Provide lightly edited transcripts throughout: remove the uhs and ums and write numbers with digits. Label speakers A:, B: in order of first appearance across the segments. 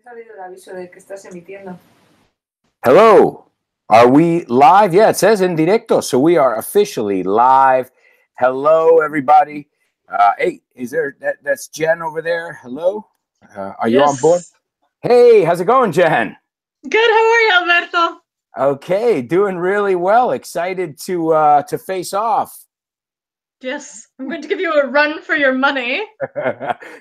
A: salido el aviso de que estás emitiendo.
B: Hello. Are we live? Yeah, it says in directo, so we are officially live. Hello, everybody. Hey, is there that's Jen over there? Hello. Are you on board? Hey, how's it going, Jen?
C: Good. How are you, Alberto?
B: Okay, doing really well. Excited to face off.
C: Yes, I'm going to give you a run for your money.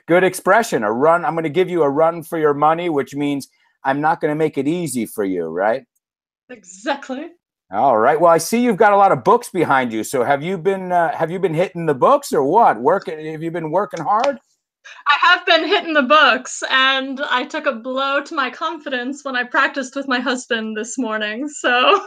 B: Good expression. A run. I'm going to give you a run for your money, which means I'm not going to make it easy for you, right?
C: Exactly.
B: All right. Well, I see you've got a lot of books behind you. So have you been hitting the books or what? Have you been working hard?
C: I have been hitting the books, and I took a blow to my confidence when I practiced with my husband this morning. So.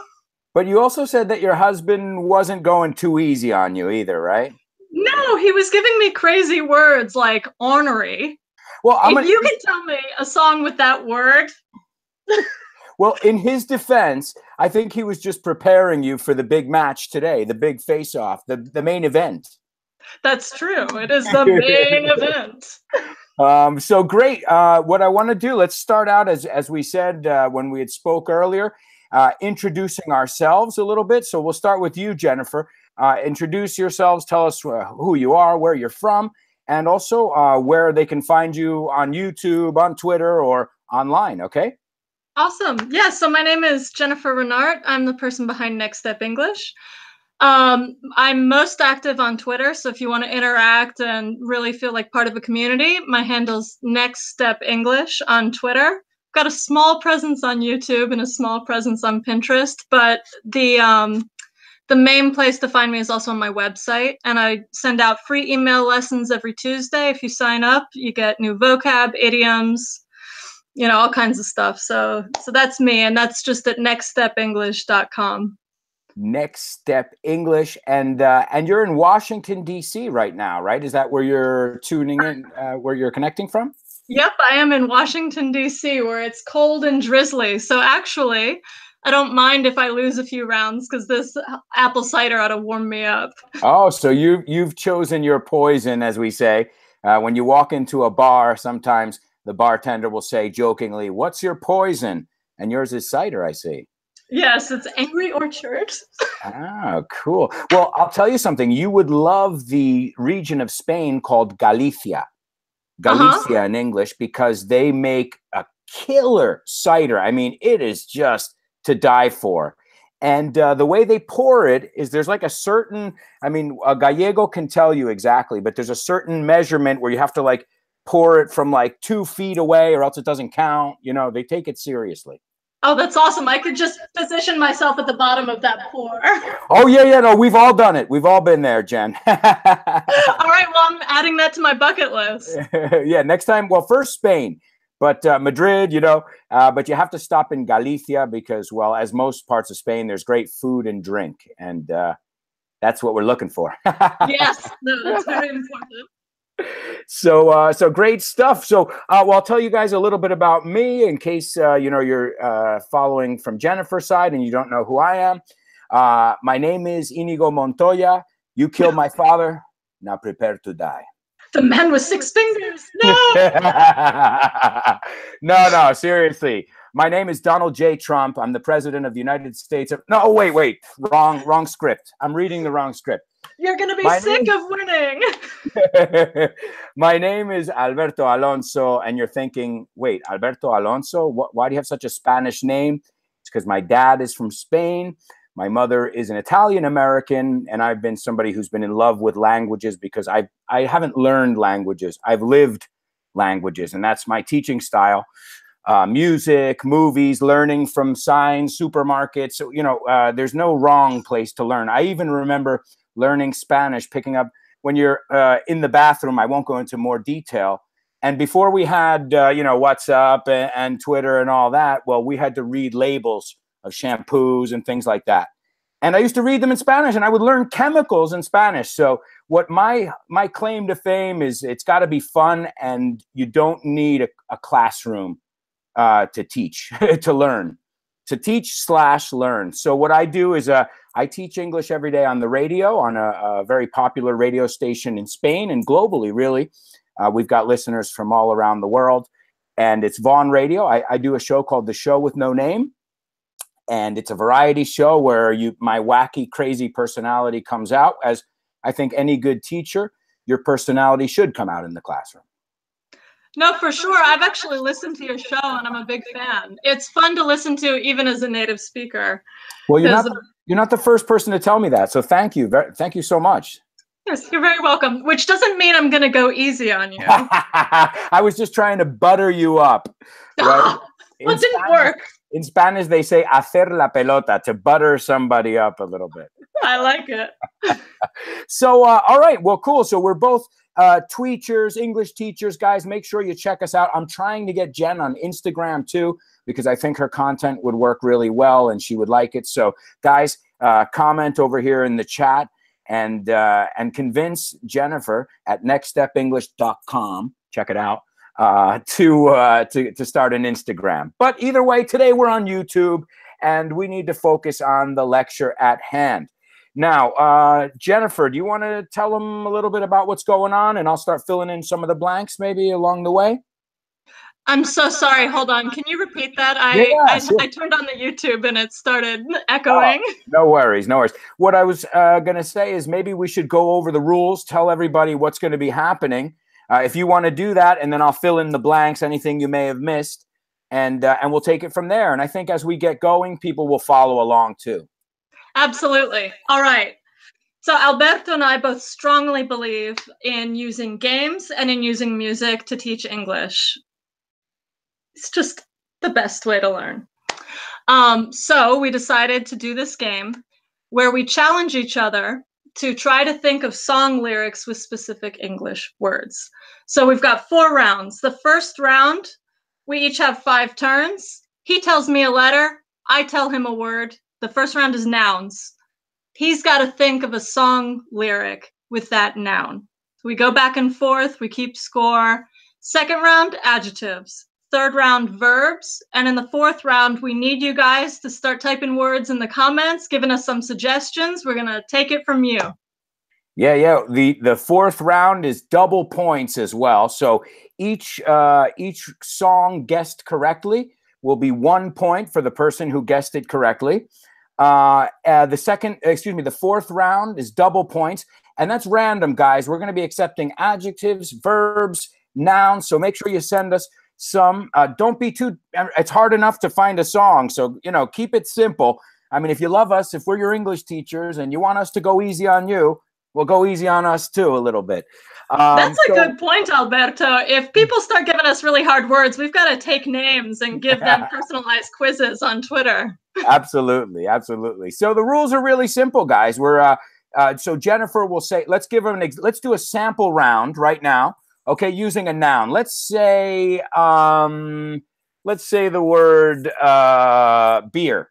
B: But you also said that your husband wasn't going too easy on you either, right?
C: No, he was giving me crazy words like ornery.
B: Well,
C: if you can tell me a song with that word.
B: Well, in his defense, I think he was just preparing you for the big match today, the big face-off, the main event.
C: That's true. It is the main event.
B: So great. What I want to do, let's start out as we said when we had spoke earlier, introducing ourselves a little bit. So we'll start with you, Jennifer. Introduce yourselves. Tell us who you are, where you're from, and also where they can find you on YouTube, on Twitter, or online. Okay.
C: Awesome. Yeah, so my name is Jennifer Renart. I'm the person behind Next Step English. I'm most active on Twitter, so if you want to interact and really feel like part of a community, my handle's Next Step English on Twitter. Got a small presence on YouTube and a small presence on Pinterest, but the main place to find me is also on my website, and I send out free email lessons every Tuesday. If you sign up, you get new vocab, idioms, all kinds of stuff. So that's me, and that's just at nextstepenglish.com.
B: Next Step English, and you're in Washington, D.C. right now, right? Is that where you're tuning in, where you're connecting from?
C: Yep, I am in Washington, D.C., where it's cold and drizzly. So actually, I don't mind if I lose a few rounds because this apple cider ought to warm me up.
B: Oh, so you've chosen your poison, as we say. When you walk into a bar, sometimes the bartender will say jokingly, "What's your poison?" And yours is cider, I see.
C: Yes, it's Angry Orchard.
B: Ah, cool. Well, I'll tell you something. You would love the region of Spain called Galicia. Galicia in English, because they make a killer cider. I mean, it is just to die for. And the way they pour it is there's like a certain, I mean, a Gallego can tell you exactly, but there's a certain measurement where you have to like pour it from like 2 feet away or else it doesn't count. They take it seriously.
C: Oh, that's awesome. I could just position myself at the bottom of that pour.
B: Oh, yeah. No, we've all done it. We've all been there, Jen.
C: All right. Well, I'm adding that to my bucket list.
B: Yeah. Next time. Well, first Spain, but Madrid, but you have to stop in Galicia because, well, as most parts of Spain, there's great food and drink. And that's what we're looking for.
C: Yes. No, that's very important.
B: So great stuff. So well, I'll tell you guys a little bit about me in case you're following from Jennifer's side and you don't know who I am. My name is Inigo Montoya. You killed my father. Now prepare to die.
C: The man with 6 fingers. No.
B: No, seriously. My name is Donald J. Trump. I'm the president of the United States of. No, wait. Wrong script. I'm reading the wrong script.
C: You're going to be sick of winning.
B: My name is Alberto Alonso, and you're thinking, wait, Alberto Alonso? Why do you have such a Spanish name? It's because my dad is from Spain. My mother is an Italian-American, and I've been somebody who's been in love with languages because I haven't learned languages. I've lived languages, and that's my teaching style. Music, movies, learning from signs, supermarkets. So, there's no wrong place to learn. I even remember learning Spanish, picking up when you're in the bathroom. I won't go into more detail. And before we had, WhatsApp and Twitter and all that, well, we had to read labels of shampoos and things like that. And I used to read them in Spanish, and I would learn chemicals in Spanish. So what my claim to fame is, it's got to be fun, and you don't need a classroom to teach, to learn. To teach/learn. So what I do is I teach English every day on the radio, on a very popular radio station in Spain and globally, really. We've got listeners from all around the world. and it's Vaughn Radio. I do a show called The Show with No Name, and it's a variety show where my wacky, crazy personality comes out. As I think any good teacher, your personality should come out in the classroom.
C: No, for sure. I've actually listened to your show, and I'm a big fan. It's fun to listen to, even as a native speaker.
B: Well, you're not the first person to tell me that, so thank you. Thank you so much.
C: Yes, you're very welcome. Which doesn't mean I'm going to go easy on you.
B: I was just trying to butter you up. Right?
C: Well, it didn't work.
B: In Spanish, they say hacer la pelota, to butter somebody up a little bit.
C: I like it.
B: So, all right. Well, cool. So we're both tweeters, English teachers. Guys, make sure you check us out. I'm trying to get Jen on Instagram too, because I think her content would work really well and she would like it. So, guys, comment over here in the chat and convince Jennifer at nextstepenglish.com. Check it out. To start an Instagram. But either way, today we're on YouTube and we need to focus on the lecture at hand. Now, Jennifer, do you want to tell them a little bit about what's going on, and I'll start filling in some of the blanks maybe along the way?
C: I'm so sorry. Hold on. Can you repeat that?
B: Sure.
C: I turned on the YouTube and it started echoing.
B: Oh, no worries. No worries. What I was going to say is maybe we should go over the rules, tell everybody what's going to be happening. If you want to do that, and then I'll fill in the blanks, anything you may have missed, and we'll take it from there. And I think as we get going, people will follow along too.
C: Absolutely. All right. So Alberto and I both strongly believe in using games and in using music to teach English. It's just the best way to learn. So we decided to do this game where we challenge each other to try to think of song lyrics with specific English words. So we've got 4 rounds. The first round, we each have 5 turns. He tells me a letter. I tell him a word. The first round is nouns. He's got to think of a song lyric with that noun. So we go back and forth. We keep score. Second round, adjectives. Third round, verbs. And in the 4th round, we need you guys to start typing words in the comments, giving us some suggestions. We're going to take it from you.
B: Yeah. The 4th round is double points as well. So each song guessed correctly will be 1 point for the person who guessed it correctly. The 4th round is double points, and that's random, guys. We're going to be accepting adjectives, verbs, nouns. So make sure you send us some. Don't be too. It's hard enough to find a song, so keep it simple. I mean, if you love us, if we're your English teachers, and you want us to go easy on you, we'll go easy on us too a little bit.
C: That's a good point, Alberto. If people start giving us really hard words, we've got to take names and give them personalized quizzes on Twitter. Absolutely.
B: So the rules are really simple, guys. We're so Jennifer will say, let's do a sample round right now. Okay, using a noun. Let's say the word beer.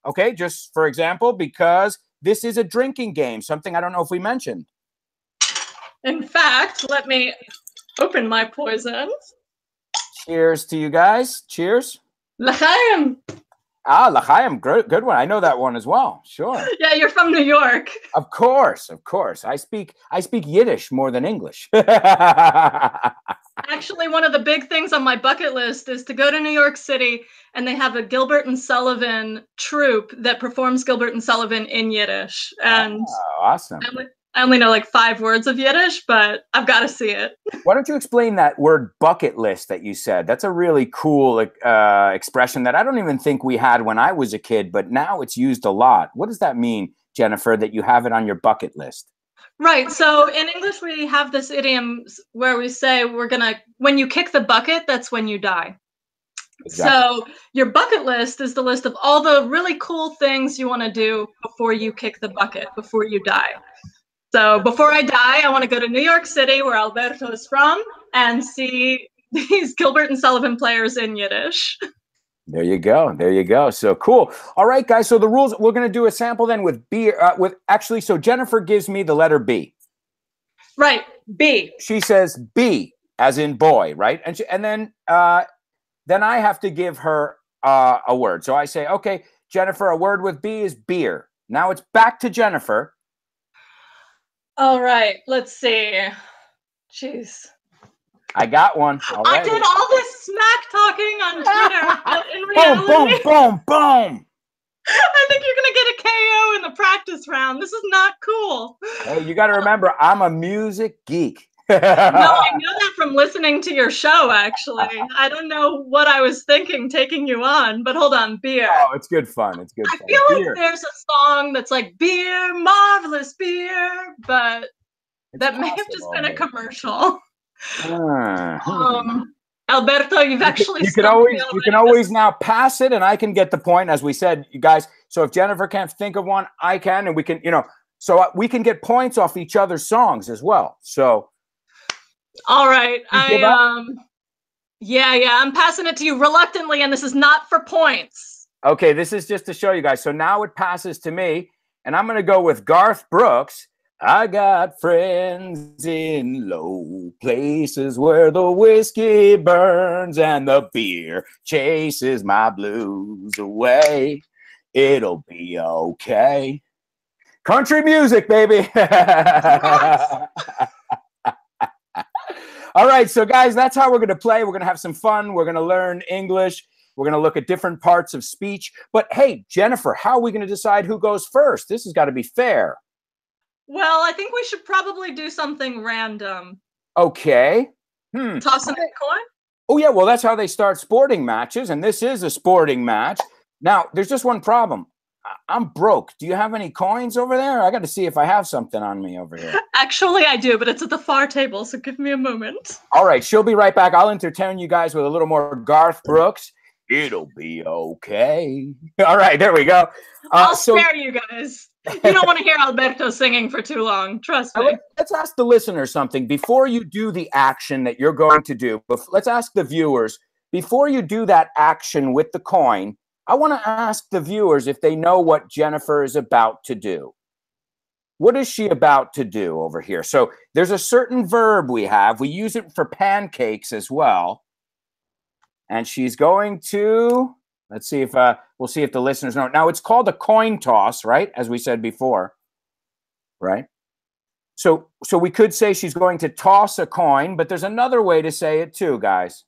B: Okay, just for example, because this is a drinking game, something I don't know if we mentioned.
C: In fact, let me open my poison.
B: Cheers to you guys. Cheers.
C: L'chaim.
B: L'chaim, good one. I know that one as well. Sure.
C: Yeah, you're from New York.
B: Of course. I speak Yiddish more than English.
C: Actually, one of the big things on my bucket list is to go to New York City, and they have a Gilbert and Sullivan troupe that performs Gilbert and Sullivan in Yiddish. And
B: awesome.
C: I only know like 5 words of Yiddish, but I've got to see it.
B: Why don't you explain that word bucket list that you said? That's a really cool expression that I don't even think we had when I was a kid, but now it's used a lot. What does that mean, Jennifer, that you have it on your bucket list?
C: Right. So in English, we have this idiom where we say when you kick the bucket, that's when you die. Exactly. So your bucket list is the list of all the really cool things you want to do before you kick the bucket, before you die. So before I die, I want to go to New York City, where Alberto is from, and see these Gilbert and Sullivan players in Yiddish.
B: There you go. So cool. All right, guys. So the rules, we're going to do a sample then with B. So Jennifer gives me the letter B.
C: Right, B.
B: She says B, as in boy, right? And then I have to give her a word. So I say, okay, Jennifer, a word with B is beer. Now it's back to Jennifer.
C: All right, let's see. Jeez.
B: I got one already.
C: I did all this smack talking on Twitter, but in
B: Boom,
C: reality,
B: boom, boom, boom.
C: I think you're gonna get a KO in the practice round. This is not cool.
B: Hey, you got to remember, I'm a music geek.
C: No, I know that from listening to your show, actually. I don't know what I was thinking taking you on, but hold on, beer.
B: Oh, it's good fun. It's good
C: I
B: fun.
C: feel like
B: Beer.
C: there's a song that's like beer, marvelous beer, but that may have just been a commercial. Alberto, you've actually
B: you can always now pass it, and I can get the point, as we said, you guys. So if Jennifer can't think of one, I can, and we can, so we can get points off each other's songs as well. So.
C: All right. Yeah, I'm passing it to you reluctantly, and this is not for points.
B: Okay, this is just to show you guys. So now it passes to me, and I'm going to go with Garth Brooks. I got friends in low places where the whiskey burns and the beer chases my blues away. It'll be okay. Country music, baby. All right, so guys, that's how we're going to play. We're going to have some fun. We're going to learn English. We're going to look at different parts of speech. But hey, Jennifer, how are we going to decide who goes first? This has got to be fair.
C: Well, I think we should probably do something random.
B: Okay.
C: Tossing a coin?
B: Oh, yeah, well, that's how they start sporting matches, and this is a sporting match. Now, there's just one problem. I'm broke. Do you have any coins over there? I got to see if I have something on me over here.
C: Actually, I do, but it's at the far table, so give me a moment.
B: All right, she'll be right back. I'll entertain you guys with a little more Garth Brooks. It'll be okay. All right, there we go.
C: I'll spare you guys. You don't want to hear Alberto singing for too long. Trust me.
B: Let's ask the listeners something. Before you do the action that you're going to do, let's ask the viewers, before you do that action with the coin, I want to ask the viewers if they know what Jennifer is about to do. What is she about to do over here? So there's a certain verb we have. We use it for pancakes as well. And she's going to, let's see if, we'll see if the listeners know. Now, it's called a coin toss, right? As we said before, right? So we could say she's going to toss a coin, but there's another way to say it too, guys.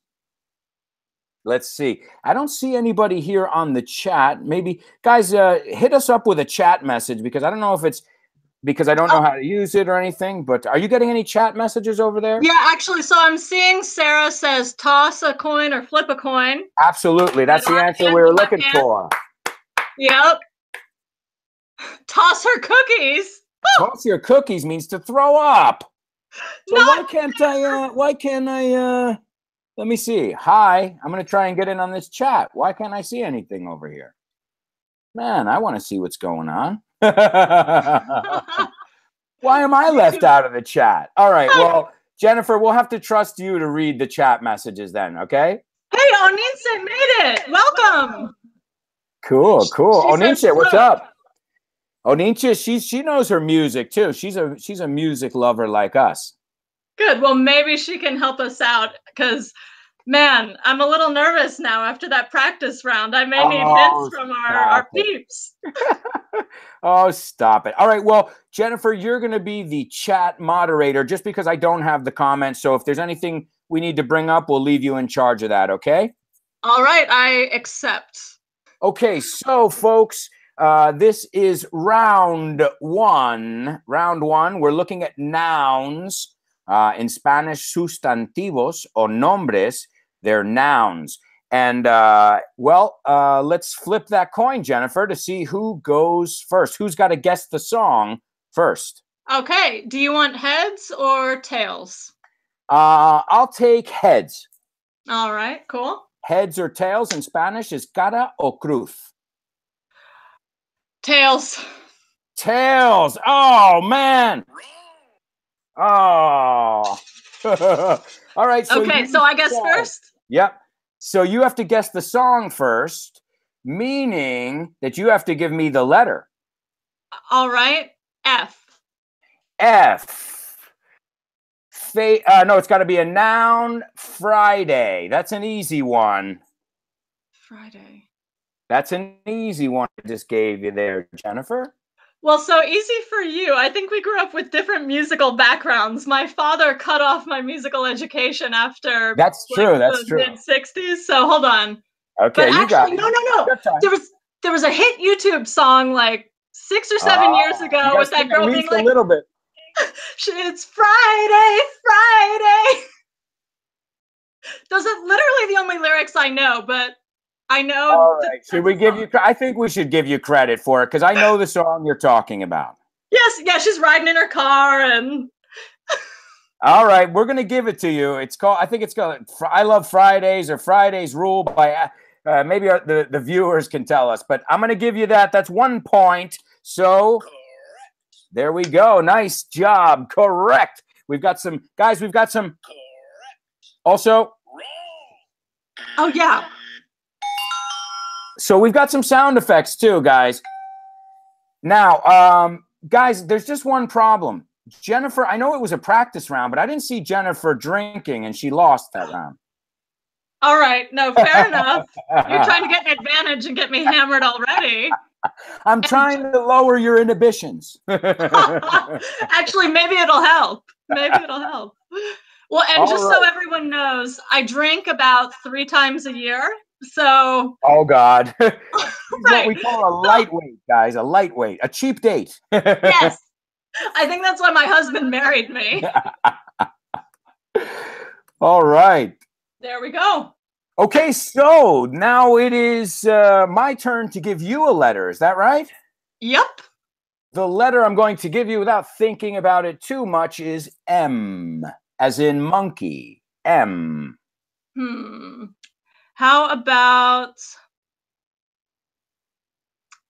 B: Let's see. I don't see anybody here on the chat. Maybe, guys, hit us up with a chat message, because I don't know if it's because I don't know how to use it or anything, but are you getting any chat messages over there?
C: Yeah, actually, so I'm seeing Sarah says toss a coin or flip a coin.
B: Absolutely. That's the answer we were looking for.
C: Yep. Toss her cookies.
B: Toss your cookies means to throw up. So why can't I, let me see. Hi, I'm going to try and get in on this chat. Why can't I see anything over here? Man, I want to see what's going on. Why am I left out of the chat? All right, well, Jennifer, we'll have to trust you to read the chat messages then, okay?
C: Hey, Oninse made it. Welcome.
B: Cool. Oninse, what's up? Oninse, she knows her music too. She's a music lover like us.
C: Good. Well, maybe she can help us out, because, man, I'm a little nervous now after that practice round. I may need hints from our peeps.
B: Oh, stop it. All right. Well, Jennifer, you're going to be the chat moderator just because I don't have the comments. So if there's anything we need to bring up, we'll leave you in charge of that. Okay?
C: All right. I accept.
B: Okay. So, folks, this is round one. Round one. We're looking at nouns. In Spanish, sustantivos or nombres, they're nouns. And, let's flip that coin, Jennifer, to see who goes first. Who's got to guess the song first?
C: Okay. Do you want heads or tails?
B: I'll take heads.
C: All right. Cool.
B: Heads or tails in Spanish is cara o cruz.
C: Tails.
B: Tails. Oh, man. Oh. All right. So
C: okay, so I guess first?
B: Yep. So you have to guess the song first, meaning that you have to give me the letter.
C: All right. F.
B: No, it's got to be a noun. Friday. That's an easy one.
C: Friday.
B: That's an easy one I just gave you there, Jennifer.
C: Well, so easy for you. I think we grew up with different musical backgrounds. My father cut off my musical education after
B: That's true. That's
C: the
B: true.
C: mid-60s. So hold on.
B: Okay,
C: But
B: you got
C: actually,
B: it.
C: no. There was a hit YouTube song like 6 or 7 years
B: You
C: ago
B: gotta
C: with that
B: sing at
C: girl being
B: least
C: like,
B: a little bit.
C: "It's Friday, Friday." Those are literally the only lyrics I know, but I know.
B: All right. Should we give you? I think we should give you credit for it because I know the song you're talking about.
C: Yes, yeah, she's riding in her car and.
B: All right, we're gonna give it to you. It's called. I think it's called "I Love Fridays" or "Fridays Rule" by. Maybe the viewers can tell us, but I'm gonna give you that. That's 1 point. So there we go. Nice job. Correct. We've got some guys. We've got some. Also.
C: Oh yeah.
B: So we've got some sound effects too, guys. Now, guys, there's just one problem. Jennifer, I know it was a practice round, but I didn't see Jennifer drinking, and she lost that round.
C: All right. No, fair enough. You're trying to get an advantage and get me hammered already.
B: I'm trying to lower your inhibitions.
C: Actually, maybe it'll help. Maybe it'll help. Well, and just so everyone knows, I drink about 3 times a year. So.
B: Oh, God. This is
C: right.
B: what we call a lightweight, guys. A lightweight. A cheap date.
C: Yes. I think that's why my husband married me.
B: All right.
C: There we go.
B: Okay, so now it is my turn to give you a letter. Is that right?
C: Yep.
B: The letter I'm going to give you without thinking about it too much is M, as in monkey. M.
C: How about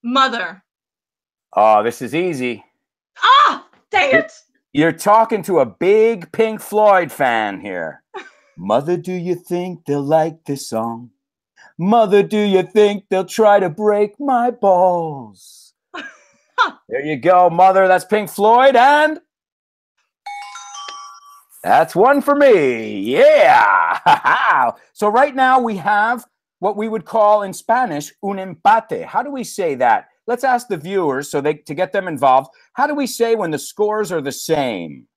C: mother?
B: Oh, this is easy.
C: Ah, dang it.
B: You're talking to a big Pink Floyd fan here. Mother, do you think they'll like this song? Mother, do you think they'll try to break my balls? There you go, Mother. That's Pink Floyd, and that's one for me. Yeah. So right now we have what we would call in Spanish un empate. How do we say that? Let's ask the viewers to get them involved. How do we say when the scores are the same?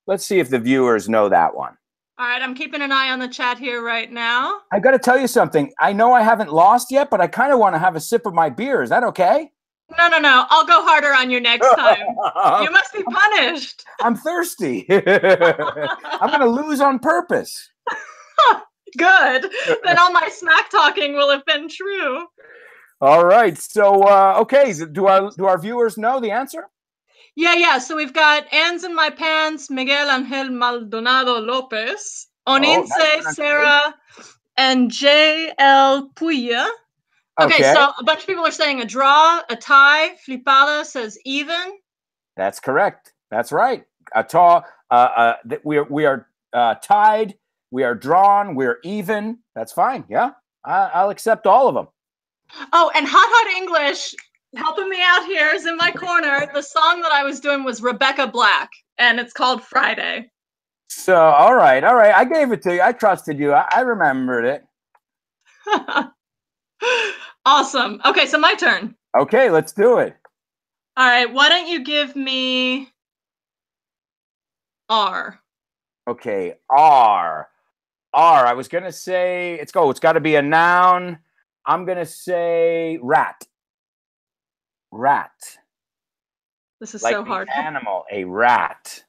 B: Let's see if the viewers know that one.
C: All right, I'm keeping an eye on the chat here right now.
B: I got to tell you something. I know I haven't lost yet, but I kind of want to have a sip of my beer. Is that okay?
C: No. I'll go harder on you next time. You must be punished.
B: I'm thirsty. I'm going to lose on purpose.
C: Good. Then all my smack talking will have been true.
B: All right. So, okay. Do our viewers know the answer?
C: Yeah. So we've got Anne's in my pants, Miguel Angel Maldonado Lopez, Oninse, Sarah, and J.L. Puya. Okay, so a bunch of people are saying a draw, a tie. Flipada says even.
B: That's correct. That's right. We are tied. We are drawn. We're even. That's fine. Yeah, I'll accept all of them.
C: Oh, and Hot English helping me out here is in my corner. The song that I was doing was Rebecca Black, and it's called Friday.
B: So, all right. I gave it to you. I trusted you. I remembered it.
C: Awesome. Okay, so my turn.
B: Okay, let's do it.
C: All right, why don't you give me R?
B: Okay, R. I was going to say, it's got to be a noun. I'm going to say rat.
C: This is
B: like
C: so hard.
B: Animal, a rat.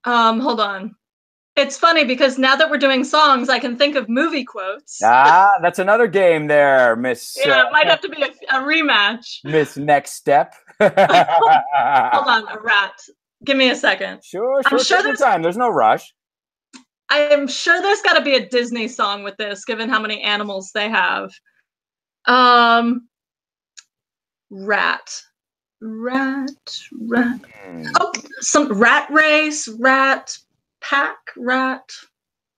C: Hold on. It's funny because now that we're doing songs, I can think of movie quotes.
B: That's another game there, Miss.
C: Yeah, it might have to be a rematch.
B: Miss Next Step.
C: Hold on, a rat. Give me a second.
B: Sure. Take your time. There's no rush.
C: I am sure there's got to be a Disney song with this, given how many animals they have. Rat. Oh, some rat race, rat pack, rat.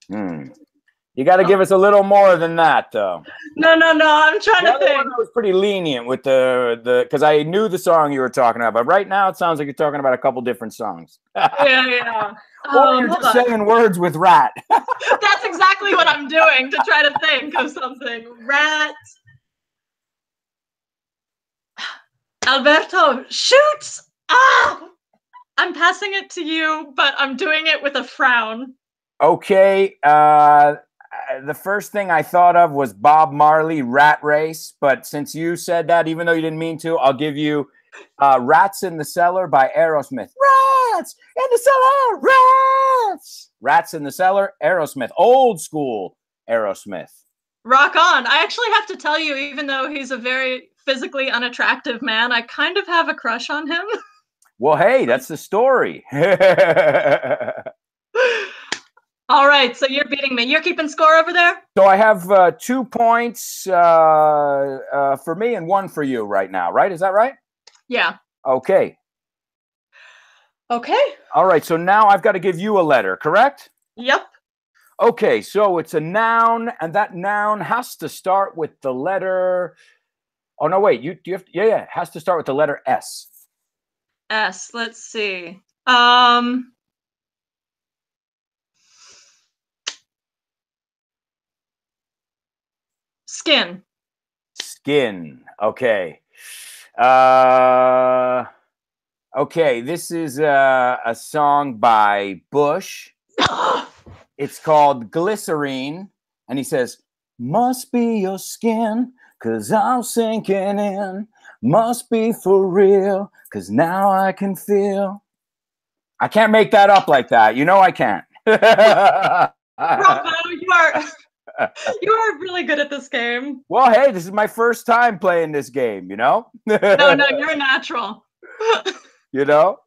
B: You got to give us a little more than that, though.
C: No. I'm trying to think.
B: I was pretty lenient with the because I knew the song you were talking about, but right now it sounds like you're talking about a couple different songs.
C: Yeah.
B: Or you're just saying words with rat.
C: That's exactly what I'm doing to try to think of something. Rat. Alberto, shoot! Ah! I'm passing it to you, but I'm doing it with a frown.
B: Okay. The first thing I thought of was Bob Marley, Rat Race. But since you said that, even though you didn't mean to, I'll give you Rats in the Cellar by Aerosmith. Rats in the cellar, rats. Rats in the Cellar, Aerosmith. Old school Aerosmith.
C: Rock on. I actually have to tell you, even though he's a very physically unattractive man, I kind of have a crush on him.
B: Well, hey, that's the story.
C: All right, so you're beating me. You're keeping score over there?
B: So I have 2 points for me and 1 for you right now, right? Is that right?
C: Yeah.
B: Okay.
C: Okay.
B: All right, so now I've got to give you a letter, correct?
C: Yep.
B: Okay, so it's a noun, and that noun has to start with the letter... Oh, no, wait. You have to... Yeah, it has to start with the letter S.
C: S. Let's see. Skin.
B: Skin. Okay. Okay, this is a song by Bush. It's called Glycerine. And he says, must be your skin, 'cause I'm sinking in. Must be for real, 'cause now I can feel. I can't make that up like that. You know I can't.
C: Bravo, you are really good at this game.
B: Well, hey, this is my first time playing this game, you know?
C: No, you're a natural.
B: You know?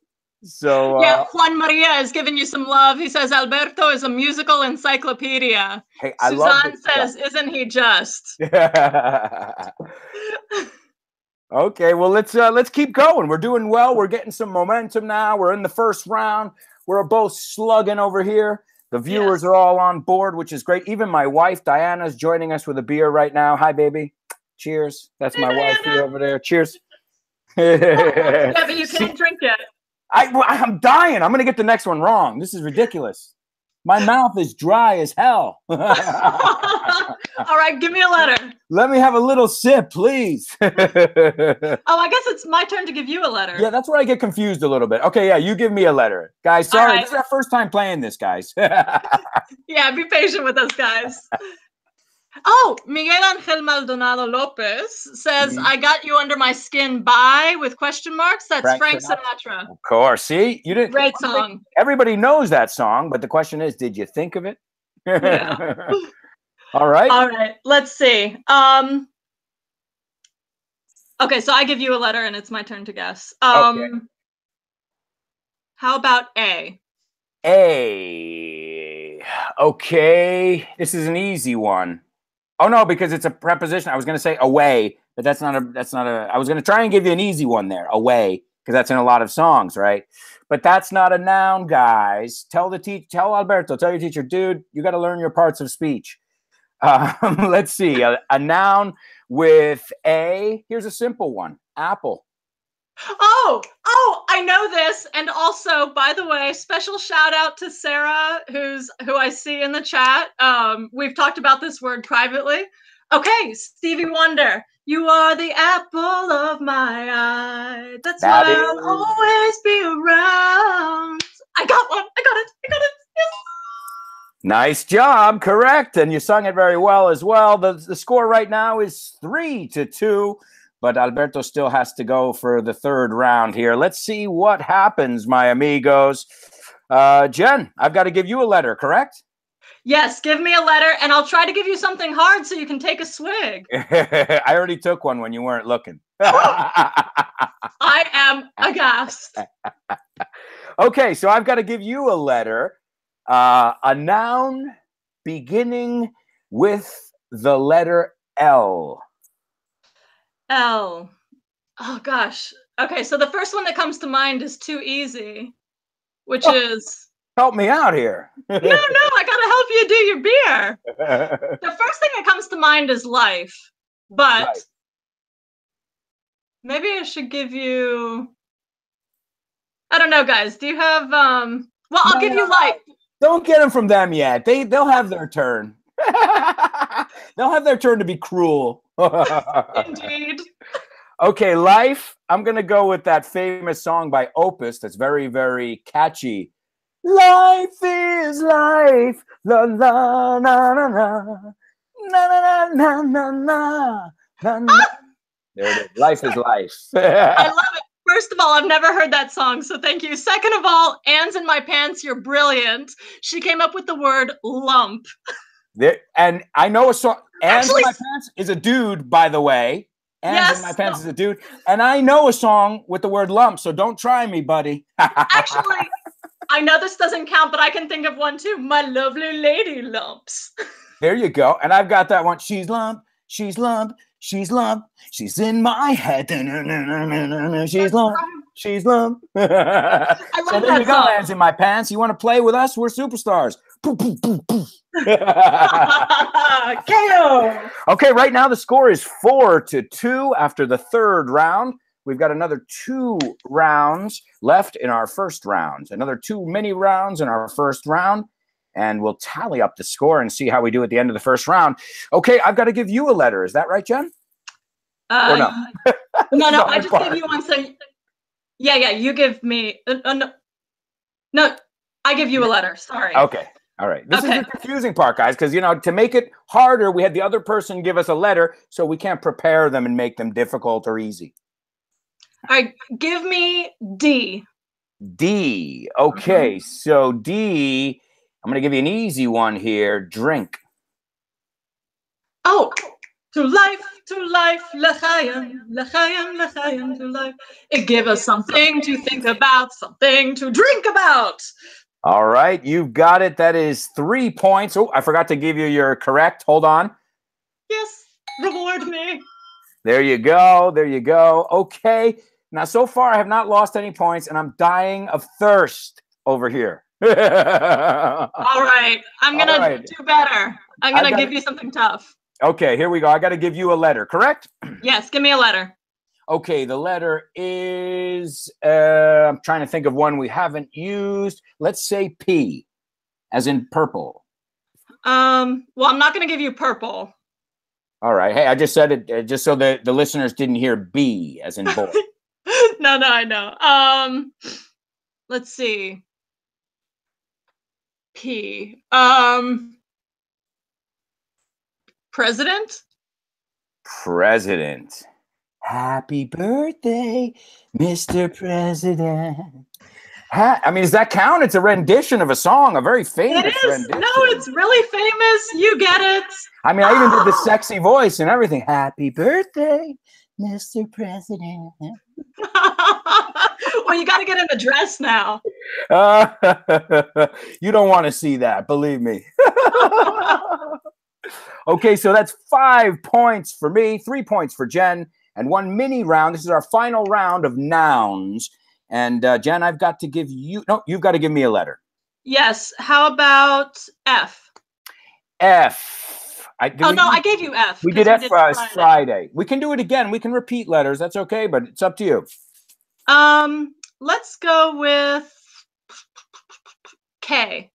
B: So
C: yeah, Juan Maria is giving you some love. He says Alberto is a musical encyclopedia.
B: Hey, I
C: Suzanne
B: love this
C: says,
B: stuff.
C: isn't he just?
B: Okay, well let's keep going. We're doing well. We're getting some momentum now. We're in the first round. We're both slugging over here. The viewers are all on board, which is great. Even my wife Diana's joining us with a beer right now. Hi, baby. Cheers. That's my wife here over there. Cheers.
C: Yeah, but you can't drink it.
B: I'm dying. I'm going to get the next one wrong. This is ridiculous. My mouth is dry as hell.
C: All right, give me a letter.
B: Let me have a little sip, please.
C: Oh, I guess it's my turn to give you a letter.
B: Yeah, that's where I get confused a little bit. Okay, yeah, you give me a letter. Guys, sorry, This is our first time playing this, guys.
C: Yeah, be patient with us, guys. Oh, Miguel Angel Maldonado Lopez says, I got you under my skin by, with question marks. That's Frank Sinatra.
B: Of course. See? You didn't.
C: Great song.
B: Everybody knows that song, but the question is, did you think of it?
C: Yeah.
B: All right.
C: All right. Let's see. Okay, so I give you a letter and it's my turn to guess.
B: Okay.
C: How about A?
B: A. Okay. This is an easy one. Oh no, because it's a preposition. I was going to say away, but that's not a, I was going to try and give you an easy one there. Away, because that's in a lot of songs, right? But that's not a noun, guys. Tell Alberto, tell your teacher, dude, you got to learn your parts of speech. Let's see. A noun with A. Here's a simple one. Apple.
C: Oh, I know this. And also, by the way, special shout out to Sarah, who I see in the chat. We've talked about this word privately. Okay, Stevie Wonder. You are the apple of my eye. That's why I'll always be around. I got one. I got it. Yes.
B: Nice job. Correct. And you sung it very well as well. The score right now is 3-2. But Alberto still has to go for the third round here. Let's see what happens, my amigos. Jen, I've got to give you a letter, correct?
C: Yes, give me a letter, and I'll try to give you something hard so you can take a swig.
B: I already took one when you weren't looking.
C: I am aghast.
B: Okay, so I've got to give you a letter. A noun beginning with the letter L.
C: L. Oh, gosh. Okay, so the first one that comes to mind is too easy, which is...
B: Help me out here.
C: No, I gotta help you do your beer. The first thing that comes to mind is life, but maybe I should give you... I don't know, guys. Do you have... Well, I'll give you life.
B: Don't get them from them yet. They'll have their turn. They'll have their turn to be cruel.
C: Indeed.
B: Okay, life. I'm gonna go with that famous song by Opus that's very, very catchy. Life is life, la la na na na na na na na na na. There it is. Life is life.
C: I love it. First of all, I've never heard that song, so thank you. Second of all, Anne's in my pants. You're brilliant. She came up with the word lump.
B: And I know a song. Anne's
C: Actually,
B: in my pants is a dude, by the way. Anne's
C: yes,
B: in my pants is a dude. And I know a song with the word lump, so don't try me, buddy.
C: Actually, I know this doesn't count, but I can think of one too. My lovely lady lumps.
B: There you go. And I've got that one. She's lump. She's lump. She's lump. She's in my head. She's lump. She's lump.
C: I love
B: So there
C: that
B: you go,
C: song.
B: Anne's in my pants. You want to play with us? We're superstars.
C: KO.
B: Okay, right now the score is 4-2 after the third round. We've got another 2 rounds left in our first round. Another 2 mini rounds in our first round. And we'll tally up the score and see how we do at the end of the first round. Okay, I've got to give you a letter. Is that right, Jen? Or no?
C: No, I just gave you one. So, yeah, you give me. No, I give you a letter. Sorry.
B: Okay. All right. This is the confusing part, guys, because, you know, to make it harder, we had the other person give us a letter, so we can't prepare them and make them difficult or easy.
C: All right, give me D.
B: D. Okay, so D, I'm going to give you an easy one here. Drink.
C: Oh, to life, l'chaim, to life. It give us something to think about, something to drink about.
B: All right, you've got it. That is 3 points. Oh, I forgot to give you your correct. Hold on.
C: Yes, reward me.
B: There you go. There you go. Okay. Now, so far, I have not lost any points, and I'm dying of thirst over here.
C: All right, I'm going to do better. I'm going to give you something tough.
B: Okay, here we go. I got to give you a letter, correct?
C: Yes, give me a letter. Okay,
B: the letter is, I'm trying to think of one we haven't used. Let's say P, as in purple.
C: Well, I'm not going to give you purple.
B: All right. Hey, I just said it just so the listeners didn't hear B, as in boy.
C: No, I know. Let's see. P. President?
B: President. Happy birthday, Mr. President. I mean, does that count? It's a rendition of a song, a very famous rendition.
C: No, it's really famous. You get it.
B: I mean, I even did the sexy voice and everything. Happy birthday, Mr. President.
C: Well, you got to get in the dress now.
B: You don't want to see that, believe me. Okay, so that's 5 points for me, 3 points for Jen, and 1 mini round. This is our final round of nouns. And Jen, I've got to give you, no, you've got to give me a letter.
C: Yes. How about F?
B: F.
C: I gave you F.
B: We did F Friday. We can do it again. We can repeat letters. That's okay, but it's up to you.
C: Let's go with K.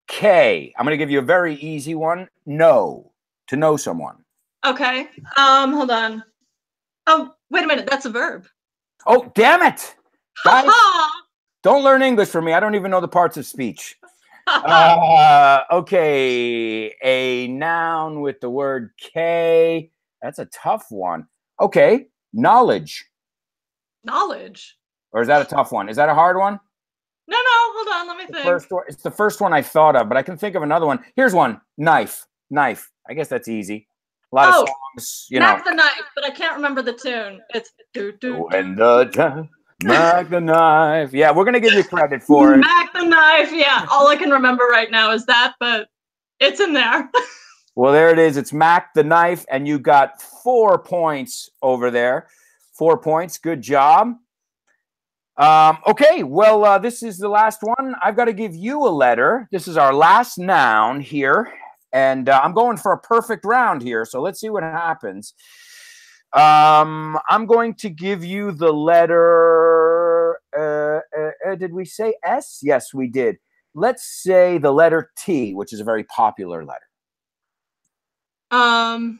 B: K. I'm going to give you a very easy one. Know. To know someone.
C: Okay. Hold on. Oh, wait a minute. That's a verb.
B: Oh, damn it. Guys, don't learn English for me. I don't even know the parts of speech. Okay. A noun with the word K. That's a tough one. Okay. Knowledge.
C: Knowledge.
B: Or is that a tough one? Is that a hard one?
C: No. Hold on. Let me think.
B: It's the first one I thought of, but I can think of another one. Here's one. Knife. I guess that's easy. A lot of songs, you know.
C: Mac the Knife, but I can't remember the tune. It's
B: when the time, Mac the Knife. Yeah, we're gonna give you credit for it.
C: Mac the Knife. Yeah, all I can remember right now is that, but it's in there.
B: Well, there it is. It's Mac the Knife, and you got 4 points over there. 4 points. Good job. Okay, well, this is the last one. I've got to give you a letter. This is our last noun here. And I'm going for a perfect round here, so let's see what happens. I'm going to give you the letter, did we say S? Yes, we did. Let's say the letter T, which is a very popular letter.
C: I'll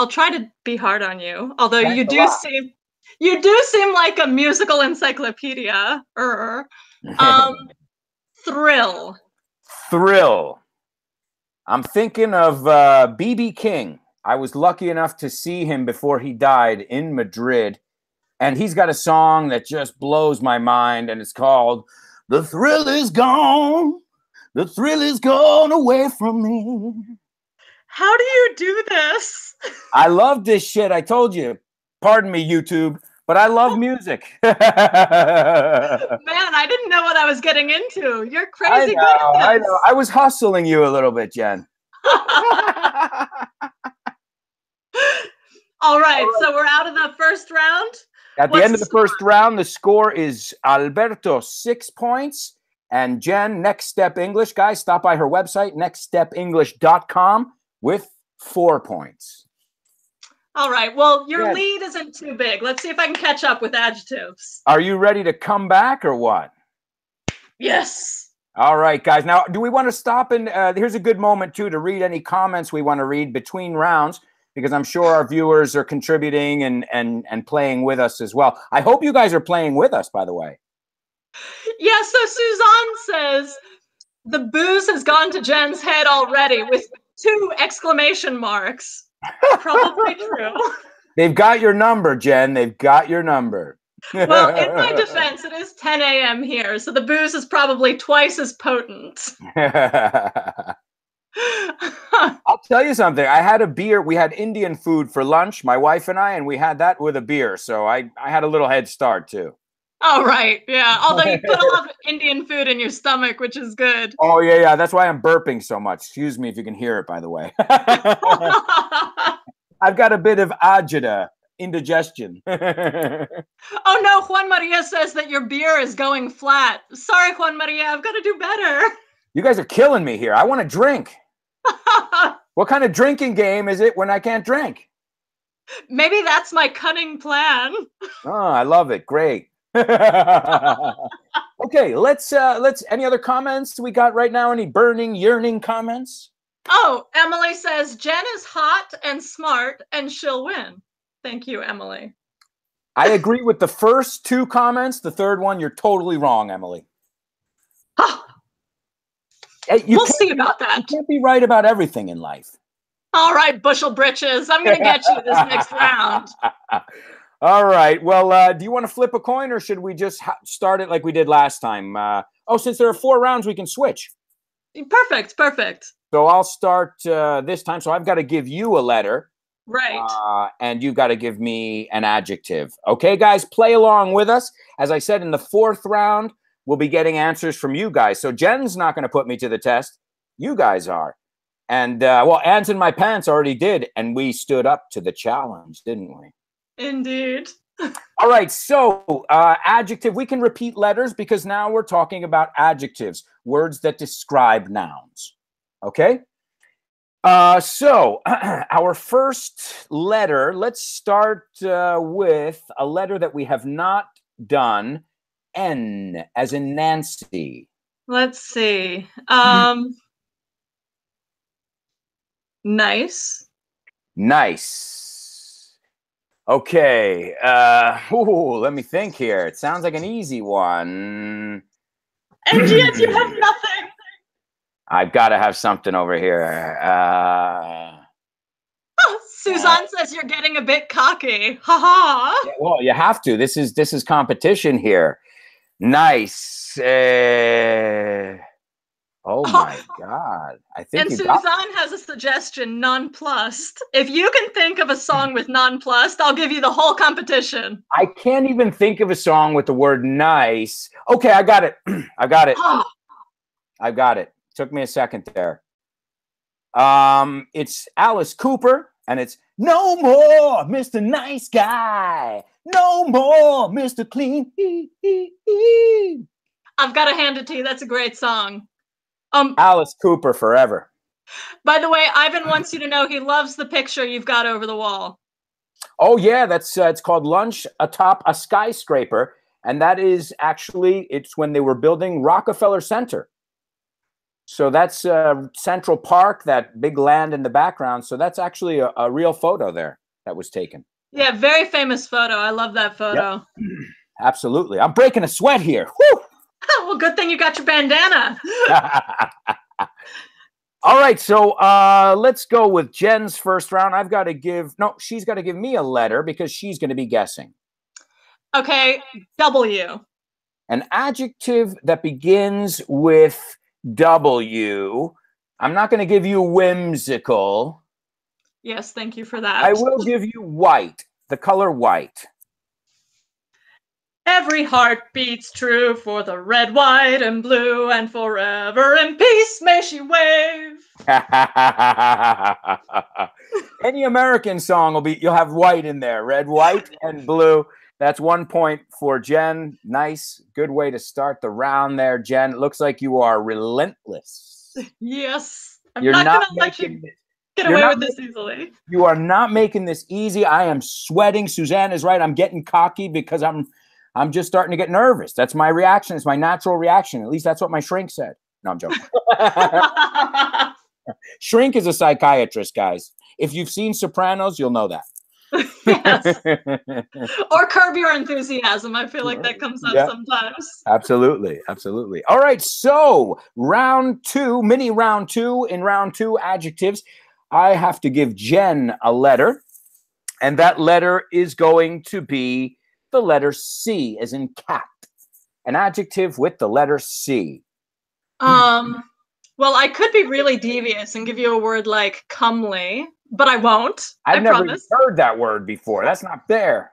C: try to be hard on you, although you do seem You do seem like a musical encyclopedia. Thrill.
B: Thrill. I'm thinking of B.B. King. I was lucky enough to see him before he died in Madrid. And he's got a song that just blows my mind. And it's called "The Thrill Is Gone. The Thrill Is Gone Away From Me."
C: How do you do this?
B: I love this shit. I told you. Pardon me, YouTube. But I love music.
C: Man, I didn't know what I was getting into. You're crazy good at this.
B: I know. I was hustling you a little bit, Jen.
C: All right, so we're out of the first round.
B: At the end of the first round, the score is Alberto 6 points. And Jen, Next Step English, guys, stop by her website, nextstepenglish.com, with 4 points.
C: All right. Well, your lead isn't too big. Let's see if I can catch up with adjectives.
B: Are you ready to come back or what?
C: Yes.
B: All right, guys. Now, do we want to stop and here's a good moment, too, to read any comments we want to read between rounds, because I'm sure our viewers are contributing and playing with us as well. I hope you guys are playing with us, by the way.
C: Yeah, so Suzanne says, the booze has gone to Jen's head already with 2 exclamation marks. Probably true.
B: They've got your number, Jen. They've got your number.
C: Well, in my defense, it is 10 a.m. here, so the booze is probably twice as potent.
B: I'll tell you something. I had a beer. We had Indian food for lunch, my wife and I, and we had that with a beer. So I had a little head start, too.
C: Oh, right. Yeah. Although you put a lot of Indian food in your stomach, which is good.
B: Oh, yeah. That's why I'm burping so much. Excuse me if you can hear it, by the way. I've got a bit of agita, indigestion.
C: Oh, no. Juan Maria says that your beer is going flat. Sorry, Juan Maria. I've got to do better.
B: You guys are killing me here. I want to drink. What kind of drinking game is it when I can't drink?
C: Maybe that's my cunning plan.
B: Oh, I love it. Great. Okay, let's any other comments we got right now? Any burning, yearning comments?
C: Oh, Emily says Jen is hot and smart and she'll win. Thank you, Emily.
B: I agree with the first 2 comments. The third one, you're totally wrong, Emily.
C: Oh,
B: Hey,
C: we'll see about that.
B: You can't be right about everything in life.
C: All right, bushel britches. I'm going to get you this next round.
B: All right. Well, do you want to flip a coin, or should we just start it like we did last time? Since there are 4 rounds, we can switch.
C: Perfect. Perfect.
B: So I'll start this time. So I've got to give you a letter.
C: Right.
B: And you've got to give me an adjective. Okay, guys, play along with us. As I said, in the 4th round, we'll be getting answers from you guys. So Jen's not going to put me to the test. You guys are. And, Ants in My Pants already did. And we stood up to the challenge, didn't we?
C: Indeed.
B: All right. So adjective, we can repeat letters because now we're talking about adjectives, words that describe nouns. Okay. So our first letter, let's start with a letter that we have not done. N, as in Nancy.
C: Let's see. Nice.
B: Nice. Okay. Let me think here. It sounds like an easy one.
C: And yet you have nothing.
B: I've got to have something over here.
C: Suzanne says you're getting a bit cocky. Ha ha.
B: Yeah, well, you have to. This is competition here. Nice. Oh my God. I think
C: and Suzanne has a suggestion, nonplussed. If you can think of a song with nonplussed, I'll give you the whole competition.
B: I can't even think of a song with the word nice. Okay, I got it. I got it. I've got it. Took me a second there. It's Alice Cooper, and it's "No More Mr. Nice Guy. No more Mr. Clean."
C: I've got to hand it to you. That's a great song.
B: Alice Cooper forever.
C: By the way, Ivan wants you to know he loves the picture you've got over the wall.
B: Oh yeah, that's it's called Lunch Atop a Skyscraper, and that is actually, it's when they were building Rockefeller Center. So that's Central Park, that big land in the background. So that's actually a real photo there that was taken.
C: Yeah, very famous photo. I love that photo.
B: Yep. Absolutely. I'm breaking a sweat here. Woo!
C: Well, good thing you got your bandana.
B: All right, so let's go with Jen's first round. She's got to give me a letter because she's going to be guessing.
C: Okay, W.
B: An adjective that begins with W. I'm not going to give you whimsical.
C: Yes, thank you for that.
B: I will give you white, the color white.
C: Every heart beats true for the red, white, and blue, and forever in peace may she wave.
B: Any American song you'll have white in there, red, white, and blue. That's 1 point for Jen. Nice, good way to start the round there, Jen. It looks like you are relentless.
C: Yes, I'm
B: You're
C: not
B: not
C: gonna let you get
B: you're
C: away
B: not
C: with this easily.
B: You are not making this easy. I am sweating. Suzanne is right. I'm getting cocky because I'm just starting to get nervous. That's my reaction. It's my natural reaction. At least that's what my shrink said. No, I'm joking. Shrink is a psychiatrist, guys. If you've seen Sopranos, you'll know that.
C: Yes. Or Curb Your Enthusiasm. I feel like that comes up sometimes.
B: Absolutely. Absolutely. All right. So round two, mini round two. In round two, adjectives. I have to give Jen a letter. And that letter is going to be the letter C, as in cat. An adjective with the letter C.
C: Well, I could be really devious and give you a word like comely, but I won't.
B: I've never
C: promise.
B: heard that word before. That's not fair.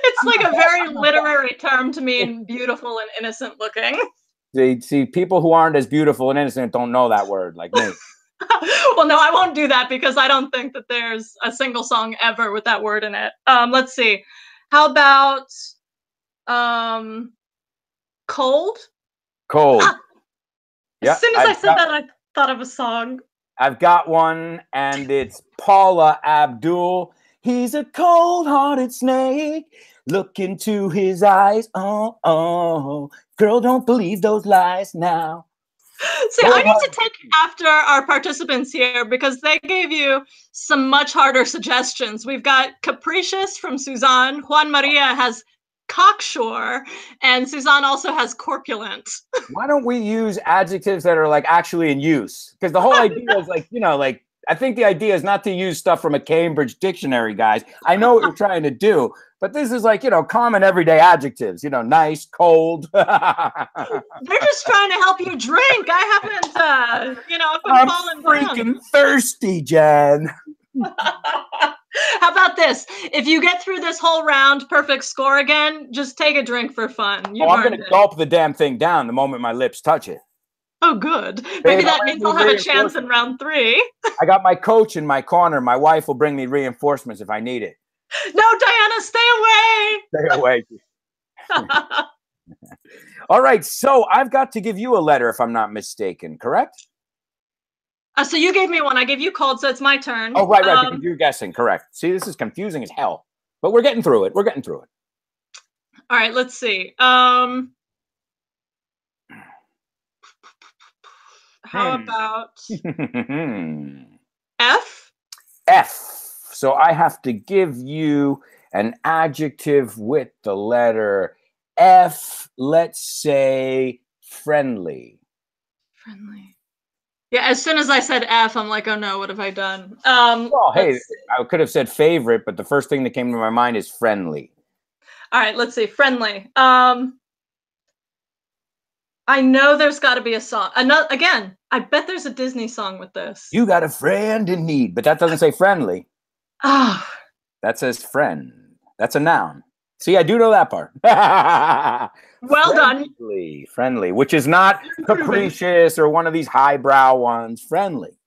C: It's like a very literary term to mean beautiful and innocent looking.
B: See, people who aren't as beautiful and innocent don't know that word, like me.
C: Well, no, I won't do that because I don't think that there's a single song ever with that word in it. Let's see. How about cold?
B: Cold.
C: As soon as I said that, I thought of a song.
B: I've got one, and it's Paula Abdul. He's a cold-hearted snake. Look into his eyes. Oh, oh. Girl, don't believe those lies now.
C: See, I need to take after our participants here because they gave you some much harder suggestions. We've got capricious from Suzanne. Juan Maria has cocksure, and Suzanne also has corpulent.
B: Why don't we use adjectives that are like actually in use? Because the whole idea is like, like I think the idea is not to use stuff from a Cambridge dictionary, guys. I know what you're trying to do, but this is like, common everyday adjectives, nice, cold.
C: They're just trying to help you drink. I haven't,
B: I'm freaking thirsty, Jen.
C: How about this? If you get through this whole round, perfect score again, just take a drink for fun.
B: I'm going to gulp the damn thing down the moment my lips touch it.
C: Oh, good. Maybe that means I'll have a chance in round 3.
B: I got my coach in my corner. My wife will bring me reinforcements if I need it.
C: No, Diana, stay away.
B: Stay away. All right. So I've got to give you a letter, if I'm not mistaken, correct?
C: So you gave me one. I gave you cold, so it's my turn.
B: Oh, right, because you're guessing. Correct. See, this is confusing as hell. But we're getting through it. All
C: right, let's see. How about F?
B: F. So I have to give you an adjective with the letter F. Let's say friendly.
C: Friendly. Yeah, as soon as I said F, I'm like, oh no, what have I done?
B: Well, hey, I could have said favorite, but the first thing that came to my mind is friendly.
C: All right, let's see. Friendly. I know there's got to be a song. Again, I bet there's a Disney song with this.
B: You got a friend in need, but that doesn't say friendly.
C: Oh.
B: That says friend. That's a noun. See, I do know that part.
C: Well done.
B: Friendly, which is not capricious or one of these highbrow ones. Friendly.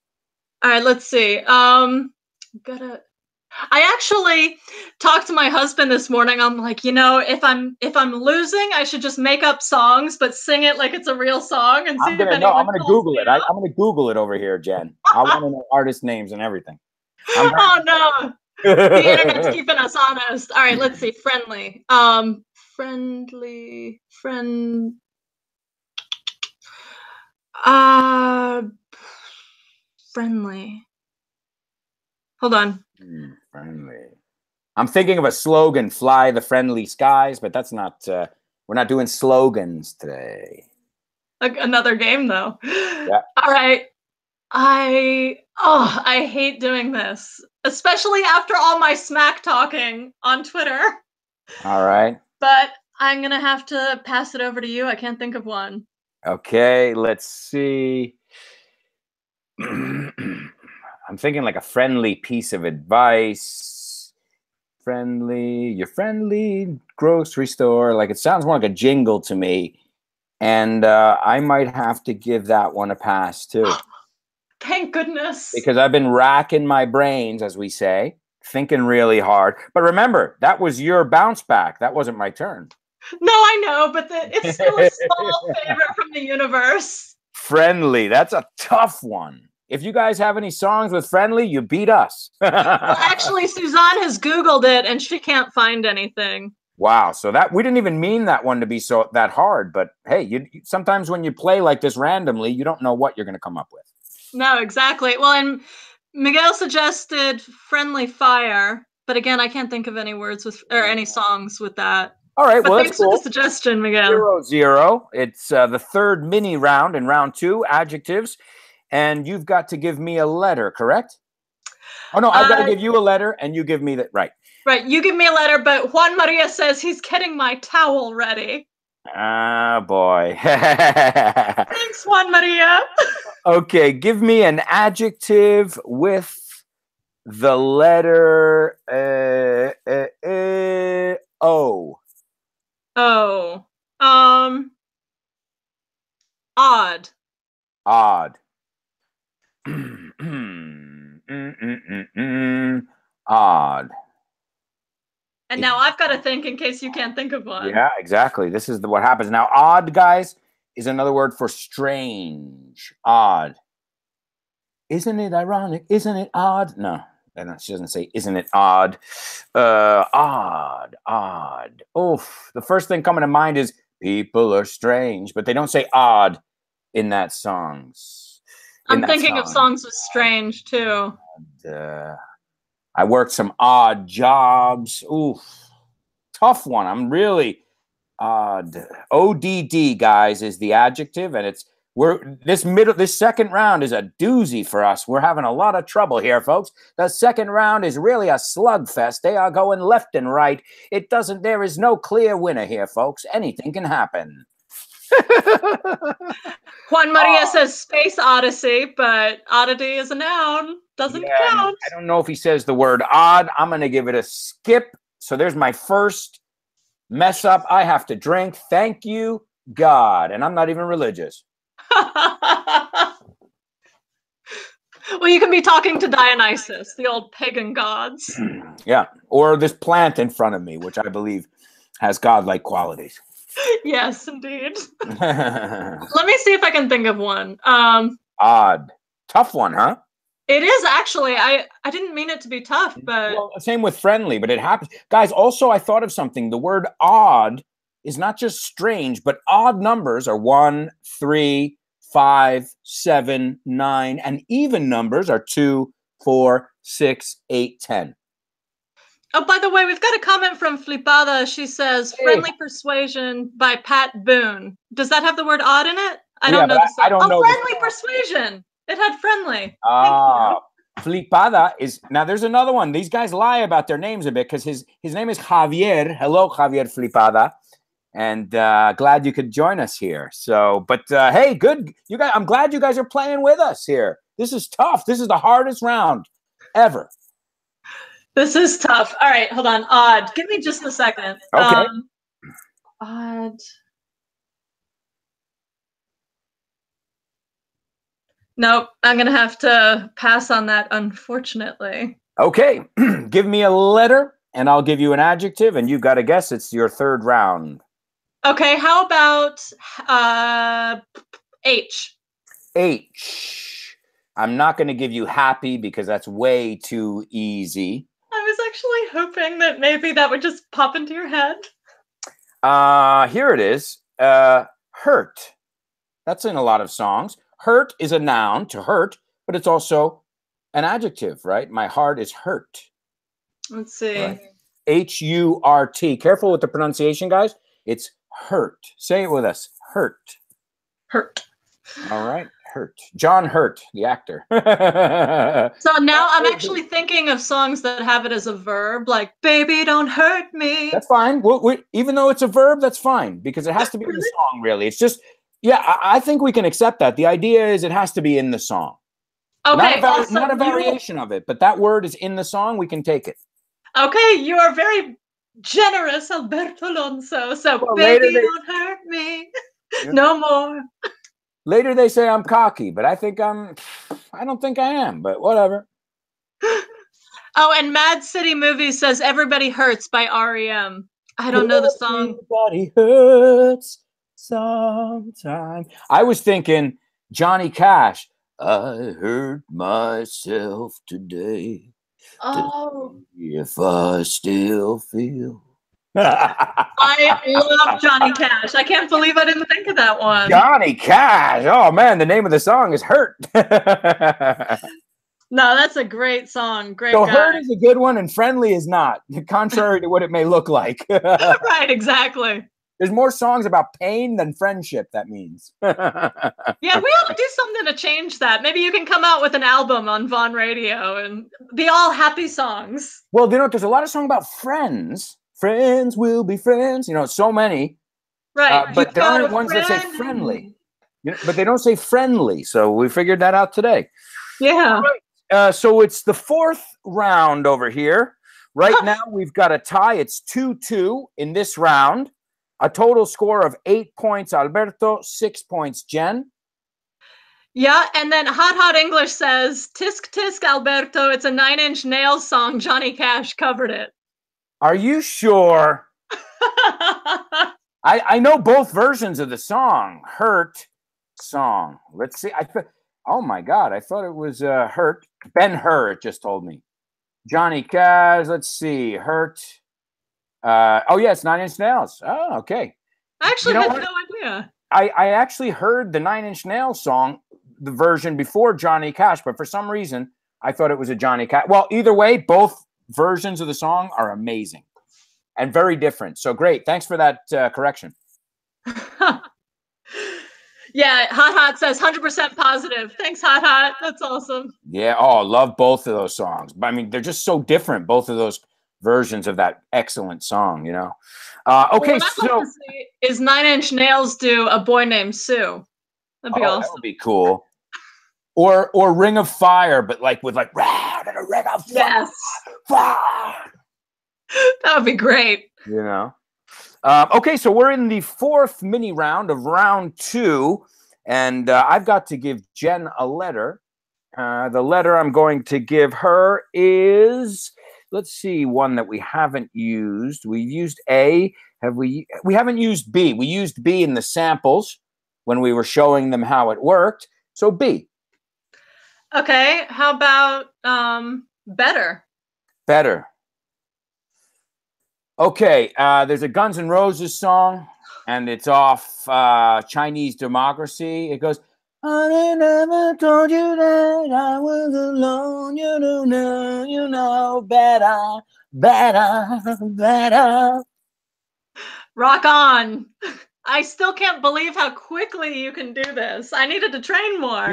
C: All right, let's see. I actually talked to my husband this morning. I'm like, if I'm losing, I should just make up songs, but sing it like it's a real song and see
B: I'm gonna Google it. I'm gonna Google it over here, Jen. I want to know artist names and everything.
C: Oh no. The internet's keeping us honest. All right, let's see. Friendly. Friendly. Friendly. Hold on.
B: Friendly. I'm thinking of a slogan, fly the friendly skies, but that's not, we're not doing slogans today.
C: Another game, though.
B: Yeah.
C: All right. I hate doing this, especially after all my smack talking on Twitter.
B: All right.
C: But I'm going to have to pass it over to you. I can't think of one.
B: Okay, let's see. I'm thinking like a friendly piece of advice. Your friendly grocery store. Like, it sounds more like a jingle to me. And I might have to give that one a pass too.
C: Thank goodness.
B: Because I've been racking my brains, as we say, thinking really hard. But remember, that was your bounce back. That wasn't my turn.
C: No, I know, but it's still a small favor from the universe.
B: Friendly. That's a tough one. If you guys have any songs with friendly, you beat us.
C: Well, actually, Suzanne has Googled it, and she can't find anything.
B: Wow. So that we didn't even mean that one to be so that hard. But hey, sometimes when you play like this randomly, you don't know what you're going to come up with.
C: No, exactly. Well, and Miguel suggested Friendly Fire, but again, I can't think of any words with or any songs with that.
B: All right,
C: but
B: well,
C: thanks for the suggestion, Miguel.
B: 0-0. It's the third mini round in round 2, adjectives. And you've got to give me a letter, correct? Oh, no, I've got to give you a letter, and you give me the, right.
C: Right, you give me a letter, but Juan Maria says he's getting my towel ready.
B: Ah, boy.
C: Thanks, Juan Maria.
B: Okay, give me an adjective with the letter O.
C: Oh. Odd.
B: Odd. Odd.
C: And now I've got to think in case you can't think of one.
B: Yeah, exactly. This is what happens. Now, odd, guys, is another word for strange. Odd. Isn't it ironic? Isn't it odd? No, she doesn't say, isn't it odd? Odd. Oof. The first thing coming to mind is people are strange, but they don't say odd in that songs.
C: I'm thinking of songs with strange, too.
B: And, I worked some odd jobs. Oof. Tough one. I'm really odd. ODD, guys, is the adjective, and it's this second round is a doozy for us. We're having a lot of trouble here, folks. The second round is really a slugfest. They are going left and right. There is no clear winner here, folks. Anything can happen.
C: Juan Maria says Space Odyssey, but oddity is a noun. Doesn't count.
B: I don't know if he says the word odd. I'm going to give it a skip. So there's my first mess up. I have to drink. Thank you, God. And I'm not even religious.
C: Well, you can be talking to Dionysus, the old pagan gods.
B: Yeah. Or this plant in front of me, which I believe has godlike qualities.
C: Yes, indeed. Let me see if I can think of one.
B: Odd. Tough one, huh?
C: It is actually. I didn't mean it to be tough, but...
B: Well, same with friendly, but it happens. Guys, also, I thought of something. The word odd is not just strange, but odd numbers are 1, 3, 5, 7, 9, and even numbers are 2, 4, 6, 8, 10.
C: Oh, by the way, we've got a comment from Flipada. She says, Friendly Persuasion by Pat Boone. Does that have the word odd in it? I don't know.
B: I don't know.
C: Friendly Persuasion. It had friendly.
B: Flipada is, now there's another one. These guys lie about their names a bit because his name is Javier. Hello, Javier Flipada. And glad you could join us here. So, but hey, good. You guys, I'm glad you guys are playing with us here. This is tough. This is the hardest round ever.
C: This is tough. All right, hold on. Odd. Give me just a second.
B: Okay.
C: Odd. Nope, I'm going to have to pass on that, unfortunately.
B: Okay. Give me a letter, and I'll give you an adjective, and you've got to guess. It's your third round.
C: Okay, how about H?
B: H. I'm not going to give you happy because that's way too easy.
C: I was actually hoping that maybe that would just pop into your head.
B: Here it is. Hurt. That's in a lot of songs. Hurt is a noun, to hurt, but it's also an adjective, right? My heart is hurt.
C: Let's see.
B: Right. H-U-R-T. Careful with the pronunciation, guys. It's Hurt. Say it with us. Hurt.
C: Hurt.
B: All right. Hurt. John Hurt, the actor.
C: So now I'm actually thinking of songs that have it as a verb, like "Baby, don't hurt me."
B: That's fine. Even though it's a verb, that's fine because it has to be in the song, really. It's just, yeah, I think we can accept that. The idea is it has to be in the song.
C: Okay.
B: Not a variation of it, but that word is in the song. We can take it.
C: Okay, you are very generous, Alberto Alonso. So,
B: well,
C: baby, don't hurt me. No more.
B: Later they say I'm cocky, but I don't think I am, but whatever.
C: Oh, and Mad City Movies says Everybody Hurts by REM. I don't know the song.
B: Everybody hurts sometime. I was thinking Johnny Cash. I hurt myself today.
C: Oh.
B: If I still feel.
C: I love Johnny Cash. I can't believe I didn't think of that one.
B: Johnny Cash. Oh man, the name of the song is Hurt.
C: No, that's a great song. Great
B: so
C: guy.
B: Hurt is a good one and Friendly is not, contrary to what it may look like.
C: Right, exactly.
B: There's more songs about pain than friendship, that means.
C: Yeah, we ought to do something to change that. Maybe you can come out with an album on Vaughn Radio and be all happy songs.
B: Well, there's a lot of songs about friends. Friends will be friends. So many.
C: Right.
B: But there aren't ones that say friendly. But they don't say friendly. So we figured that out today.
C: Yeah.
B: Right. So it's the fourth round over here. Right now we've got a tie. It's 2-2 in this round. A total score of 8 points, Alberto, 6 points, Jen.
C: Yeah, and then Hot English says, tisk tisk, Alberto, it's a 9 Inch Nails song. Johnny Cash covered it.
B: Are you sure? I know both versions of the song. Hurt song. Let's see. Oh my God, I thought it was Hurt. Ben Hur, it just told me. Johnny Cash, let's see. Hurt. Oh yeah, it's 9 Inch Nails. Oh, okay.
C: I actually had no idea.
B: I actually heard the 9 Inch Nails song, the version before Johnny Cash, but for some reason I thought it was a Johnny Cash. Well, either way, both versions of the song are amazing and very different. So great. Thanks for that correction.
C: Yeah, Hot says 100% positive. Thanks, Hot. That's awesome.
B: Yeah. Oh, love both of those songs. I mean, they're just so different, both of those versions of that excellent song, Okay,
C: well, what I'd like to see is 9 Inch Nails do A Boy Named Sue. That'd be awesome.
B: That would be cool. Or Ring of Fire, but with round and a ring of fire.
C: Yes.
B: Fire.
C: That would be great.
B: Okay, so we're in the fourth mini round of round 2, and I've got to give Jen a letter. The letter I'm going to give her is, let's see, one that we haven't used. We've used A. We haven't used B. We used B in the samples when we were showing them how it worked. So B.
C: Okay, how about Better?
B: Better. Okay, there's a Guns N' Roses song, and it's off Chinese Democracy. It goes, I never told you that I was alone. You know better.
C: Rock on. I still can't believe how quickly you can do this. I needed to train more.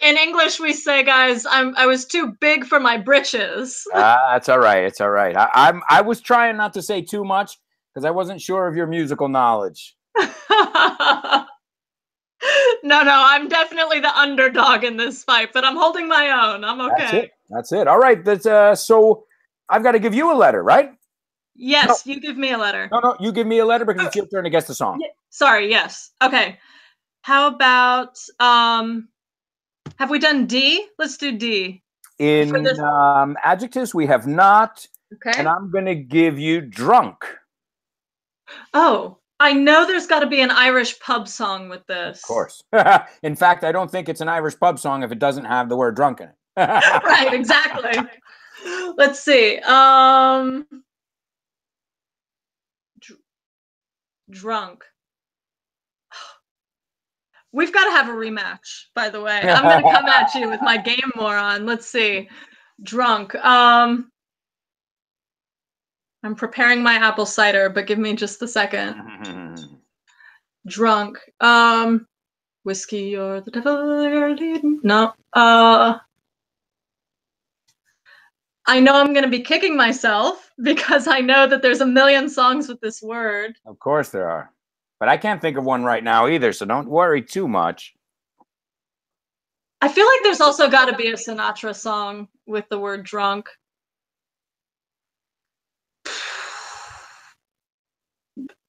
C: In English, we say, guys, I was too big for my britches.
B: That's all right. It's all right. I was trying not to say too much because I wasn't sure of your musical knowledge.
C: No, I'm definitely the underdog in this fight, but I'm holding my own. I'm okay.
B: That's it. All right. So I've got to give you a letter, right?
C: Yes, you give me a letter.
B: No, you give me a letter because it's your turn to guess the song.
C: Sorry, yes. Okay. How about, have we done D? Let's do D.
B: In adjectives, we have not.
C: Okay.
B: And I'm going to give you drunk.
C: Oh, I know there's got to be an Irish pub song with this.
B: Of course. In fact, I don't think it's an Irish pub song if it doesn't have the word drunk in it.
C: Right, exactly. Let's see. Drunk. We've got to have a rematch, by the way. I'm going to come at you with my game moron. Let's see. Drunk. I'm preparing my apple cider, but give me just a second. Drunk. Whiskey or the devil you're leading. No. I know I'm going to be kicking myself because I know that there's a million songs with this word.
B: Of course there are. But I can't think of one right now either, so don't worry too much.
C: I feel like there's also got to be a Sinatra song with the word drunk.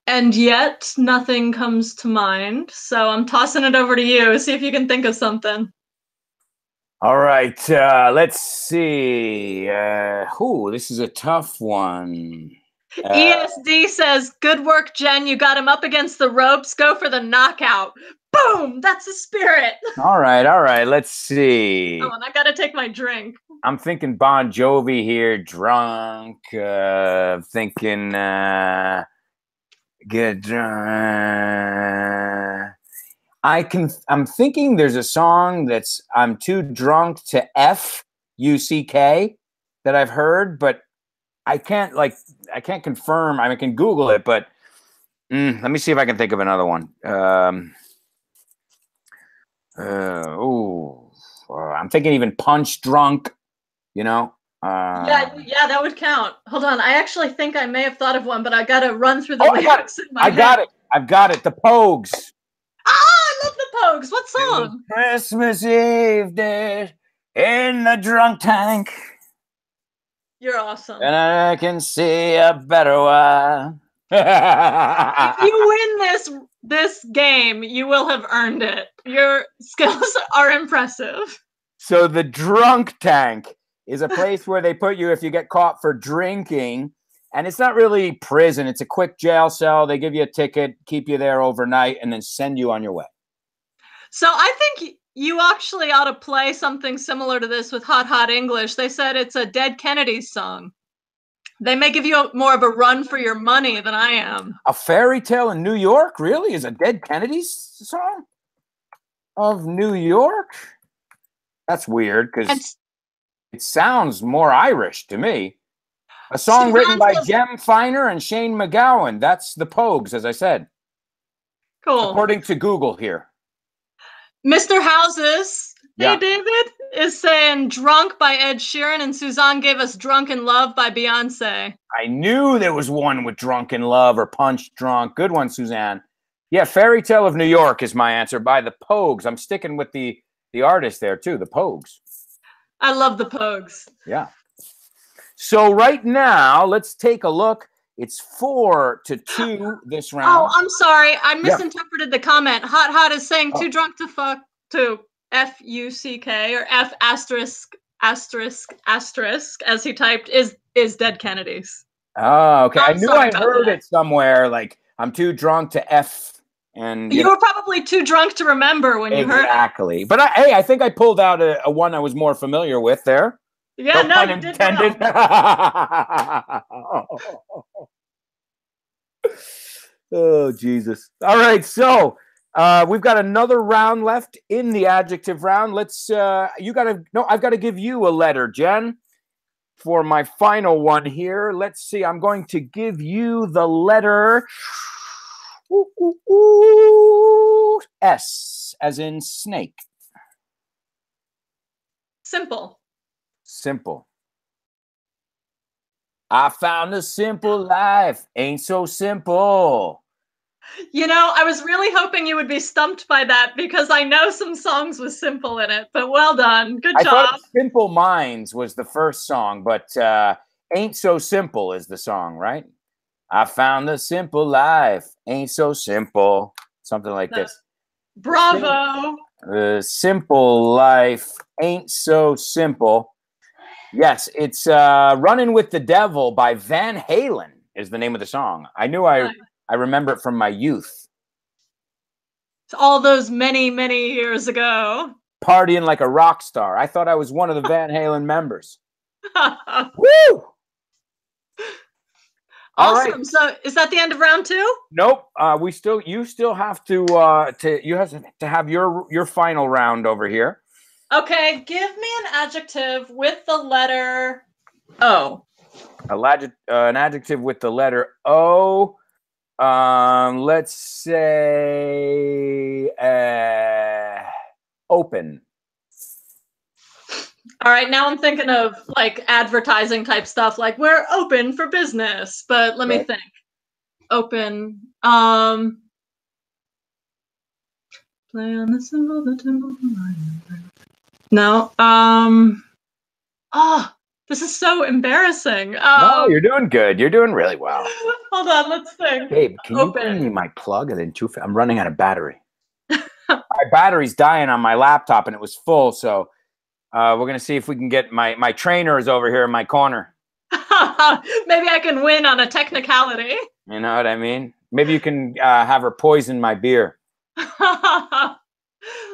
C: And yet, nothing comes to mind. So I'm tossing it over to you. See if you can think of something.
B: All right, let's see. This is a tough one.
C: ESD says, good work, Jen. You got him up against the ropes. Go for the knockout. Boom! That's the spirit.
B: All right. Let's see.
C: Oh, and I got to take my drink. I'm
B: thinking Bon Jovi here, drunk. Thinking get drunk. I'm thinking there's a song that's I'm too drunk to F-U-C-K that I've heard, but I can't confirm. I can Google it, but let me see if I can think of another one. I'm thinking even Punch Drunk, you know?
C: Yeah, that would count. Hold on. I actually think I may have thought of one, but I got to run through the lyrics in my head.
B: I've got it. The Pogues.
C: I love the Pogues. What song?
B: Christmas Eve day in the drunk tank.
C: You're awesome.
B: And I can see a better one.
C: If you win this game, you will have earned it. Your skills are impressive.
B: So the drunk tank is a place where they put you if you get caught for drinking. And it's not really prison. It's a quick jail cell. They give you a ticket, keep you there overnight, and then send you on your way. So
C: I think you actually ought to play something similar to this with Hot Hot English. They said it's a Dead Kennedys song. They may give you more of a run for your money than I am.
B: A Fairy Tale in New York really is a Dead Kennedys song? Of New York? That's weird because it sounds more Irish to me. A song written by Jem Finer and Shane McGowan. That's the Pogues, as I said.
C: Cool.
B: According to Google here.
C: Mr. Houses, hey David, is saying Drunk by Ed Sheeran, and Suzanne gave us Drunk in Love by Beyonce.
B: I knew there was one with Drunk in Love or Punch Drunk. Good one, Suzanne. Yeah, Fairy Tale of New York is my answer by the Pogues. I'm sticking with the artist there, too, the Pogues.
C: I love the Pogues.
B: Yeah. So right now, let's take a look. It's 4-2 this round.
C: Oh, I'm sorry. I misinterpreted the comment. Hot Hot is saying too drunk to fuck to F-U-C-K or F asterisk asterisk asterisk as he typed is Dead Kennedys.
B: Oh, okay. I knew I heard it somewhere. Like I'm too drunk to F. And
C: you were probably too drunk to remember when you heard it.
B: Exactly. But I think I pulled out a one I was more familiar with there.
C: Yeah, no, you did well.
B: Oh, Jesus. All right, so we've got another round left in the adjective round. Let's, I've got to give you a letter, Jen, for my final one here. Let's see, I'm going to give you the letter S, as in snake.
C: Simple.
B: Simple. I found a simple life. Ain't so simple.
C: You know, I was really hoping you would be stumped by that because I know some songs with simple in it, but well done. Good job.
B: I thought Simple Minds was the first song, but Ain't So Simple is the song, right? I found a simple life. Ain't so simple. Something like this.
C: Bravo.
B: Simple life ain't so simple. Yes, it's Running with the Devil by Van Halen is the name of the song. I knew I remember it from my youth.
C: It's all those many, many years ago.
B: Partying like a rock star. I thought I was one of the Van Halen members. Woo!
C: Awesome.
B: Right.
C: So is that the end of round two?
B: Nope. You still have to have your final round over here.
C: Okay, give me an adjective with the letter O.
B: An adjective with the letter O. Let's say open.
C: All right, now I'm thinking of like advertising type stuff, like we're open for business. But let me think. Open. Play on the cymbal, the timbre, the lyre. No. Oh, this is so embarrassing.
B: No, you're doing good. You're doing really well.
C: Hold on, let's think.
B: Babe, can you bring me my plug? And then I'm running out of battery. My battery's dying on my laptop, and it was full. So we're gonna see if we can get my trainer is over here in my corner.
C: Maybe I can win on a technicality.
B: You know what I mean? Maybe you can have her poison my beer.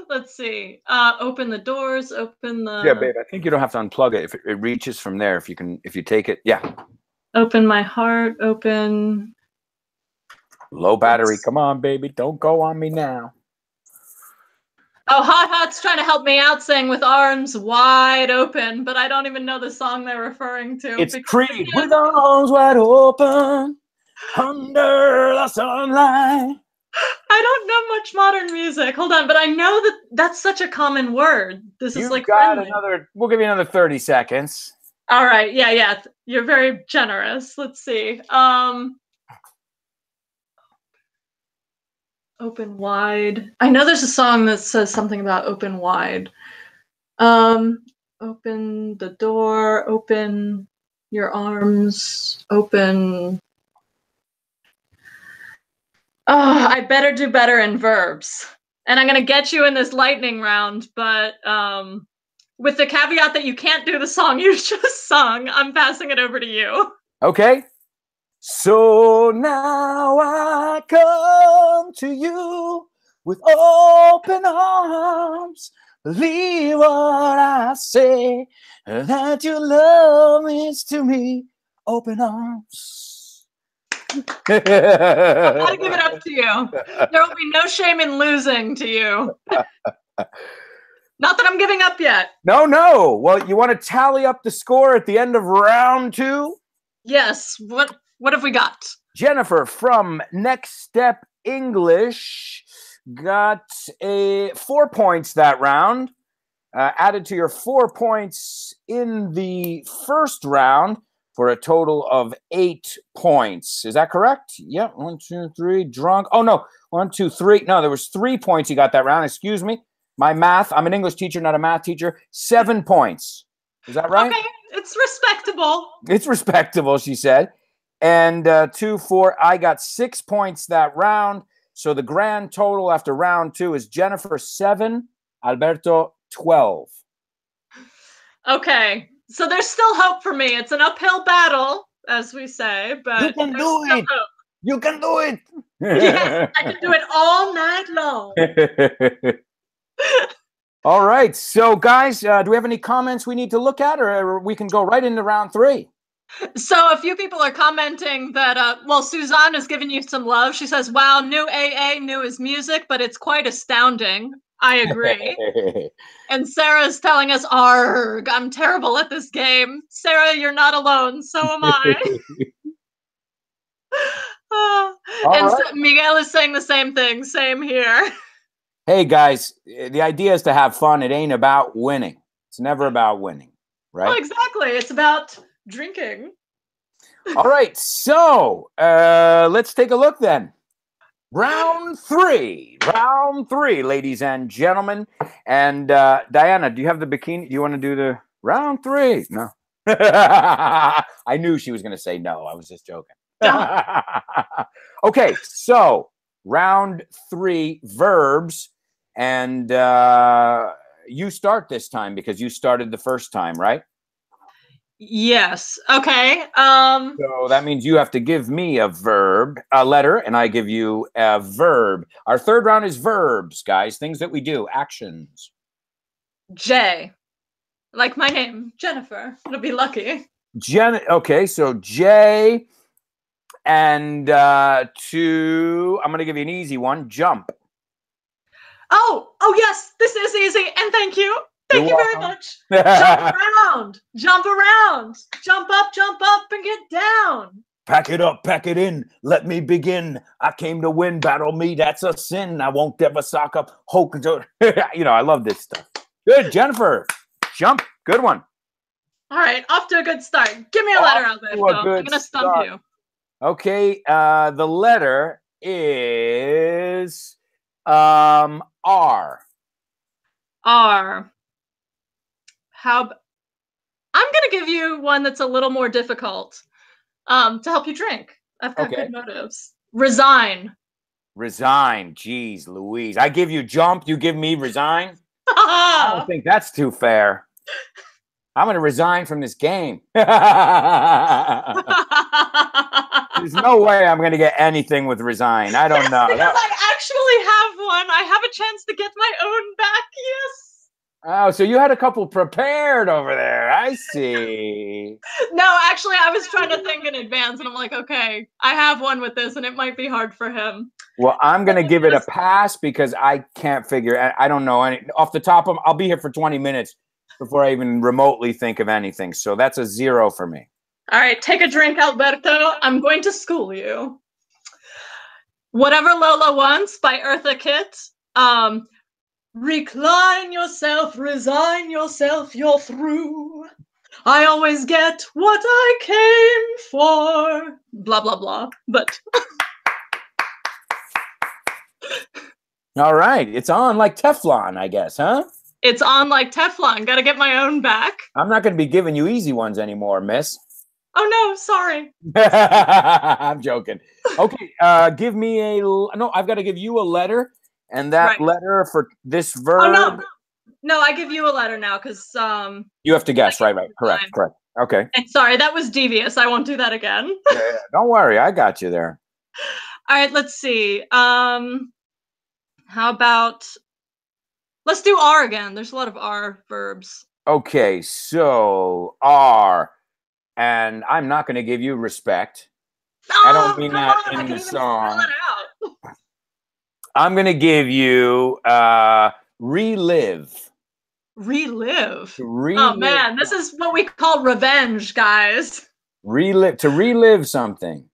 C: Let's see. Open the doors. Open the.
B: Yeah, babe. I think you don't have to unplug it. If it reaches from there, if you take it, yeah.
C: Open my heart. Open.
B: Low battery. Come on, baby. Don't go on me now.
C: Oh, Hot Hot's trying to help me out, saying with arms wide open, but I don't even know the song they're referring to.
B: It's Creed. With arms wide open, under the sunlight.
C: I don't know much modern music. Hold on, but I know that that's such a common word. This is like friendly.
B: We'll give you another 30 seconds.
C: All right. Yeah. You're very generous. Let's see. Open wide. I know there's a song that says something about open wide. Open the door. Open your arms. Open. Oh, I better do better in verbs. And I'm going to get you in this lightning round, but with the caveat that you can't do the song you just sung, I'm passing it over to you.
B: Okay. So now I come to you with open arms. Believe what I say, that your love is to me open arms.
C: I gotta give it up to you. There will be no shame in losing to you. Not that I'm giving up yet.
B: No. Well, you want to tally up the score at the end of round 2?
C: Yes. What have we got?
B: Jennifer from Next Step English got 4 points that round. Added to your 4 points in the first round for a total of 8 points. Is that correct? Yeah. 1, 2, 3. Drunk. Oh, no. 1, 2, 3. No, there was 3 points you got that round. Excuse me. My math. I'm an English teacher, not a math teacher. 7 points. Is that right?
C: Okay. It's respectable.
B: It's respectable, she said. And 2, 4. I got 6 points that round. So the grand total after round 2 is Jennifer 7, Alberto 12.
C: Okay. So there's still hope for me. It's an uphill battle, as we say, but
B: you can do it. Hope. You can do it.
C: Yes, I can do it all night long.
B: All right. So, guys, do we have any comments we need to look at, or we can go right into round 3?
C: So a few people are commenting that, Suzanne is giving you some love. She says, wow, new AA, new is music, but it's quite astounding. I agree. And Sarah's telling us, arg, I'm terrible at this game. Sarah, you're not alone. So am I. Right. Miguel is saying the same thing. Same here.
B: Hey, guys, the idea is to have fun. It ain't about winning. It's never about winning, right?
C: Well, exactly. It's about drinking.
B: All right. So let's take a look then. Round 3, ladies and gentlemen. And Diana, do you have the bikini? Do you want to do the round 3? No. I knew she was going to say no. I was just joking. Okay, so round 3, verbs. And you start this time because you started the first time, right?
C: Yes. Okay.
B: So that means you have to give me a letter, and I give you a verb. Our third round is verbs, guys. Things that we do, actions.
C: J. Like my name, Jennifer. It'll be lucky.
B: Okay, so J. And I'm going to give you an easy one. Jump.
C: Oh, yes. This is easy. And thank you. Thank you very much. Jump around. Jump around. Jump up, and get down.
B: Pack it up, pack it in. Let me begin. I came to win. Battle me, that's a sin. I won't ever sock up. Hope. You know, I love this stuff. Good, Jennifer. Jump. Good one.
C: All right, off to a good start. Give me a letter, Alberto. I'm going to stump you.
B: Okay, the letter is R.
C: R. I'm going to give you one that's a little more difficult. To help you drink. I've got good motives. Resign.
B: Resign. Jeez Louise. I give you jump, you give me resign? I don't think that's too fair. I'm going to resign from this game. There's no way I'm going to get anything with resign. I don't know.
C: Because I actually have one. I have a chance to get my own back. Yes.
B: Oh, so you had a couple prepared over there. I see.
C: No, actually, I was trying to think in advance, and I'm like, okay, I have one with this, and it might be hard for him.
B: Well, I'm going to give it a pass because I can't figure. I don't know any off the top of. I'll be here for 20 minutes before I even remotely think of anything. So that's a 0 for me.
C: All right, take a drink, Alberto. I'm going to school you. Whatever Lola Wants by Eartha Kitt. Recline yourself, resign yourself, you're through. I always get what I came for. Blah, blah, blah. But.
B: All right. It's on like Teflon, I guess, huh?
C: It's on like Teflon. Got to get my own back.
B: I'm not going to be giving you easy ones anymore, miss.
C: Oh, no. Sorry.
B: I'm joking. Okay. Give me a. No, I've got to give you a letter. And that letter for this verb.
C: Oh, no. No, I give you a letter now because
B: you have to guess, right? Correct. Okay.
C: And sorry, that was devious. I won't do that again.
B: Yeah, don't worry, I got you there.
C: All right, let's see. How about let's do R again. There's a lot of R verbs.
B: Okay, so R, and I'm not going to give you respect.
C: Oh,
B: I don't mean that in the song. I'm going to give you relive.
C: Relive? Oh, man. This is what we call revenge, guys.
B: Relive. To relive something.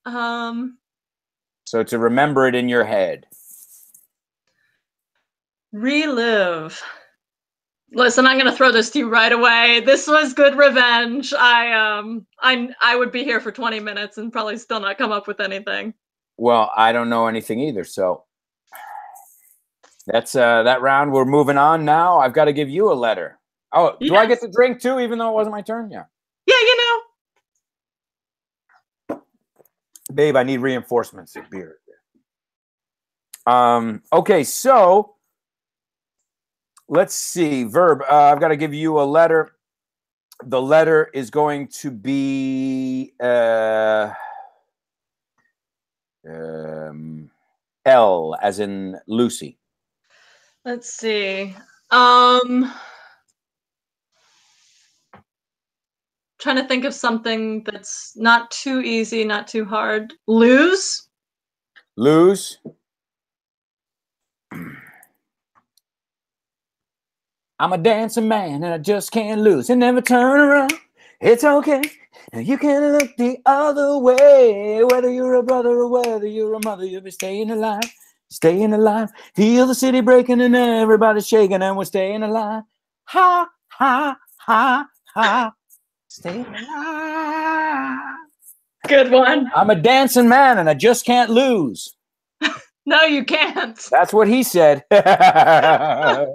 C: So
B: to remember it in your head.
C: Relive. Listen, I'm going to throw this to you right away. This was good revenge. I would be here for 20 minutes and probably still not come up with anything.
B: Well, I don't know anything either, so that's that round. We're moving on now. I've got to give you a letter. Oh, do I get to drink too, even though it wasn't my turn? Yeah.
C: Yeah, you know.
B: Babe, I need reinforcements of beer. Okay, so let's see. Verb. I've got to give you a letter. The letter is going to be L, as in Lucy.
C: Let's see. Trying to think of something that's not too easy, not too hard. Lose.
B: Lose. I'm a dancing man and I just can't lose and never turn around. It's okay. And you can look the other way, whether you're a brother or whether you're a mother, you'll be staying alive, staying alive. Feel the city breaking and everybody's shaking and we're staying alive. Ha, ha, ha, ha. Staying alive.
C: Good one.
B: I'm a dancing man and I just can't lose.
C: No, you can't.
B: That's what he said.
C: Juan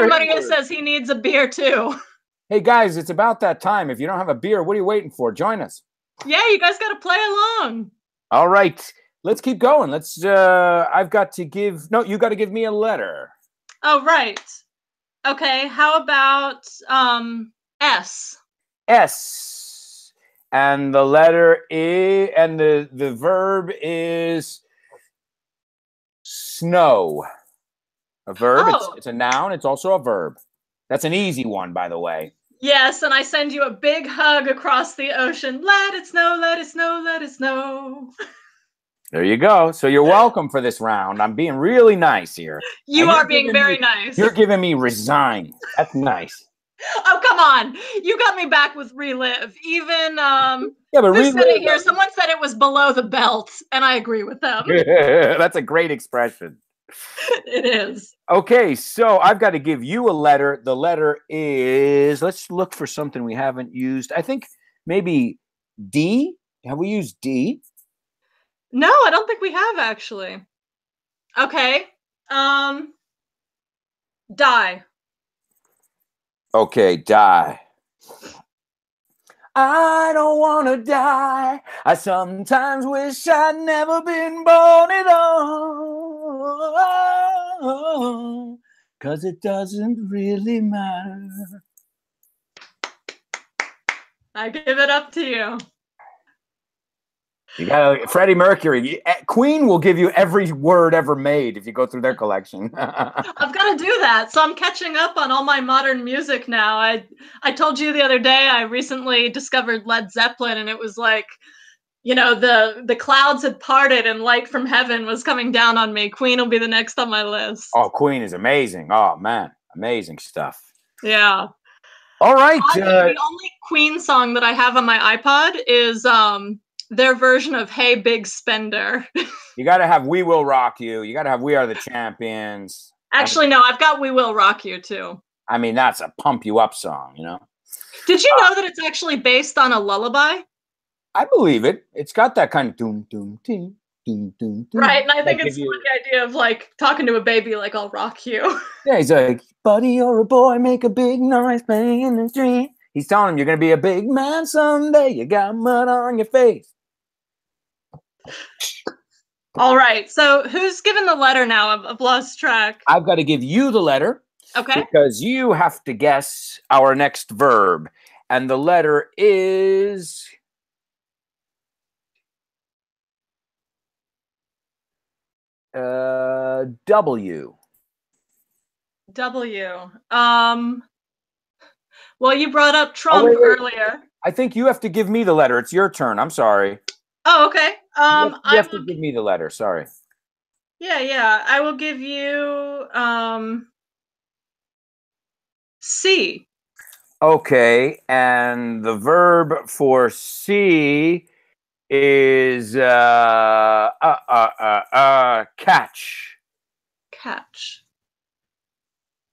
C: Maria says he needs a beer too.
B: Hey guys, it's about that time. If you don't have a beer, what are you waiting for? Join us.
C: Yeah, you guys got to play along.
B: All right, let's keep going. Let's. I've got to give. No, you got to give me a letter.
C: Oh right. Okay. How about S?
B: S, and the letter is, and the verb is snow. A verb.
C: Oh.
B: It's a noun. It's also a verb. That's an easy one, by the way.
C: Yes, and I send you a big hug across the ocean. Let it snow, let it snow, let it snow.
B: There you go. So you're welcome for this round. I'm being really nice here.
C: You are being very nice.
B: You're giving me resign. That's nice.
C: Oh, come on. You got me back with relive. Even
B: Yeah, but
C: who said it here? Someone said it was below the belt, and I agree with them.
B: That's a great expression.
C: It is.
B: Okay, so I've got to give you a letter. The letter is, let's look for something we haven't used. I think maybe D. Have we used D?
C: No, I don't think we have actually. Okay. Die.
B: Okay, die. I don't want to die. I sometimes wish I'd never been born at all. 'Cause it doesn't really matter.
C: I give it up to you.
B: You got Freddie Mercury. Queen will give you every word ever made if you go through their collection.
C: I've got to do that. So I'm catching up on all my modern music now. I told you the other day I recently discovered Led Zeppelin, and it was like, you know, the clouds had parted and light from heaven was coming down on me. Queen will be the next on my list.
B: Oh, Queen is amazing. Oh, man. Amazing stuff.
C: Yeah.
B: All right.
C: The only Queen song that I have on my iPod is their version of Hey Big Spender.
B: You got to have We Will Rock You. You got to have We Are the Champions.
C: Actually, no, I've got We Will Rock You too.
B: I mean, that's a pump you up song, you know?
C: Did you know that it's actually based on a lullaby?
B: I believe it. It's got that kind of doom, doom, doom, doom, doom, doom.
C: Right, and I think it's the idea of like talking to a baby like, I'll rock you.
B: Yeah, he's like, buddy, you're a boy, make a big noise, playing in the street. He's telling him you're going to be a big man someday. You got mud on your face.
C: All right. So who's given the letter now? I've lost track.
B: I've got to give you the letter.
C: Okay.
B: Because you have to guess our next verb. And the letter is W.
C: W. Well, you brought up Trump earlier.
B: I think you have to give me the letter. It's your turn. I'm sorry.
C: Oh, okay.
B: You have to give me the letter. Sorry.
C: Yeah. I will give you C.
B: Okay, and the verb for C is catch.
C: Catch.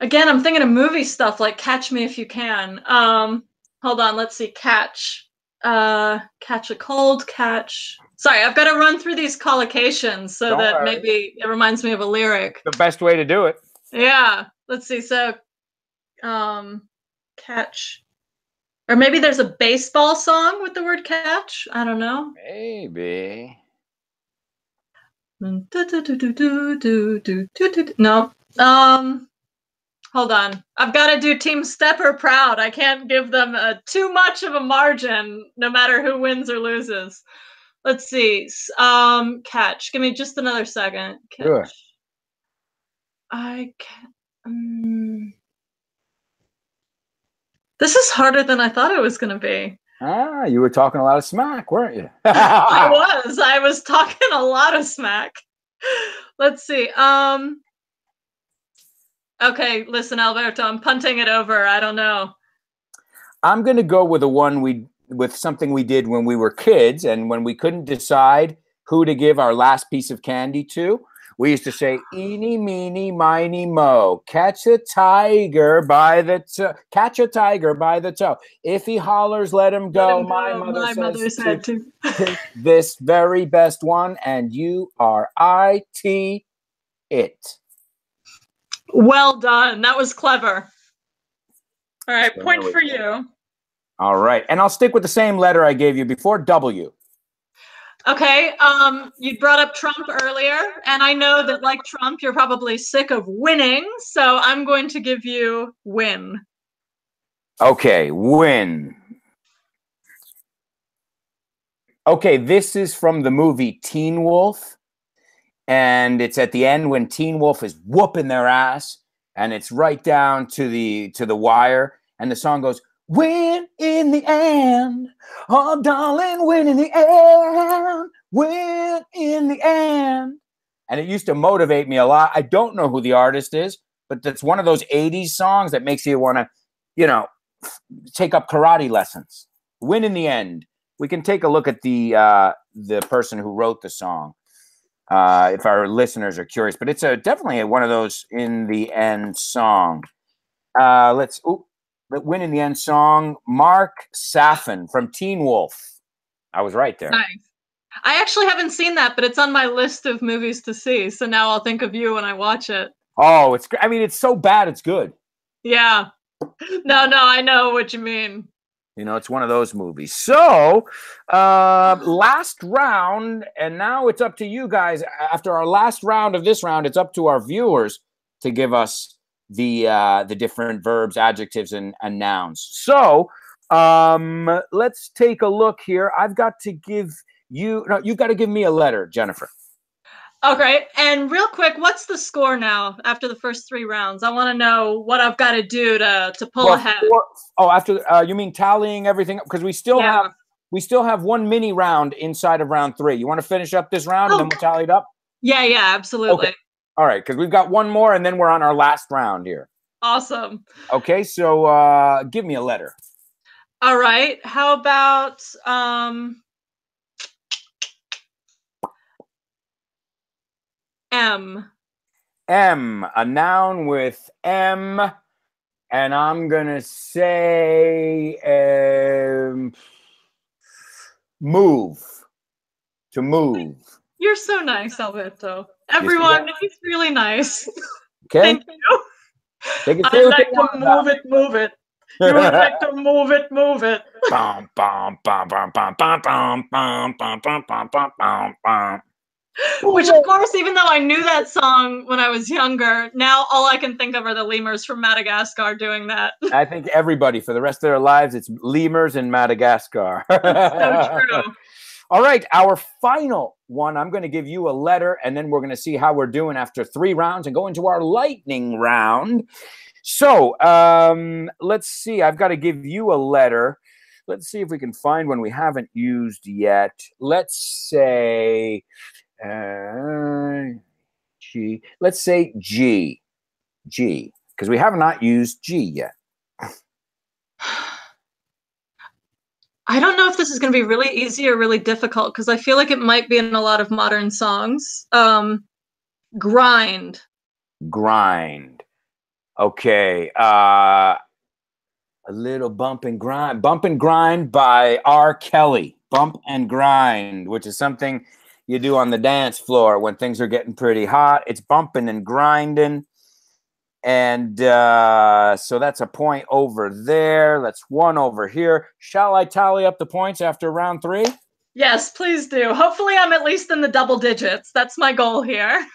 C: Again, I'm thinking of movie stuff like Catch Me If You Can. Hold on, let's see. Catch. Catch a cold, catch. Sorry, I've got to run through these collocations so
B: Don't
C: that
B: worry.
C: maybe it reminds me of a lyric.
B: The best way to do it.
C: Yeah. Let's see. So, catch. Or maybe there's a baseball song with the word catch. I don't know.
B: Maybe.
C: No. Hold on. I've got to do Team Stepper proud. I can't give them too much of a margin, no matter who wins or loses. Let's see. Catch. Give me just another second. Catch.
B: Sure.
C: I can't. This is harder than I thought it was going to be.
B: Ah, you were talking a lot of smack, weren't you?
C: I was talking a lot of smack. Let's see. Okay, listen, Alberto, I'm punting it over. I don't know.
B: I'm going to go with with something we did when we were kids, and when we couldn't decide who to give our last piece of candy to, we used to say, eeny, meeny, miny, mo, catch a tiger by the toe. Catch a tiger by the toe. If he hollers, let him go. My mother said to pick this very best one, and you are it.
C: Well done. That was clever. All right, point for you.
B: All right, and I'll stick with the same letter I gave you before, W.
C: Okay, you brought up Trump earlier, and I know that like Trump, you're probably sick of winning, so I'm going to give you win.
B: Okay, win. Okay, this is from the movie Teen Wolf, and it's at the end when Teen Wolf is whooping their ass, and it's right down to the wire, and the song goes, win in the end, oh darling, win in the end, win in the end. And it used to motivate me a lot. I don't know who the artist is, but that's one of those 80s songs that makes you want to, you know, take up karate lessons. Win in the end. We can take a look at the person who wrote the song if our listeners are curious. But it's definitely one of those in the end song. The win in the end song. Mark Saffin from Teen Wolf. I was right there.
C: Nice. I actually haven't seen that, but it's on my list of movies to see. So now I'll think of you when I watch it.
B: Oh, I mean, it's so bad, it's good.
C: Yeah. No, I know what you mean.
B: You know, it's one of those movies. So, last round, and now it's up to you guys. After our last round of this round, it's up to our viewers to give us the different verbs, adjectives, and nouns. So, let's take a look here. I've got to give you, no, you've got to give me a letter, Jennifer.
C: Okay, and real quick, what's the score now after the first 3 rounds? I want to know what I've got to do to pull ahead.
B: After you mean tallying everything? Because we still have one mini round inside of round 3. You want to finish up this round and then we'll tally it up?
C: Yeah, absolutely.
B: Okay. All right, because we've got one more and then we're on our last round here.
C: Awesome.
B: Okay, so give me a letter.
C: All right, how about M.
B: M, a noun with M, and I'm gonna say move. To move.
C: You're so nice, Alberto. Everyone, he's really nice.
B: Okay.
C: Thank you. I'd like to move it. You would like to move it.
B: Bum, bum, bum, bum, bum, bum, bum, bum, bum, bum, bum, bum, bum.
C: Which, of course, even though I knew that song when I was younger, now all I can think of are the lemurs from Madagascar doing that.
B: I think everybody, for the rest of their lives, it's lemurs in Madagascar.
C: So true.
B: All right, our final one, I'm going to give you a letter, and then we're going to see how we're doing after 3 rounds and go into our lightning round. So let's see. I've got to give you a letter. Let's see if we can find one we haven't used yet. Let's say... G. Let's say G, because we have not used G yet.
C: I don't know if this is going to be really easy or really difficult because I feel like it might be in a lot of modern songs. Grind.
B: Okay. A little bump and grind. Bump and grind by R. Kelly. Bump and grind, which is something you do on the dance floor when things are getting pretty hot. It's bumping and grinding. And so that's a point over there. That's 1 over here. Shall I tally up the points after round 3?
C: Yes, please do. Hopefully I'm at least in the double digits. That's my goal here.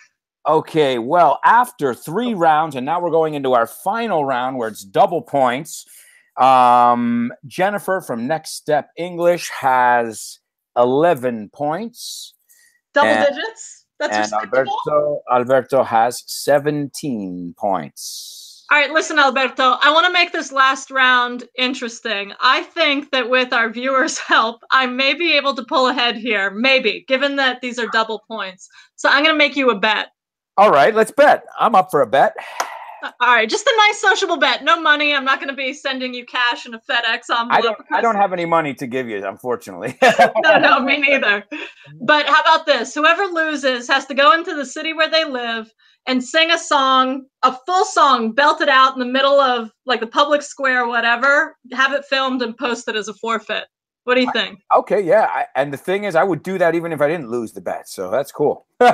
B: Okay, well, after 3 rounds, and now we're going into our final round where it's double points. Jennifer from Next Step English has 11 points.
C: Double digits? That's respectable.
B: Alberto has 17 points.
C: All right, listen, Alberto, I want to make this last round interesting. I think that with our viewers' help, I may be able to pull ahead here. Maybe, given that these are double points. So I'm going to make you a bet.
B: All right, let's bet. I'm up for a bet.
C: All right, just a nice sociable bet. No money. I'm not going to be sending you cash in a FedEx envelope.
B: I don't have any money to give you, unfortunately.
C: No, me neither. But how about this? Whoever loses has to go into the city where they live and sing a song, a full song, belt it out in the middle of like the public square or whatever, have it filmed and posted as a forfeit. What do you think?
B: Okay, yeah. And the thing is, I would do that even if I didn't lose the bet. So that's cool.
C: Okay,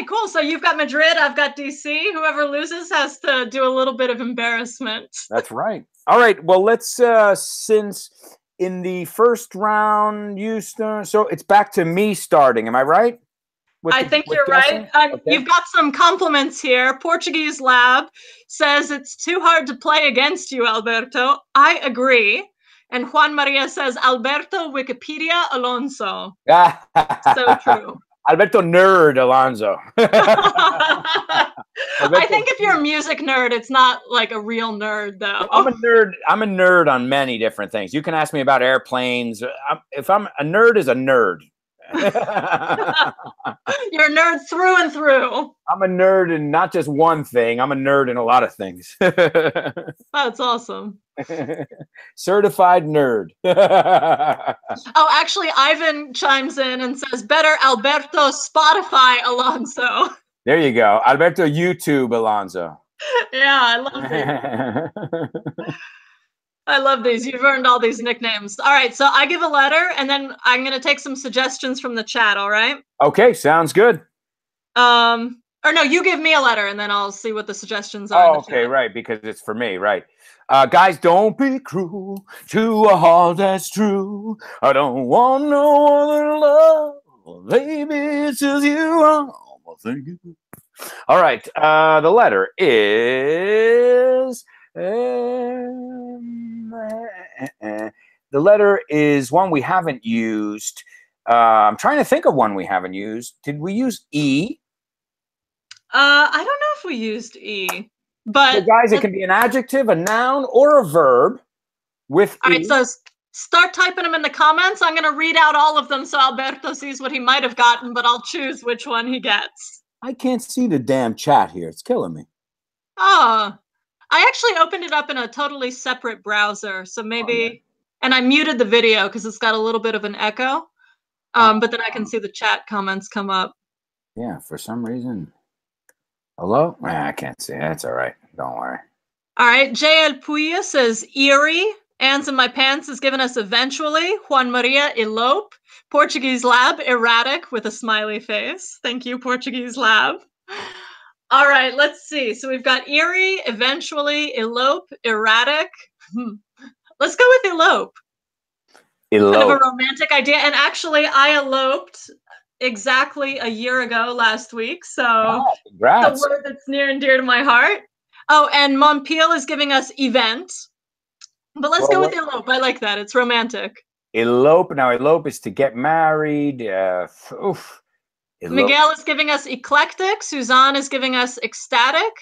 C: cool. So you've got Madrid, I've got DC. Whoever loses has to do a little bit of embarrassment.
B: That's right. All right. Well, let's, since in the first round, you start, so it's back to me starting. Am I right?
C: I think you're right. Okay. You've got some compliments here. Portuguese Lab says it's too hard to play against you, Alberto. I agree. And Juan Maria says, Alberto Wikipedia Alonso. So true.
B: Alberto Nerd Alonso.
C: I think if you're a music nerd, it's not like a real nerd, though.
B: I'm a nerd. I'm a nerd on many different things. You can ask me about airplanes. If I'm a nerd, is a nerd.
C: You're a nerd through and through.
B: I'm a nerd in not just one thing. I'm a nerd in a lot of things.
C: That's awesome.
B: Certified nerd.
C: Oh, actually, Ivan chimes in and says, better Alberto Spotify Alonso.
B: There you go. Alberto YouTube Alonso.
C: Yeah, I love these. I love these. You've earned all these nicknames. All right, so I give a letter, and then I'm going to take some suggestions from the chat, all right?
B: Okay, sounds good.
C: Or no, you give me a letter, and then I'll see what the suggestions are.
B: Oh, okay, right, because it's for me, right. Guys, don't be cruel to a heart that's true. I don't want no other love. Baby, it's just you. All right, the letter is... the letter is one we haven't used. I'm trying to think of one we haven't used. Did we use E?
C: I don't know if we used E, but
B: so guys, it can be an adjective, a noun, or a verb with
C: all
B: E.
C: right, so start typing them in the comments. I'm going to read out all of them so Alberto sees what he might have gotten, but I'll choose which one he gets.
B: I can't see the damn chat here. It's killing me.
C: Oh, I actually opened it up in a totally separate browser, so maybe, and I muted the video because it's got a little bit of an echo, but then I can see the chat comments come up.
B: Yeah, for some reason. Hello? I can't see. That's all right. Don't worry.
C: All right, JL Puya says eerie. Hands in my pants has given us eventually. Juan Maria elope. Portuguese lab erratic with a smiley face. Thank you, Portuguese lab. All right, let's see. So we've got eerie, eventually, elope, erratic. Let's go with elope.
B: Elope.
C: Kind of a romantic idea. And actually, I eloped exactly a year ago last week. So
B: congrats.
C: The word that's near and dear to my heart. Oh, and Montpeel is giving us event. But let's go with elope. I like that. It's romantic.
B: Elope. Now, elope is to get married. Oof. Elope.
C: Miguel is giving us eclectic. Suzanne is giving us ecstatic.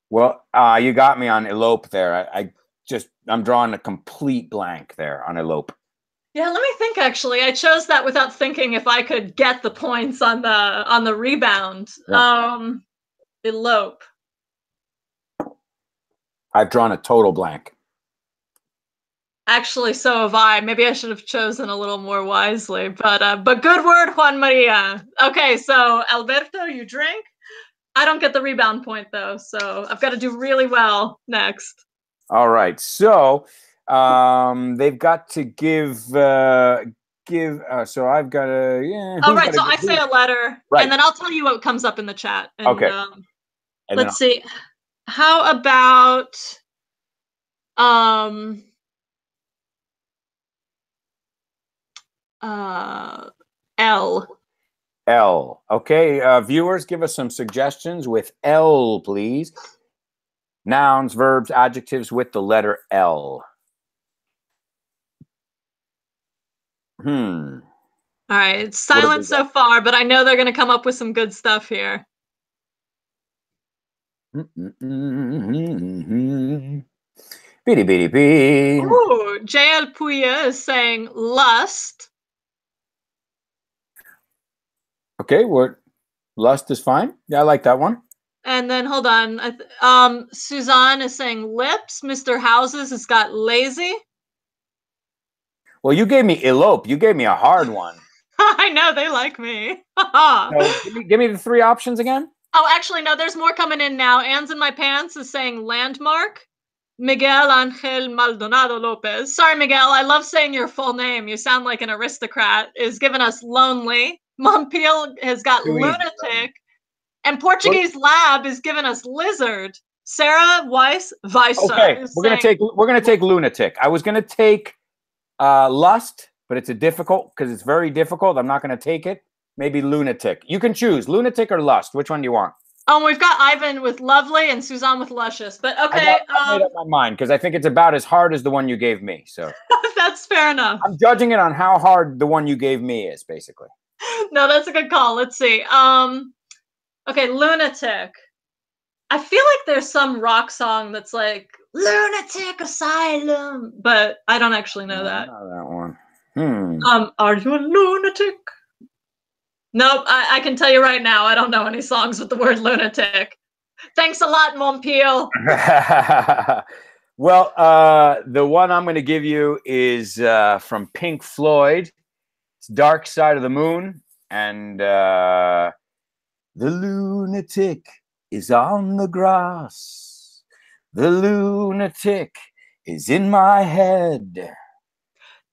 B: Well, you got me on elope there. I'm drawing a complete blank there on elope.
C: Yeah, let me think. Actually, I chose that without thinking if I could get the points on the rebound. Yeah. Elope.
B: I've drawn a total blank.
C: Actually, so have I. Maybe I should have chosen a little more wisely, but good word, Juan Maria. Okay, so Alberto, you drink. I don't get the rebound point though, so I've got to do really well next.
B: All right, so they've got to give. So I've got to. Yeah.
C: Oh, right. So I say a letter,
B: right,
C: and then I'll tell you what comes up in the chat. And,
B: okay.
C: Let's see. How about L.
B: L. Okay, viewers, give us some suggestions with L, please. Nouns, verbs, adjectives with the letter L.
C: All right, it's silent so far, but I know they're going to come up with some good stuff here.
B: Beady beady bee.
C: Ooh, JL Puya is saying lust.
B: Okay, lust is fine. Yeah, I like that one.
C: And then hold on. Suzanne is saying lips. Mr. Houses has got lazy.
B: Well, you gave me elope. You gave me a hard one.
C: I know, they like me.
B: So give me the three options again.
C: Oh, actually, no, there's more coming in now. Ands in my pants is saying landmark. Miguel Angel Maldonado Lopez. Sorry, Miguel, I love saying your full name. You sound like an aristocrat. Is giving us lonely. Montpeel has got lunatic. And Portuguese lab is giving us lizard. Sarah Weiss Weissa.
B: Okay, we're gonna take lunatic. I was gonna take lust, but it's because it's very difficult. I'm not gonna take it. Maybe lunatic. You can choose lunatic or lust. Which one do you want?
C: We've got Ivan with lovely and Suzanne with luscious. But okay,
B: I made up my mind because I think it's about as hard as the one you gave me. So
C: that's fair enough.
B: I'm judging it on how hard the one you gave me is, basically.
C: No, that's a good call. Let's see. Okay, Lunatic. I feel like there's some rock song that's like Lunatic Asylum, but I don't actually know that.
B: I know that one.
C: Are you a lunatic? Nope, I can tell you right now, I don't know any songs with the word lunatic. Thanks a lot, Montpeel.
B: Well, the one I'm going to give you is from Pink Floyd. It's Dark Side of the Moon. And the lunatic is on the grass. The lunatic is in my head.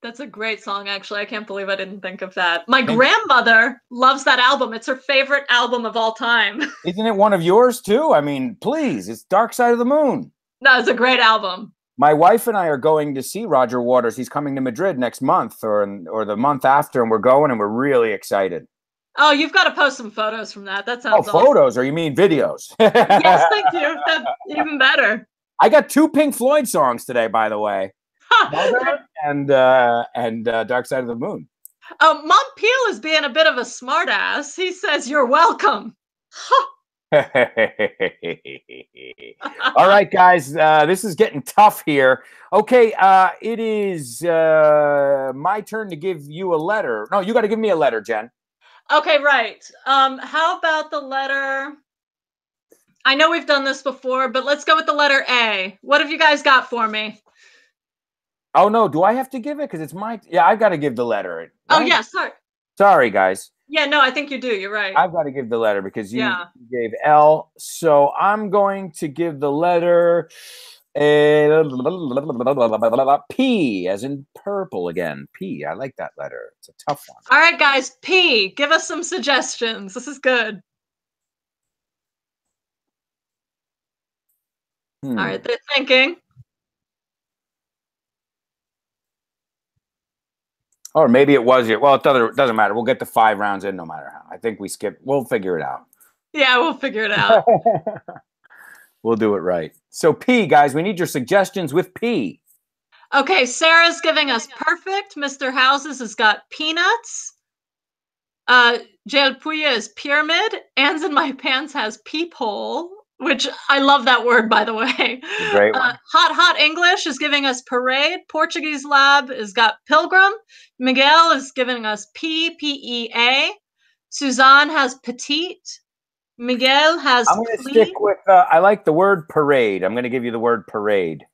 C: That's a great song, actually. I can't believe I didn't think of that. My grandmother loves that album. It's her favorite album of all time.
B: Isn't it one of yours, too? I mean, please, it's Dark Side of the Moon.
C: No, it's a great album.
B: My wife and I are going to see Roger Waters. He's coming to Madrid next month or the month after, and we're going, and we're really excited.
C: Oh, you've got to post some photos from that. That sounds awesome.
B: Photos, or you mean videos?
C: Yes, thank you. That's even better.
B: I got 2 Pink Floyd songs today, by the way. Mother and Dark Side of the Moon.
C: Montpeel is being a bit of a smartass. He says, "You're welcome."
B: All right, guys, this is getting tough here. Okay, it is my turn to give you a letter. No, you got to give me a letter, Jen.
C: Okay, right. How about the letter? I know we've done this before, but let's go with the letter A. What have you guys got for me?
B: Oh, no, do I have to give it? Because it's my... Yeah, I've got to give the letter. Right?
C: Oh, yeah, sorry.
B: Sorry, guys.
C: Yeah, no, I think you do. You're right.
B: I've got to give the letter because you gave L. So I'm going to give the letter P, as in purple again. P. I like that letter. It's a tough one.
C: All right, guys. P. Give us some suggestions. This is good. All right, they're thinking.
B: Or maybe it was your... Well, it doesn't matter. We'll get the 5 rounds in no matter how. I think we skip... We'll figure it out.
C: Yeah, we'll figure it out.
B: We'll do it right. So P, guys, we need your suggestions with P.
C: Okay, Sarah's giving us perfect. Mr. Houses has got peanuts. Jail Puya is pyramid. Ands in my pants has peephole, which I love that word, by the way.
B: Great one.
C: Hot English is giving us parade. Portuguese Lab has got pilgrim. Miguel is giving us P-E-A. Suzanne has petite. Miguel has
B: I'm going to stick with, I like the word parade. I'm going to give you the word parade.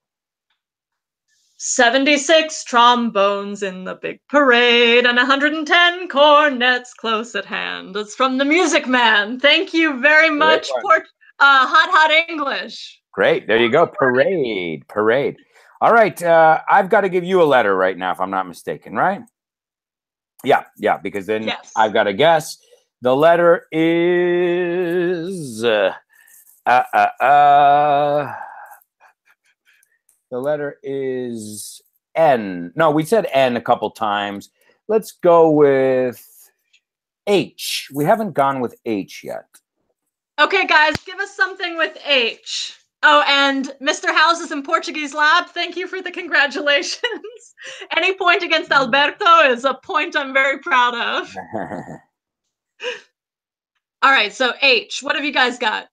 C: 76 trombones in the big parade and 110 cornets close at hand. It's from the Music Man. Thank you very much for Hot English.
B: Great. There you go. Parade. Parade. All right. I've got to give you a letter right now, if I'm not mistaken, right? Yeah. Yeah. Because then I've got to guess. The letter is the letter is N. No, we said N a couple times. Let's go with H. We haven't gone with H yet.
C: Okay, guys, give us something with H. Oh, and Mr. Houses in Portuguese Lab, thank you for the congratulations. Any point against Alberto is a point I'm very proud of. All right, so H, what have you guys got?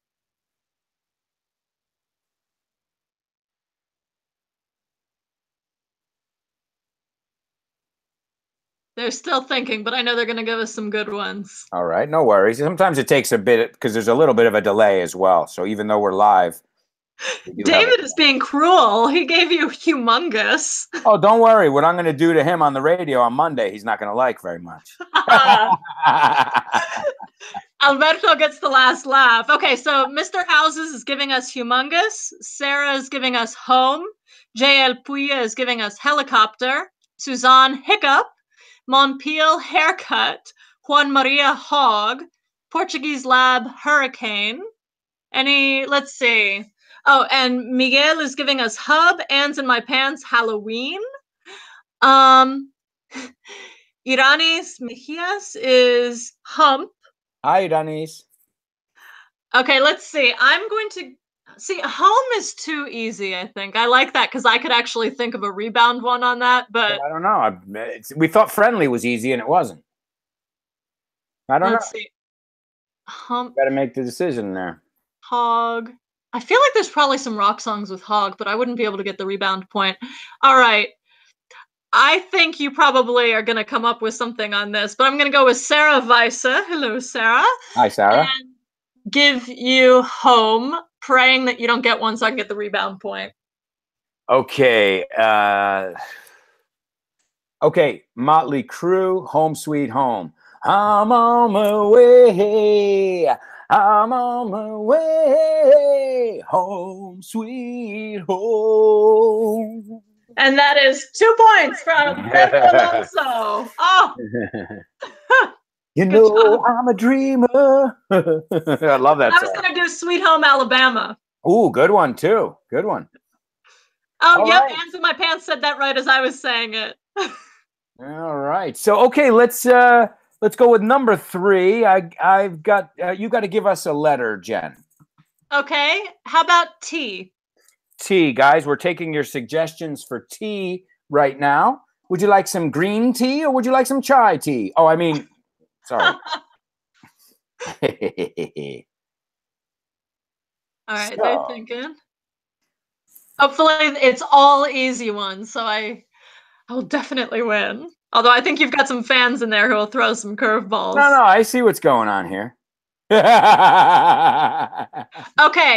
C: They're still thinking, but I know they're going to give us some good ones.
B: All right, no worries. Sometimes it takes a bit because there's a little bit of a delay as well. So even though we're live,
C: David is being cruel. He gave you humongous.
B: Oh, don't worry. What I'm going to do to him on the radio on Monday, he's not going to like very much.
C: Alberto gets the last laugh. Okay, so Mr. Houses is giving us humongous. Sarah is giving us home. J.L. Puya is giving us helicopter. Suzanne hiccup. Montpeel haircut. Juan Maria hog. Portuguese Lab hurricane. Let's see. Oh, and Miguel is giving us hub. Ands in my pants Halloween. Iranis Mejias is hump.
B: Hi, Iranis.
C: Okay, let's see. I'm going to see. Home is too easy, I think. I like that because I could actually think of a rebound one on that, but
B: I don't know. We thought friendly was easy and it wasn't. I don't know.
C: Let's see. Hump.
B: Got to make the decision there.
C: Hog. I feel like there's probably some rock songs with hog, but I wouldn't be able to get the rebound point. All right. I think you probably are going to come up with something on this, but I'm going to go with Sarah Weisse. Hello, Sarah.
B: Hi, Sarah.
C: And give you home, praying that you don't get one so I can get the rebound point.
B: Okay. Okay. Motley Crue, Home Sweet Home. I'm on my way. I'm on my way. Home, sweet home.
C: And that is 2 points from Alberto Alonso. Oh.
B: You know, I'm a dreamer. I love that
C: I was going to do Sweet Home Alabama.
B: Ooh, good one, too. Good one.
C: Oh, yep. Right. Hands in my pants said that right as I was saying it.
B: All right. So, okay, let's go with number 3. I've got you got to give us a letter, Jen.
C: Okay. How about T?
B: Tea, guys. We're taking your suggestions for tea right now. Would you like some green tea or would you like some chai tea? Oh, I mean, sorry.
C: All right, so, they're thinking. Hopefully, it's all easy ones, so I will definitely win. Although I think you've got some fans in there who will throw some curveballs.
B: No, I see what's going on here.
C: Okay,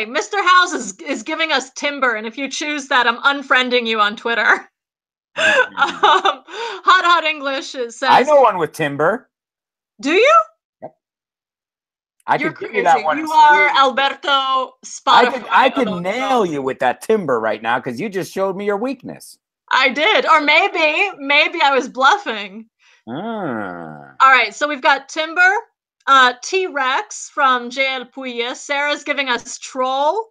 C: Mr. House is giving us timber, and if you choose that, I'm unfriending you on Twitter. Hot English says.
B: I know one with timber.
C: Do you?
B: Yep. I
C: You're
B: could
C: crazy.
B: give you that one.
C: You are Alberto Spotify.
B: I could nail you with that timber right now because you just showed me your weakness.
C: I did, or maybe I was bluffing.
B: Ah.
C: All right, so we've got timber. T-Rex from JL Puya. Sarah's giving us troll.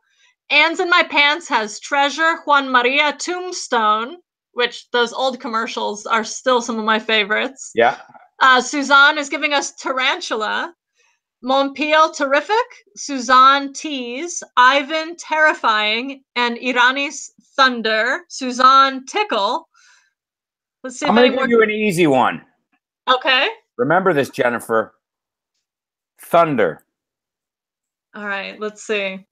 C: Anne's in my pants has treasure. Juan Maria Tombstone, which those old commercials are still some of my favorites.
B: Yeah.
C: Suzanne is giving us tarantula. Montpeel terrific. Suzanne tease. Ivan terrifying. And Irani's thunder. Suzanne tickle. Let's see.
B: I'm going to give you an easy one.
C: Okay.
B: Remember this, Jennifer. Thunder.
C: All right, let's see.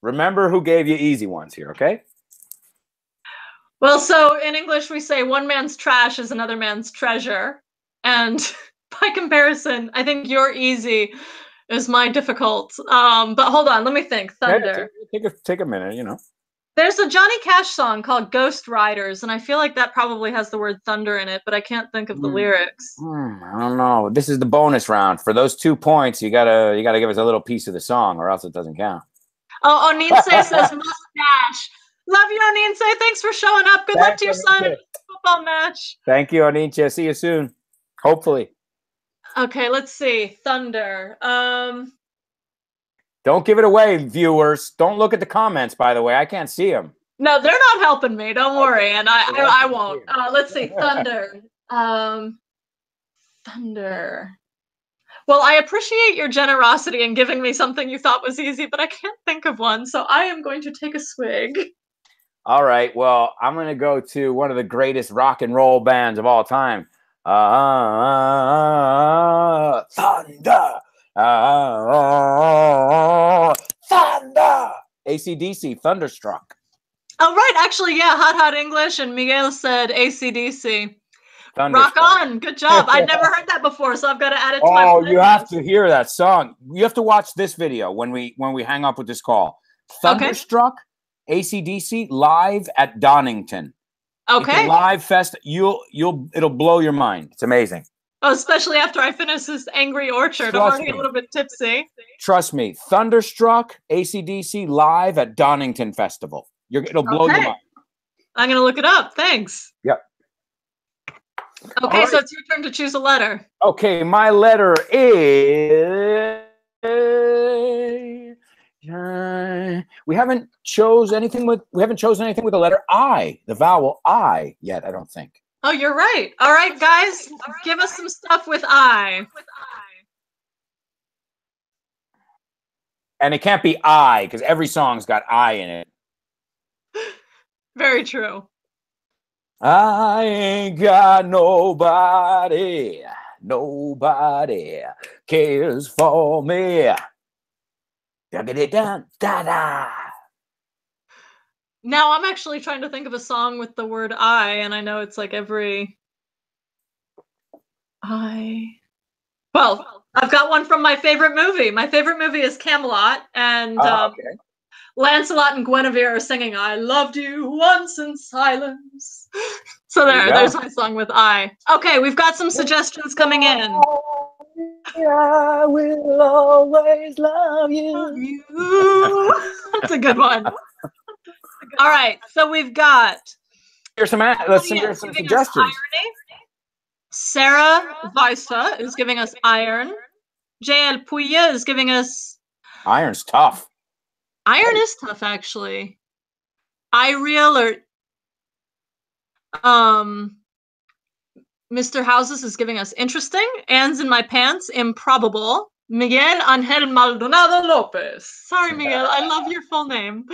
B: Remember who gave you easy ones here, okay?
C: Well, so in English we say one man's trash is another man's treasure. And by comparison, I think your easy is my difficult. But hold on, let me think. Thunder.
B: Yeah, take a minute, you know.
C: There's a Johnny Cash song called Ghost Riders, and I feel like that probably has the word thunder in it, but I can't think of the lyrics.
B: I don't know. This is the bonus round. For those 2 points, you gotta give us a little piece of the song, or else it doesn't count.
C: Oh, Oninse says mustache. Love you, Oninse. Thanks for showing up. Good luck to your son at the football match.
B: Thank you, Oninse. See you soon. Hopefully.
C: Okay, let's see. Thunder.
B: Don't give it away, viewers. Don't look at the comments, by the way. I can't see them.
C: No, they're not helping me. Don't worry. And I won't. Let's see. Thunder. Thunder. Well, I appreciate your generosity in giving me something you thought was easy, but I can't think of one. So I am going to take a swig.
B: All right. Well, I'm going to go to one of the greatest rock and roll bands of all time. Thunder. Thunder. AC/DC, Thunderstruck.
C: Oh, right. Actually, yeah. Hot English. And Miguel said AC/DC. Rock on. Good job. I'd never heard that before, so I've got to add it to my playlist.
B: You have to hear that song. You have to watch this video when we hang up with this call. Thunderstruck, okay. AC/DC, live at Donington.
C: Okay.
B: It's a live fest. It'll blow your mind. It's amazing.
C: Oh, especially after I finish this Angry Orchard. I'm already a little bit tipsy.
B: Trust me. Thunderstruck, AC/DC, live at Donington Festival. It'll blow your mind.
C: I'm going to look it up. Thanks.
B: Yep.
C: Okay, so it's your turn to choose a letter.
B: Okay, my letter is... We haven't chosen anything with the letter I, the vowel I yet, I don't think.
C: Oh, you're right. All right, guys, give us some stuff with I.
B: And it can't be I, because every song's got I in it.
C: Very true.
B: I ain't got nobody. Nobody cares for me. Da-da-da-da-da.
C: Now I'm actually trying to think of a song with the word I, and I know it's like every I. Well, I've got one from my favorite movie. My favorite movie is Camelot, and
B: Okay.
C: Lancelot and Guinevere are singing "I loved you once in silence." So
B: There you go.
C: there's my song with I. Okay, we've got some suggestions coming in.
B: I will always love you.
C: That's a good one. All right, so we've got
B: Here's some
C: suggestions. Irony. Sarah Weissa is giving us iron. JL Puya is giving us
B: Iron's tough.
C: iron is tough actually. Ireal or Mr. Houses is giving us interesting. Anne's in my pants, improbable. Miguel Angel Maldonado Lopez. Sorry, Miguel, I love your full name.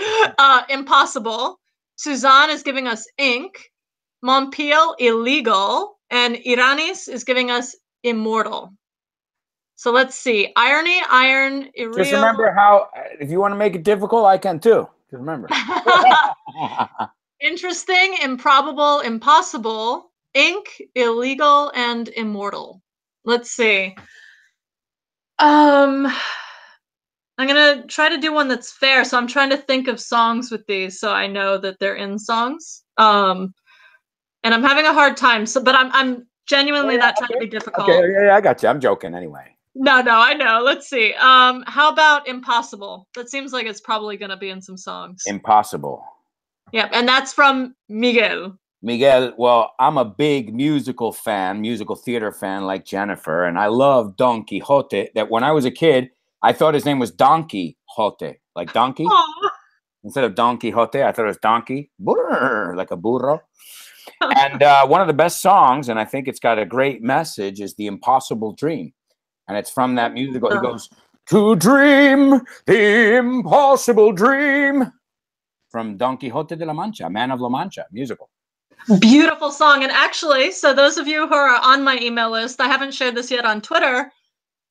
C: Impossible. Suzanne is giving us ink. Montpeel, illegal. And Iranis is giving us immortal. So let's see. Irony, iron, irreal.
B: Just remember how, if you want to make it difficult, I can too. Just remember.
C: Interesting, improbable, impossible, ink, illegal, and immortal. Let's see. I'm gonna try to do one that's fair. So I'm trying to think of songs with these, so I know that they're in songs. And I'm having a hard time. So, but I'm genuinely not trying to be difficult.
B: Okay, yeah, I got you. I'm joking anyway.
C: No, I know. Let's see. How about impossible? That seems like it's probably gonna be in some songs.
B: Impossible.
C: Yep, and that's from Miguel.
B: Miguel, well, I'm a big musical theater fan like Jennifer, and I love Don Quixote. That when I was a kid, I thought his name was Don Quixote, like donkey.
C: Aww.
B: Instead of Don Quixote, I thought it was donkey, like a burro. And one of the best songs, and I think it's got a great message, is The Impossible Dream. And it's from that musical. He goes, to dream the impossible dream. From Don Quixote de la Mancha, Man of La Mancha, musical.
C: Beautiful song. And actually, so those of you who are on my email list, I haven't shared this yet on Twitter,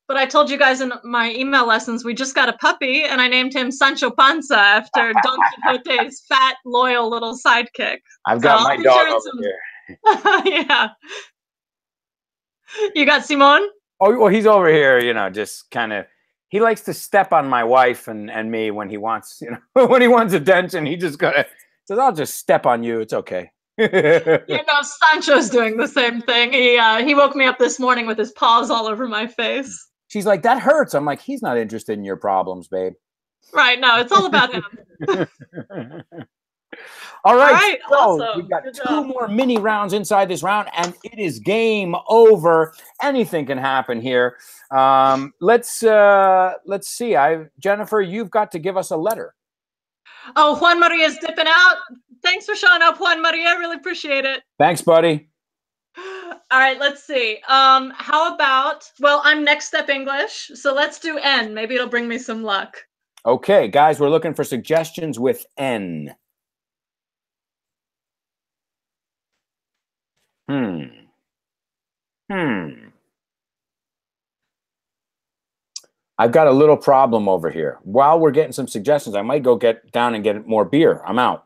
C: but I told you guys in my email lessons, we just got a puppy, and I named him Sancho Panza after Don Quixote's fat, loyal little sidekick.
B: I've got my dog over here.
C: Yeah. You got Simon?
B: Oh, well, he's over here, just kind of, he likes to step on my wife and me when he wants, when he wants attention. He just says, I'll just step on you. It's okay.
C: Sancho's doing the same thing. He woke me up this morning with his paws all over my face.
B: She's like, that hurts. I'm like, he's not interested in your problems, babe.
C: Right. No, it's all about him.
B: All right. So
C: awesome.
B: we've got two more mini rounds inside this round, and it is game over. Anything can happen here. Let's see. Jennifer, you've got to give us a letter.
C: Oh, Juan Maria's dipping out. Thanks for showing up, Juan Maria. I really appreciate it.
B: Thanks, buddy.
C: All right, let's see. How about, well, I'm Next Step English, so let's do N. Maybe it'll bring me some luck.
B: Okay, guys, we're looking for suggestions with N. I've got a little problem over here. While we're getting some suggestions, I might go get down and get more beer. I'm out.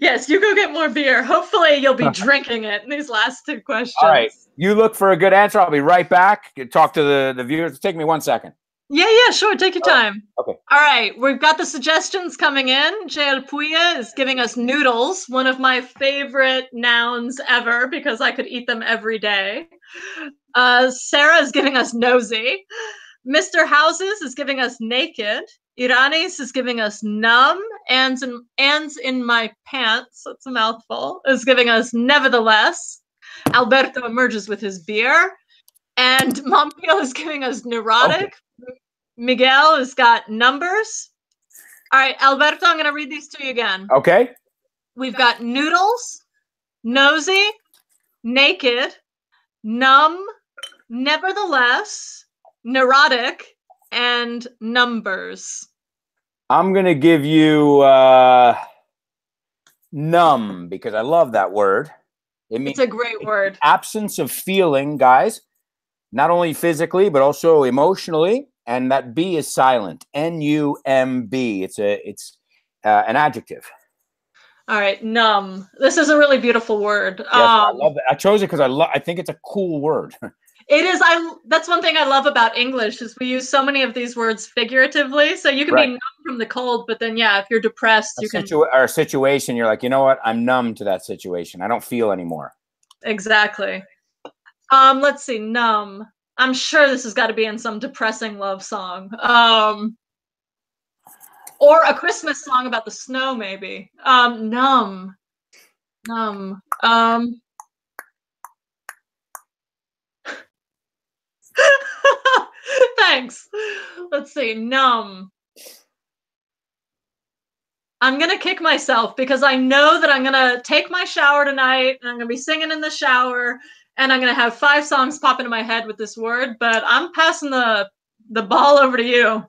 C: Yes, you go get more beer. Hopefully you'll be drinking it in these last two questions.
B: All right. You look for a good answer. I'll be right back. Talk to the viewers. Take me 1 second.
C: Yeah, sure. Take your time.
B: Okay.
C: All right. We've got the suggestions coming in. JL Puya is giving us noodles, one of my favorite nouns ever because I could eat them every day. Sarah is giving us nosy. Mr. Houses is giving us naked. Iranis is giving us numb. Anne's in my pants, that's a mouthful, is giving us nevertheless. Alberto emerges with his beer. And Montpeel is giving us neurotic. Okay. Miguel has got numbers. All right, Alberto, I'm going to read these to you again.
B: Okay.
C: We've got noodles, nosy, naked, numb, nevertheless, neurotic, and numbers.
B: I'm going to give you numb because I love that word.
C: It's a great word.
B: Absence of feeling, guys. not only physically but also emotionally. And that B is silent. N-U-M-B. It's an adjective.
C: All right, numb. This is a really beautiful word.
B: Yes, I love it. I chose it because I think it's a cool word.
C: It is. That's one thing I love about English is we use so many of these words figuratively. So you can be numb from the cold, but then if you're depressed, you can.
B: Or a situation, you're like, you know what? I'm numb to that situation. I don't feel anymore.
C: Exactly. Let's see. Numb. I'm sure this has got to be in some depressing love song. Or a Christmas song about the snow, maybe. Numb. Numb. Thanks. Let's see. Numb. I'm going to kick myself because I know that I'm going to take my shower tonight and I'm going to be singing in the shower and I'm going to have 5 songs pop into my head with this word, but I'm passing the ball over to you.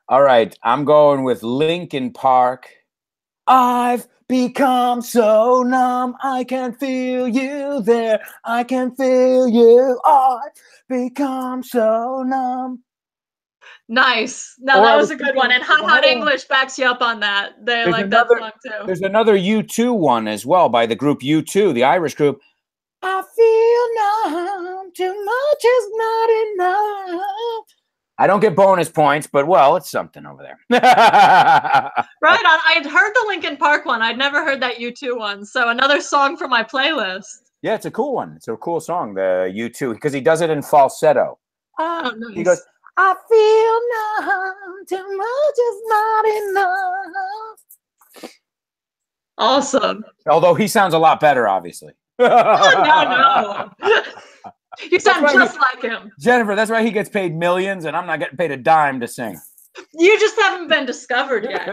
B: All right. I'm going with Linkin Park. I've become so numb. I can feel you there. I can feel you. I've become so numb.
C: Nice. No, that was a good one. And Hot English backs you up on that. They like that song too.
B: There's another U2 one as well by the group U2, the Irish group. I feel numb. Too much is not enough. I don't get bonus points, but well, it's something over there.
C: Right on. I'd heard the Linkin Park one. I'd never heard that U2 one. So another song for my playlist.
B: Yeah, it's a cool one. It's a cool song, the U2, because he does it in falsetto.
C: Oh, nice.
B: He goes, I feel numb, too much is not enough.
C: Awesome.
B: Although he sounds a lot better, obviously.
C: No. You sound just like him.
B: Jennifer, that's why he gets paid millions and I'm not getting paid a dime to sing.
C: You just haven't been discovered yet.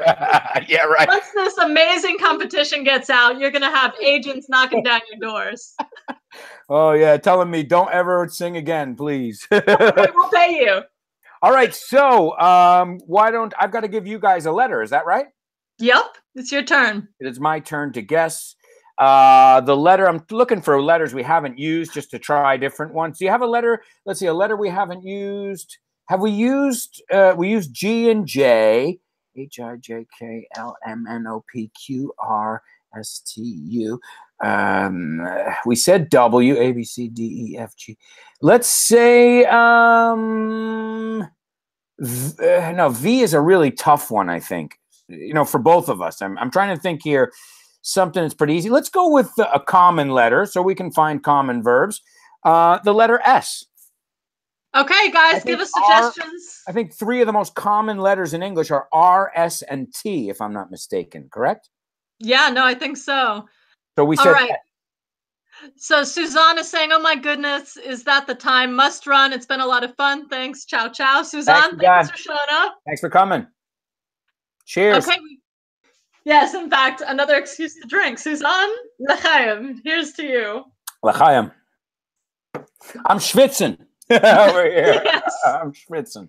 B: Yeah, right.
C: Once this amazing competition gets out, you're going to have agents knocking down your doors.
B: Oh, yeah. Telling me don't ever sing again, please.
C: We'll pay you.
B: All right. So I've got to give you guys a letter. Is that right?
C: Yep. It's your turn.
B: It is my turn to guess. The letter, I'm looking for letters we haven't used just to try different ones. Do you have a letter? Let's see, a letter we haven't used. Have we used, we used G and J, HIJKLMNOPQRSTU. We said W, A, B, C, D, E, F, G. Let's say, no, V is a really tough one, I think, for both of us. I'm trying to think here. Something that's pretty easy. Let's go with a common letter so we can find common verbs. The letter S.
C: Okay, guys, give us suggestions.
B: I think 3 of the most common letters in English are R, S, and T, if I'm not mistaken. Correct?
C: Yeah, no, I think so.
B: So we said.
C: All right. So Suzanne is saying, oh my goodness, is that the time? Must run. It's been a lot of fun. Thanks. Ciao, ciao. Suzanne, thanks for showing up.
B: Thanks for coming. Cheers.
C: Okay. Yes, in fact, another excuse to drink. Suzanne, l'chaim. Here's to you.
B: L'chaim. I'm schwitzing over here.
C: Yes.
B: I'm schwitzing.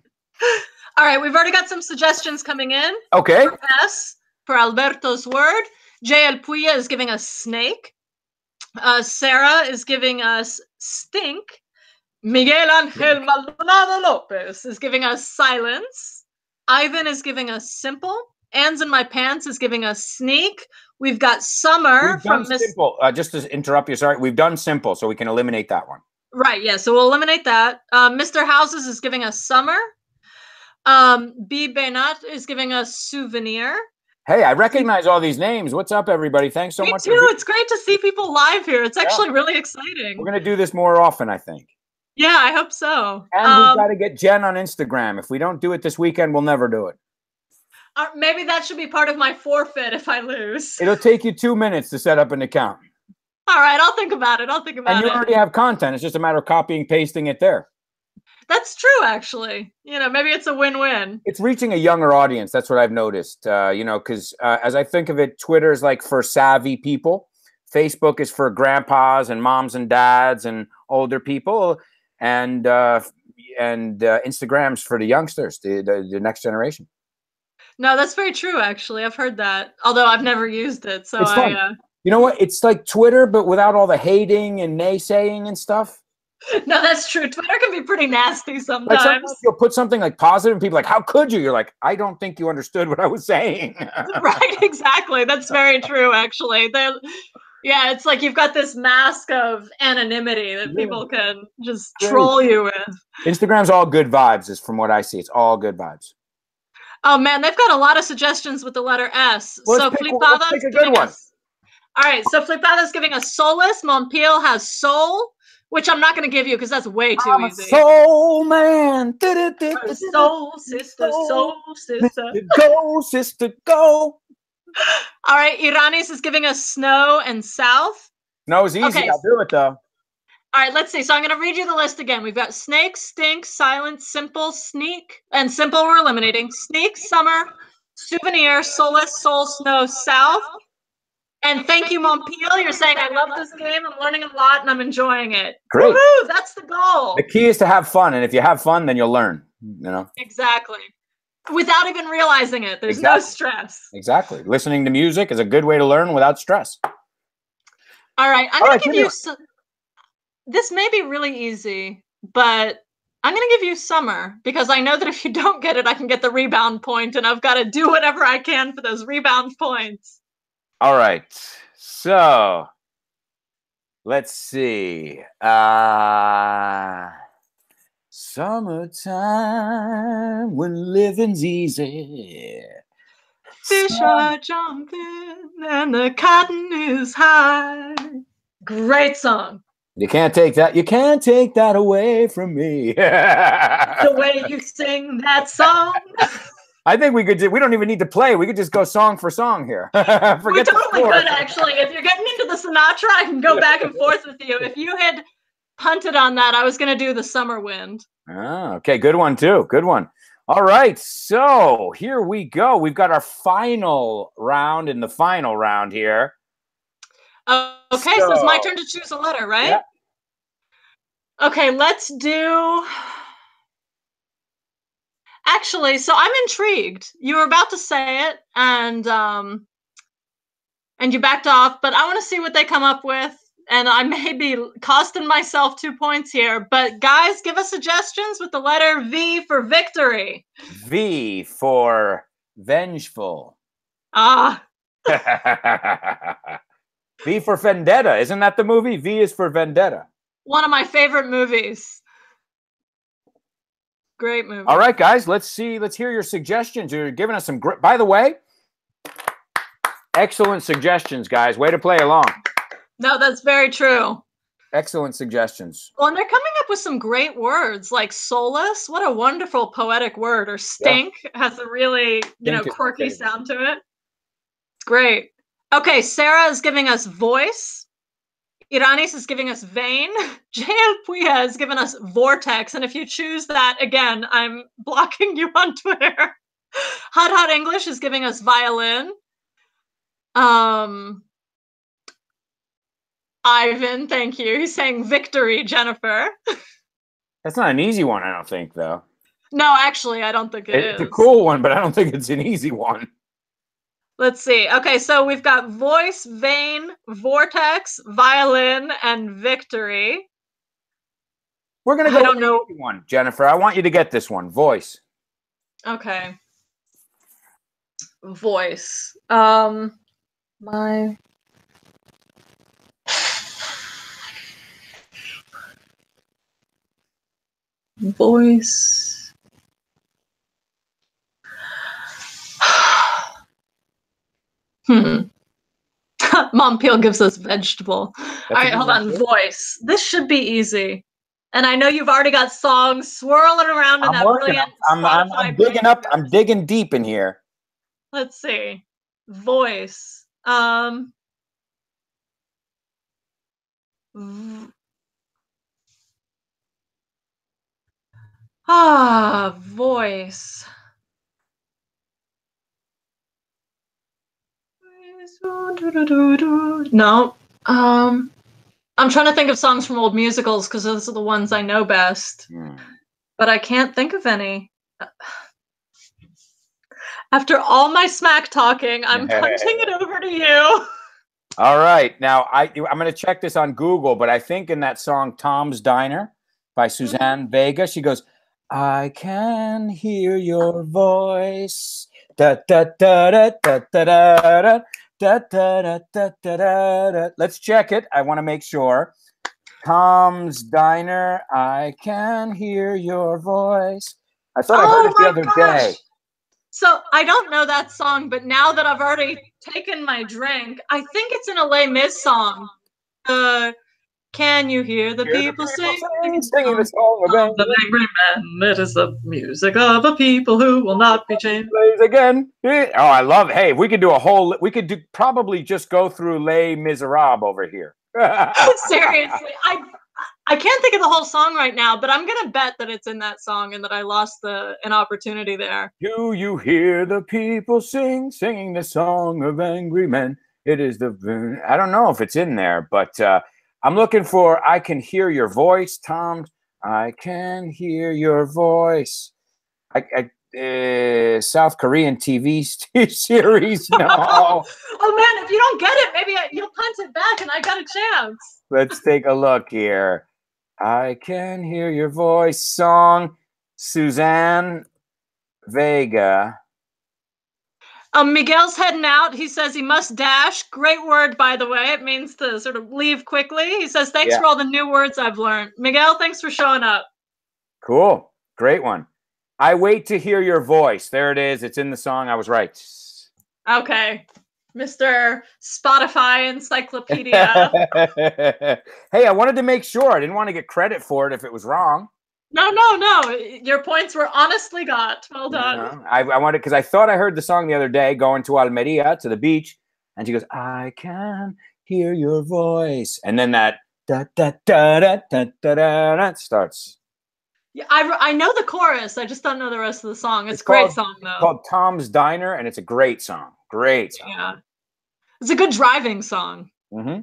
C: All right, we've already got some suggestions coming in.
B: Okay.
C: For S, for Alberto's word. J.L. Puya is giving us snake. Sarah is giving us stink. Miguel Angel Maldonado Lopez is giving us silence. Ivan is giving us simple. Anne's in my pants is giving us sneak. We've got summer from Miss. Simple.
B: Just to interrupt you, sorry. We've done simple, so we can eliminate that one.
C: Right. Yeah. So we'll eliminate that. Mr. Houses is giving us summer. B. Benat is giving us souvenir.
B: Hey, I recognize all these names. What's up, everybody? Thanks so much.
C: Me too. It's great to see people live here. It's actually really exciting.
B: We're going to do this more often, I think.
C: Yeah, I hope so.
B: And we've got to get Jen on Instagram. If we don't do it this weekend, we'll never do it.
C: Maybe that should be part of my forfeit if I lose.
B: It'll take you 2 minutes to set up an account.
C: All right, I'll think about it.
B: And you already have content. It's just a matter of copying, pasting it there.
C: That's true, actually. Maybe it's a win-win.
B: It's reaching a younger audience. That's what I've noticed. Because as I think of it, Twitter is like for savvy people. Facebook is for grandpas and moms and dads and older people. And Instagram's for the youngsters, the next generation.
C: No, that's very true, actually. I've heard that, although I've never used it. So
B: it's fun. You know what? It's like Twitter, but without all the hating and naysaying and stuff.
C: No, that's true. Twitter can be pretty nasty
B: Like
C: sometimes.
B: sometimes you'll put something like positive and people are like, how could you? You're like, I don't think you understood what I was saying.
C: Right, exactly. That's very true, actually. Yeah, it's like you've got this mask of anonymity that people can just troll you with.
B: Instagram's all good vibes, is from what I see. It's all good vibes.
C: Oh man, they've got a lot of suggestions with the letter S.
B: Well,
C: so
B: let's pick a good one.
C: All right, so Flipada's giving us soulless. Montpeel has soul, which I'm not going to give you because that's way too easy.
B: Soul man.
C: Soul sister, soul sister.
B: Go, sister, go.
C: All right, Iranis is giving us snow and south.
B: Snow's easy.
C: Okay.
B: I'll do it though.
C: All right, let's see. So I'm going to read you the list again. We've got snake, stink, silent, simple, sneak, and simple we're eliminating. Sneak, summer, souvenir, solace, soul, snow, south. And thank you, Montpeel. You're saying, I love this game. I'm learning a lot and I'm enjoying it.
B: Great.
C: Woo-hoo, that's the goal.
B: The key is to have fun. And if you have fun, then you'll learn, you know?
C: Exactly. Without even realizing it. There's no stress.
B: Exactly. Listening to music is a good way to learn without stress.
C: All right. I'm going to give you some. This may be really easy, but I'm going to give you summer because I know that if you don't get it, I can get the rebound point, and I've got to do whatever I can for those rebound points.
B: All right. So let's see. Summertime when living's easy.
C: Fish are jumping and the cotton is high. Great song.
B: You can't take that. You can't take that away from me.
C: The way you sing that song.
B: I think we could. We don't even need to play. We could just go song for song here.
C: We totally could, actually. If you're getting into the Sinatra, I can go back and forth with you. If you had punted on that, I was going to do the Summer Wind.
B: Oh, okay, good one too. Good one. All right, so here we go. We've got our final round in the final round here.
C: Okay, so it's my turn to choose a letter, right?
B: Yeah.
C: Okay, let's do... Actually, so I'm intrigued. You were about to say it, and you backed off, but I want to see what they come up with, and I may be costing myself 2 points here, but guys, give us suggestions with the letter V for victory.
B: V for vengeful.
C: Ah.
B: V for vendetta. Isn't that the movie? V is for vendetta.
C: One of my favorite movies. Great movie.
B: All right, guys, let's see. Let's hear your suggestions. You're giving us some great, by the way, excellent suggestions, guys. Way to play along. No,
C: that's very true.
B: Excellent suggestions.
C: Well, and they're coming up with some great words like soulless. What a wonderful poetic word. Or stink has a really, quirky sound to it. It's great. Okay, Sarah is giving us voice. Iranis is giving us vein. JL Puya is giving us vortex. And if you choose that, again, I'm blocking you on Twitter. Hot English is giving us violin. Ivan, thank you. He's saying victory, Jennifer.
B: That's not an easy one, I don't think, though.
C: No, actually, I don't think it is.
B: It's a cool one, but I don't think it's an easy one.
C: Let's see. Okay, so we've got voice, vein, vortex, violin, and victory.
B: We're going to go with the easy one, Jennifer. I want you to get this one. Voice.
C: Okay. Voice. My... Voice. Montpeel gives us vegetable. All right, hold on. Voice. This should be easy. And I know you've already got songs swirling around in that brilliant.
B: I'm digging up. I'm digging deep in here.
C: Let's see. Voice. Voice. No. I'm trying to think of songs from old musicals because those are the ones I know best. But I can't think of any. After all my smack talking, I'm punching it over to you.
B: All right. Now, I'm going to check this on Google, but I think in that song, Tom's Diner by Suzanne Vega, she goes, I can hear your voice. Da, da, da, da, da, da, da, da, da, da, da, da, da. Let's check it. I want to make sure. Tom's Diner, I can hear your voice. I thought I heard it the other day.
C: So I don't know that song, but now that I've already taken my drink, I think it's in a Les Mis song. Can you hear the people singing
B: the song
C: of the angry man? It is the music of a people who will not be chained.
B: Plays again. Oh, I love it. Hey, we could do a whole. We could do probably just go through Les Miserables over here.
C: Seriously, I can't think of the whole song right now, but I'm gonna bet that it's in that song and that I lost an opportunity there.
B: Do you hear the people singing the song of angry men? It is the. I don't know if it's in there, but I'm looking for. I can hear your voice, Tom. I can hear your voice. South Korean TV series. No.
C: Oh man, if you don't get it, maybe you'll punt it back, and I got a chance.
B: Let's take a look here. I can hear your voice. Song, Suzanne Vega.
C: Miguel's heading out. He says he must dash. Great word, by the way. It means to sort of leave quickly. He says, thanks for all the new words I've learned. Miguel, thanks for showing up.
B: Cool. Great one. I wait to hear your voice. There it is. It's in the song. I was right.
C: Okay. Mr. Spotify Encyclopedia.
B: Hey, I wanted to make sure. I didn't want to get credit for it if it was wrong.
C: No. Your points were honestly got. Well done.
B: I wanted, because I thought I heard the song the other day going to Almeria, to the beach, and she goes, I can hear your voice. And then that da da da da da da da starts.
C: Yeah, I know the chorus. I just don't know the rest of the song. It's a great song, though.
B: It's called Tom's Diner, and it's a great song. Great song.
C: Yeah. It's a good driving song.
B: Mm-hmm.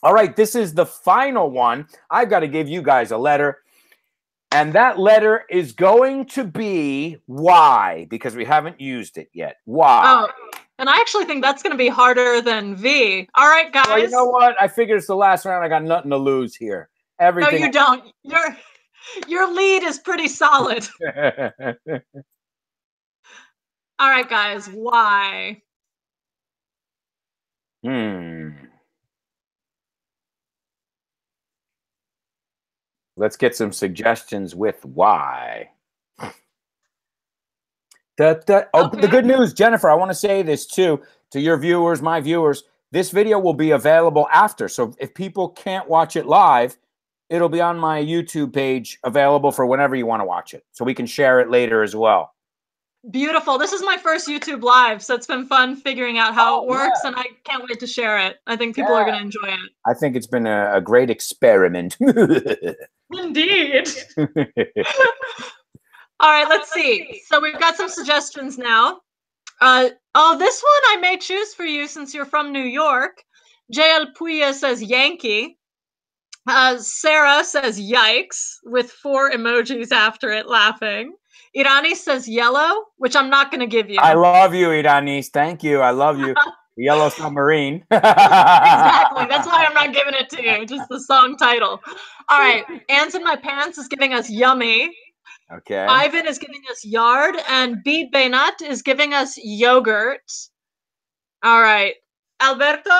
B: All right, this is the final one. I've got to give you guys a letter. And that letter is going to be Y, because we haven't used it yet. Y.
C: Oh, and I actually think that's going to be harder than V. All right, guys.
B: Well, you know what? I figured it's the last round. I got nothing to lose here. Everything.
C: No, you don't. Your lead is pretty solid. All right, guys. Y.
B: Let's get some suggestions with Y. The good news, Jennifer, I want to say this too to your viewers, my viewers. This video will be available after. So if people can't watch it live, it'll be on my YouTube page, available for whenever you want to watch it. So we can share it later as well.
C: Beautiful. This is my first YouTube live, so it's been fun figuring out how it works, and I can't wait to share it. I think people are going to enjoy it.
B: I think it's been a great experiment.
C: Indeed. All right, let's see. So we've got some suggestions now. This one I may choose for you since you're from New York. JL Puya says Yankee. Sarah says yikes with 4 emojis after it laughing. Irani says yellow, which I'm not going to give you.
B: I love you, Irani. Thank you. I love you. Yellow Submarine.
C: Exactly. That's why I'm not giving it to you. Just the song title. All right. Ants in My Pants is giving us yummy.
B: Okay.
C: Ivan is giving us yard. And B. Benat is giving us yogurt. All right. Alberto,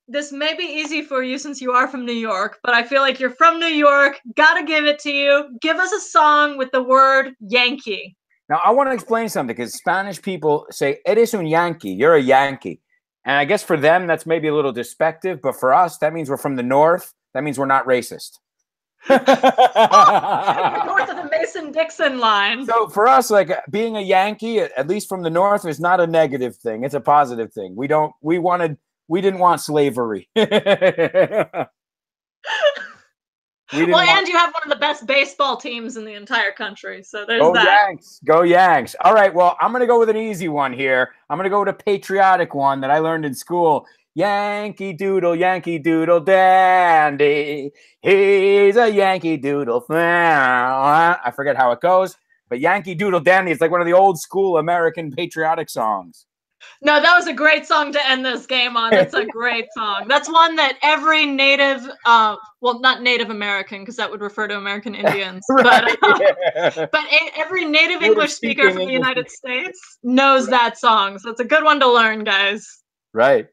C: this may be easy for you since you are from New York, but I feel like you're from New York. Gotta give it to you. Give us a song with the word Yankee.
B: Now, I want to explain something, because Spanish people say, eres un Yankee. You're a Yankee. And I guess for them, that's maybe a little despective, but for us, that means we're from the North. That means we're not racist.
C: North of the Mason-Dixon line.
B: So for us, like, being a Yankee, at least from the North, is not a negative thing. It's a positive thing. We didn't want slavery.
C: And you have one of the best baseball teams in the entire country. So there's that.
B: Yanks. Go Yanks. All right, well, I'm going to go with an easy one here. I'm going to go with a patriotic one that I learned in school. Yankee Doodle Dandy. He's a Yankee Doodle fan. I forget how it goes, but Yankee Doodle Dandy is like one of the old school American patriotic songs.
C: No, that was a great song to end this game on. That's a great song. That's one that every native, well, not Native American, because that would refer to American Indians,
B: Right,
C: but every native English speaker from the United States knows that song. So it's a good one to learn, guys.
B: Right.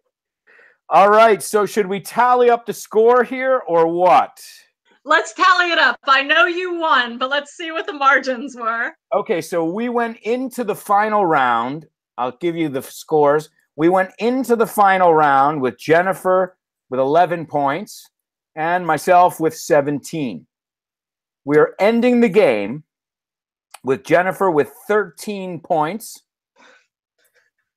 B: All right. So should we tally up the score here or what?
C: Let's tally it up. I know you won, but let's see what the margins were.
B: Okay, so we went into the final round. I'll give you the scores. We went into the final round with Jennifer with 11 points and myself with 17. We're ending the game with Jennifer with 13 points.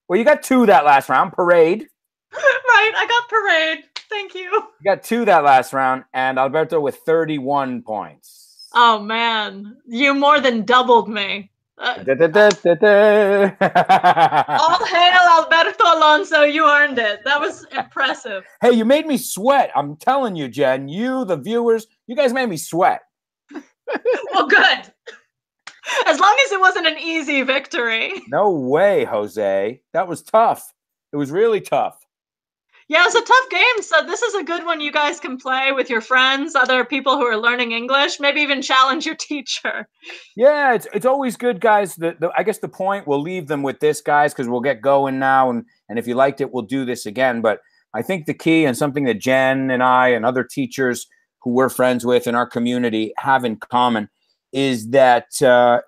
B: Well, you got 2 that last round, parade.
C: Right, I got parade. Thank you.
B: You got 2 that last round, and Alberto with 31 points.
C: Oh, man. You more than doubled me. All hail Alberto Alonso. You earned it. That was impressive.
B: Hey, you made me sweat. I'm telling you, Jen, you, the viewers, you guys made me sweat.
C: Well, good. As long as it wasn't an easy victory.
B: No way, Jose. That was tough. It was really tough.
C: Yeah, it's a tough game. So this is a good one you guys can play with your friends, other people who are learning English, maybe even challenge your teacher.
B: Yeah, it's always good, guys. I guess the point, we'll leave them with this, guys, because we'll get going now. And if you liked it, we'll do this again. But I think the key, and something that Jen and I and other teachers who we're friends with in our community have in common, is that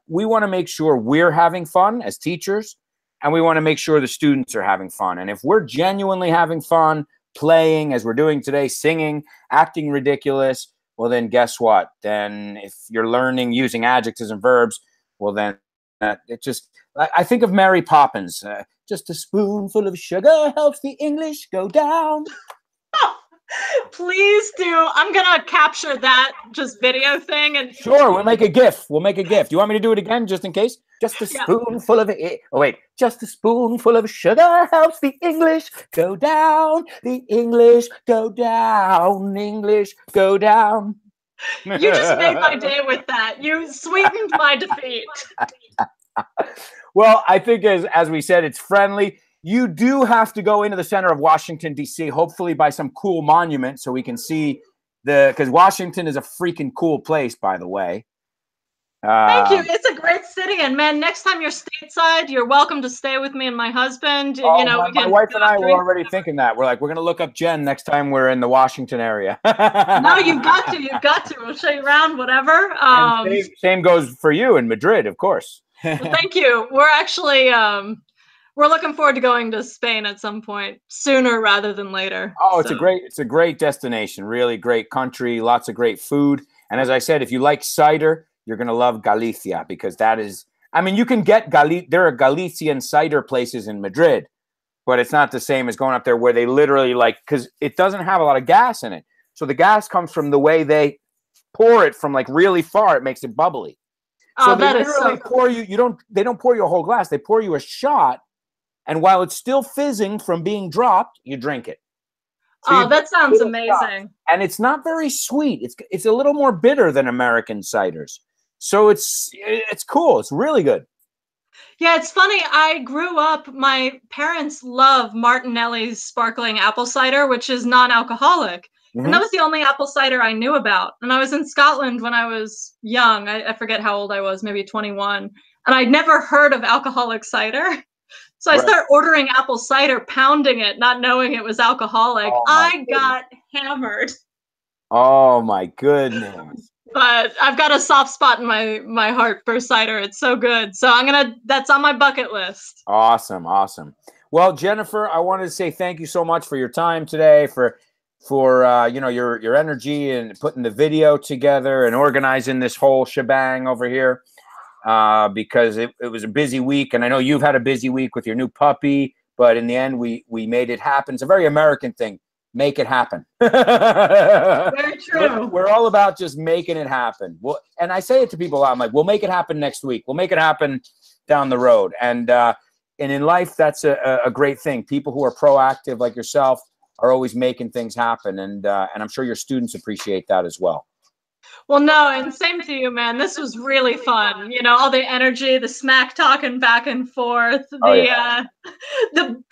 B: we want to make sure we're having fun as teachers. And we want to make sure the students are having fun. And if we're genuinely having fun, playing, as we're doing today, singing, acting ridiculous, well, then guess what? Then if you're learning using adjectives and verbs, well, then it just, I think of Mary Poppins. Just a spoonful of sugar helps the English go down.
C: Please do. I'm going to capture that just video thing. And
B: sure, we'll make a GIF. We'll make a GIF. Do you want me to do it again just in case? Just a spoonful of it. Oh, wait. Just a spoonful of sugar helps the English go down. The English go down. English go down.
C: You just made my day with that. You sweetened my defeat.
B: Well, I think as we said, it's friendly. You do have to go into the center of Washington, D.C., hopefully by some cool monument so we can see because Washington is a freaking cool place, by the way.
C: Thank you. It's a great city. And man, next time you're stateside, you're welcome to stay with me and my husband.
B: Oh,
C: you know,
B: my wife and I were already thinking that. We're like, we're going to look up Jen next time we're in the Washington area.
C: No, you've got to. You've got to. We'll show you around, whatever.
B: Same goes for you in Madrid, of course.
C: Well, thank you. We're actually... we're looking forward to going to Spain at some point, sooner rather than later.
B: Oh, it's a great destination, really great country, lots of great food. And as I said, if you like cider, you're going to love Galicia, because that is, I mean, you can get there are Galician cider places in Madrid, but it's not the same as going up there where they literally because it doesn't have a lot of gas in it. So the gas comes from the way they pour it from really far. It makes it bubbly. So they literally pour you, they don't pour you a whole glass. They pour you a shot. And while it's still fizzing from being dropped, you drink it. So
C: that sounds amazing.
B: Shot. And it's not very sweet. It's a little more bitter than American ciders. So it's cool. It's really good.
C: Yeah, it's funny. I grew up, my parents love Martinelli's sparkling apple cider, which is non-alcoholic. Mm-hmm. And that was the only apple cider I knew about. And I was in Scotland when I was young. I forget how old I was, maybe 21. And I'd never heard of alcoholic cider. So I started ordering apple cider, pounding it, not knowing it was alcoholic. I got hammered.
B: Oh, my goodness.
C: But I've got a soft spot in my heart for cider. It's so good. So that's on my bucket list.
B: Awesome. Awesome. Well, Jennifer, I wanted to say thank you so much for your time today, for your energy and putting the video together and organizing this whole shebang over here. Because it was a busy week, and I know you've had a busy week with your new puppy, but in the end, we made it happen. It's a very American thing. Make it happen.
C: Very true.
B: We're all about just making it happen. And I say it to people a lot. I'm like, we'll make it happen next week. We'll make it happen down the road. And in life, that's a great thing. People who are proactive like yourself are always making things happen. And I'm sure your students appreciate that as well.
C: Well, no, and same to you, man. This was really fun. You know, all the energy, the smack talking back and forth,
B: Oh, yeah.
C: the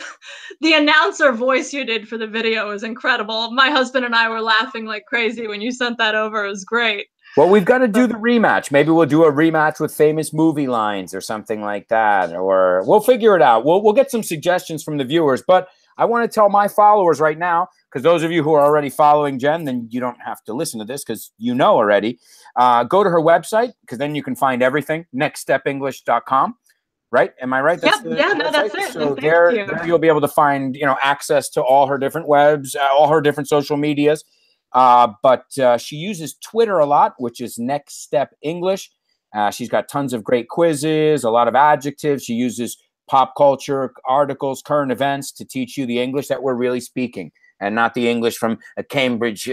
C: the announcer voice you did for the video was incredible. My husband and I were laughing like crazy when you sent that over. It was great.
B: Well, we've got to do the rematch. Maybe we'll do a rematch with famous movie lines or something like that, or we'll figure it out. We'll get some suggestions from the viewers. But I want to tell my followers right now, because those of you who are already following Jen, then you don't have to listen to this because you know already. Go to her website, because then you can find everything, nextstepenglish.com. Right? Am I right?
C: That's that's it.
B: So there you'll be able to find, access to all her different webs, all her different social medias. But she uses Twitter a lot, which is Next Step English. She's got tons of great quizzes, a lot of adjectives. She uses pop culture, articles, current events to teach you the English that we're really speaking, and not the English from a Cambridge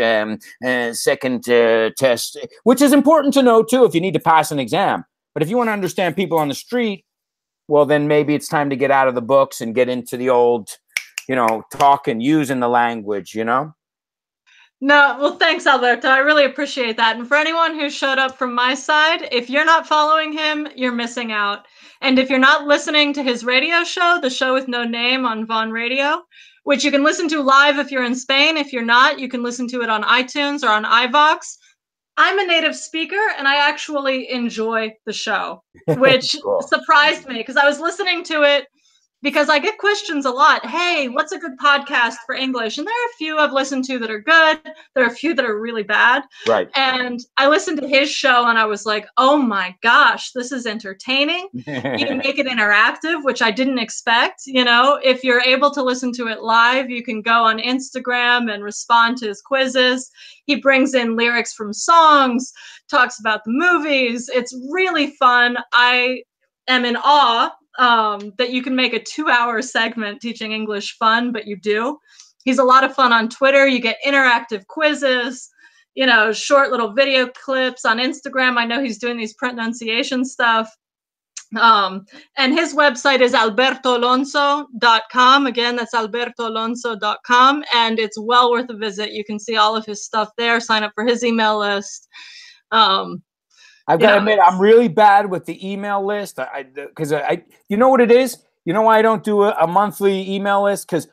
B: second test, which is important to know, too, if you need to pass an exam. But if you want to understand people on the street, well, then maybe it's time to get out of the books and get into the old, talk and using the language,
C: No, well, thanks, Alberto. I really appreciate that. And for anyone who showed up from my side, if you're not following him, you're missing out. And if you're not listening to his radio show, The Show with No Name on Von Radio, which you can listen to live if you're in Spain. If you're not, you can listen to it on iTunes or on iVox. I'm a native speaker, and I actually enjoy the show, which
B: Cool.
C: surprised me because I was listening to it because I get questions a lot. Hey, what's a good podcast for English? And there are a few I've listened to that are good. There are a few that are really bad.
B: Right.
C: And I listened to his show and I was like, oh my gosh, this is entertaining. You can make it interactive, which I didn't expect. If you're able to listen to it live, you can go on Instagram and respond to his quizzes. He brings in lyrics from songs, talks about the movies. It's really fun. I am in awe that you can make a 2-hour segment teaching English fun, but you do. He's a lot of fun on Twitter. You get interactive quizzes, short little video clips on Instagram. I know he's doing these pronunciation stuff. And his website is albertoalonso.com. Again, that's albertoalonso.com. And it's well worth a visit. You can see all of his stuff there. Sign up for his email list.
B: I've got to admit, I'm really bad with the email list because you know what it is? You know why I don't do a monthly email list? Because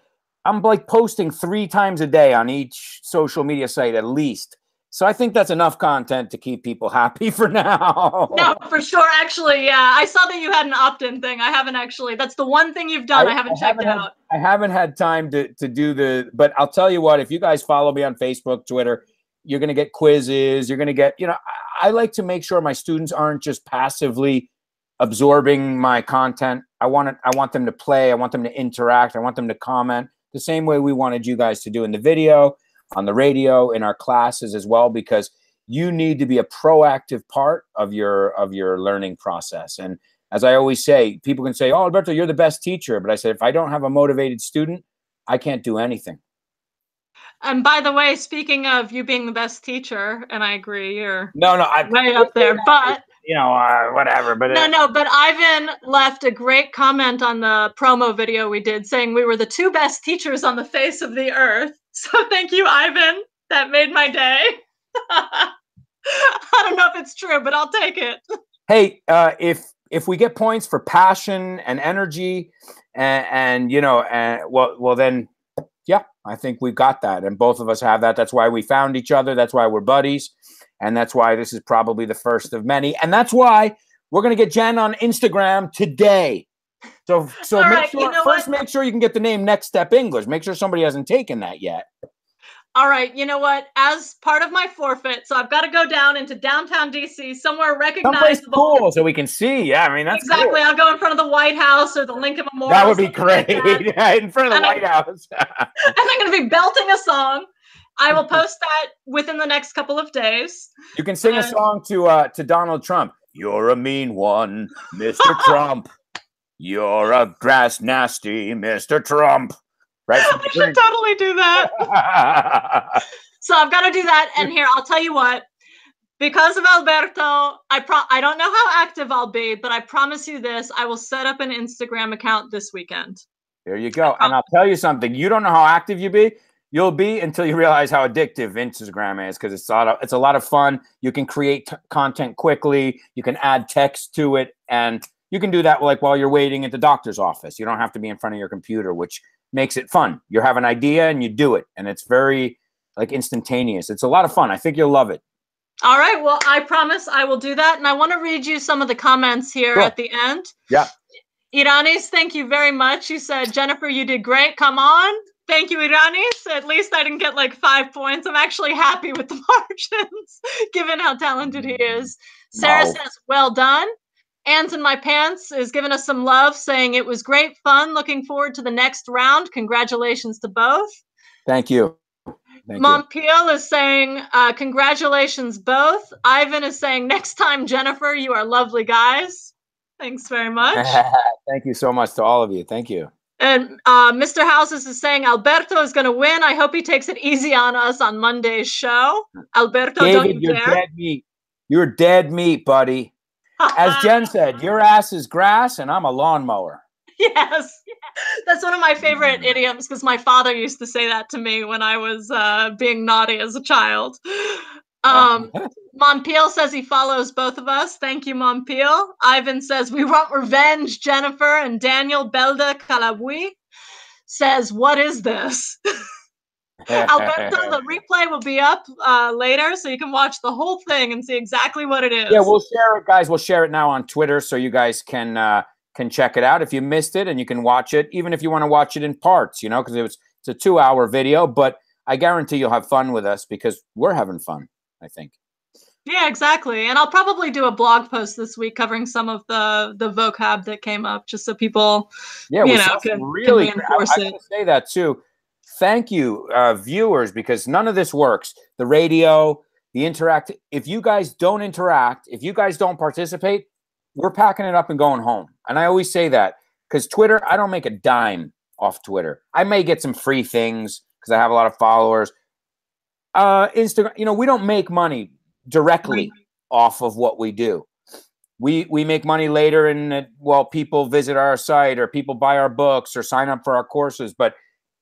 B: I'm like posting 3 times a day on each social media site at least. So I think that's enough content to keep people happy for now.
C: No, for sure. Actually, yeah. I saw that you had an opt-in thing. I haven't actually. That's the one thing you've done I haven't checked out.
B: I haven't had time to do but I'll tell you what, if you guys follow me on Facebook, Twitter, you're going to get quizzes. You're going to get, I like to make sure my students aren't just passively absorbing my content. I want them to play. I want them to interact. I want them to comment the same way we wanted you guys to do in the video, on the radio, in our classes as well, because you need to be a proactive part of your learning process. And as I always say, people can say, oh, Alberto, you're the best teacher. But I said, if I don't have a motivated student, I can't do anything.
C: And by the way, speaking of you being the best teacher, and I agree, you're
B: I'm
C: way up there, but
B: whatever. But
C: but Ivan left a great comment on the promo video we did saying we were the 2 best teachers on the face of the earth. So thank you, Ivan. That made my day. I don't know if it's true, but I'll take it.
B: Hey, if we get points for passion and energy and then yeah, I think we've got that. And both of us have that. That's why we found each other. That's why we're buddies. And that's why this is probably the first of many. And that's why we're going to get Jen on Instagram today. So make sure you can get the name Next Step English. Make sure somebody hasn't taken that yet.
C: All right, you know what? As part of my forfeit, so I've got to go down into downtown DC, somewhere recognizable.
B: Someplace cool so we can see. Yeah, I mean, that's
C: exactly.
B: Cool.
C: I'll go in front of the White House or the Lincoln Memorial.
B: That would be great. In front of the White House.
C: And I'm going to be belting a song. I will post that within the next couple of days.
B: You can sing a song to Donald Trump. You're a mean one, Mr. Trump. You're a grass nasty, Mr. Trump. Right?
C: I should totally do that. So I've got to do that. And here, I'll tell you what. Because of Alberto, I don't know how active I'll be, but I promise you this. I will set up an Instagram account this weekend.
B: There you go. And I'll tell you something. You don't know how active you be. You'll be until you realize how addictive Instagram is, because it's a lot of fun. You can create content quickly. You can add text to it, and you can do that like while you're waiting at the doctor's office. You don't have to be in front of your computer, which makes it fun. You have an idea and you do it, and it's very like instantaneous. It's a lot of fun. I think you'll love it.
C: All right. Well, I promise I will do that, and I want to read you some of the comments here at the end.
B: Yeah.
C: Iranis, thank you very much. You said, Jennifer, you did great. Come on. Thank you, Iranis. At least I didn't get like 5 points. I'm actually happy with the margins, given how talented he is. Sarah says, well done. Ants in My Pants is giving us some love, saying it was great fun. Looking forward to the next round. Congratulations to both.
B: Thank you.
C: Montpeel is saying, congratulations both. Ivan is saying, next time, Jennifer, you are lovely guys. Thanks very much.
B: Thank you so much to all of you. Thank you.
C: And Mr. Houses is saying, Alberto is going to win. I hope he takes it easy on us on Monday's show. Alberto,
B: David, you're dead meat. You're dead meat, buddy. As Jen said, your ass is grass and I'm a lawnmower.
C: Yes. That's one of my favorite idioms, because my father used to say that to me when I was being naughty as a child. Montpeel says he follows both of us. Thank you, Montpeel. Ivan says, we want revenge, Jennifer. And Daniel Belda Calabui says, what is this? Alberto, the replay will be up later, so you can watch the whole thing and see exactly what it is.
B: Yeah, we'll share it, guys. We'll share it now on Twitter, so you guys can check it out if you missed it, and you can watch it, even if you want to watch it in parts, you know, because it's a 2-hour video. But I guarantee you'll have fun with us, because we're having fun, I think.
C: Yeah, exactly. And I'll probably do a blog post this week covering some of the vocab that came up, just so people, can reinforce it.
B: I can say that too. Thank you, viewers, because none of this works. The radio, the interact. If you guys don't interact, if you guys don't participate, we're packing it up and going home. And I always say that, because Twitter, I don't make a dime off Twitter. I may get some free things because I have a lot of followers. Instagram, we don't make money directly off of what we do. We make money later, and people visit our site, or people buy our books or sign up for our courses. But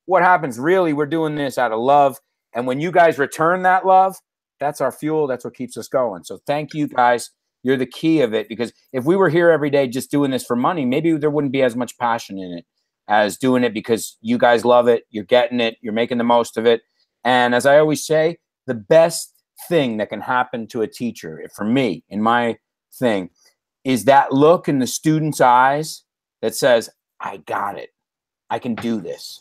B: what happens, really, we're doing this out of love. And when you guys return that love, that's our fuel. That's what keeps us going. So thank you, guys. You're the key of it, because if we were here every day just doing this for money, maybe there wouldn't be as much passion in it as doing it because you guys love it. You're getting it. You're making the most of it. And as I always say, the best thing that can happen to a teacher, for me, in my thing, is that look in the student's eyes that says, I got it. I can do this.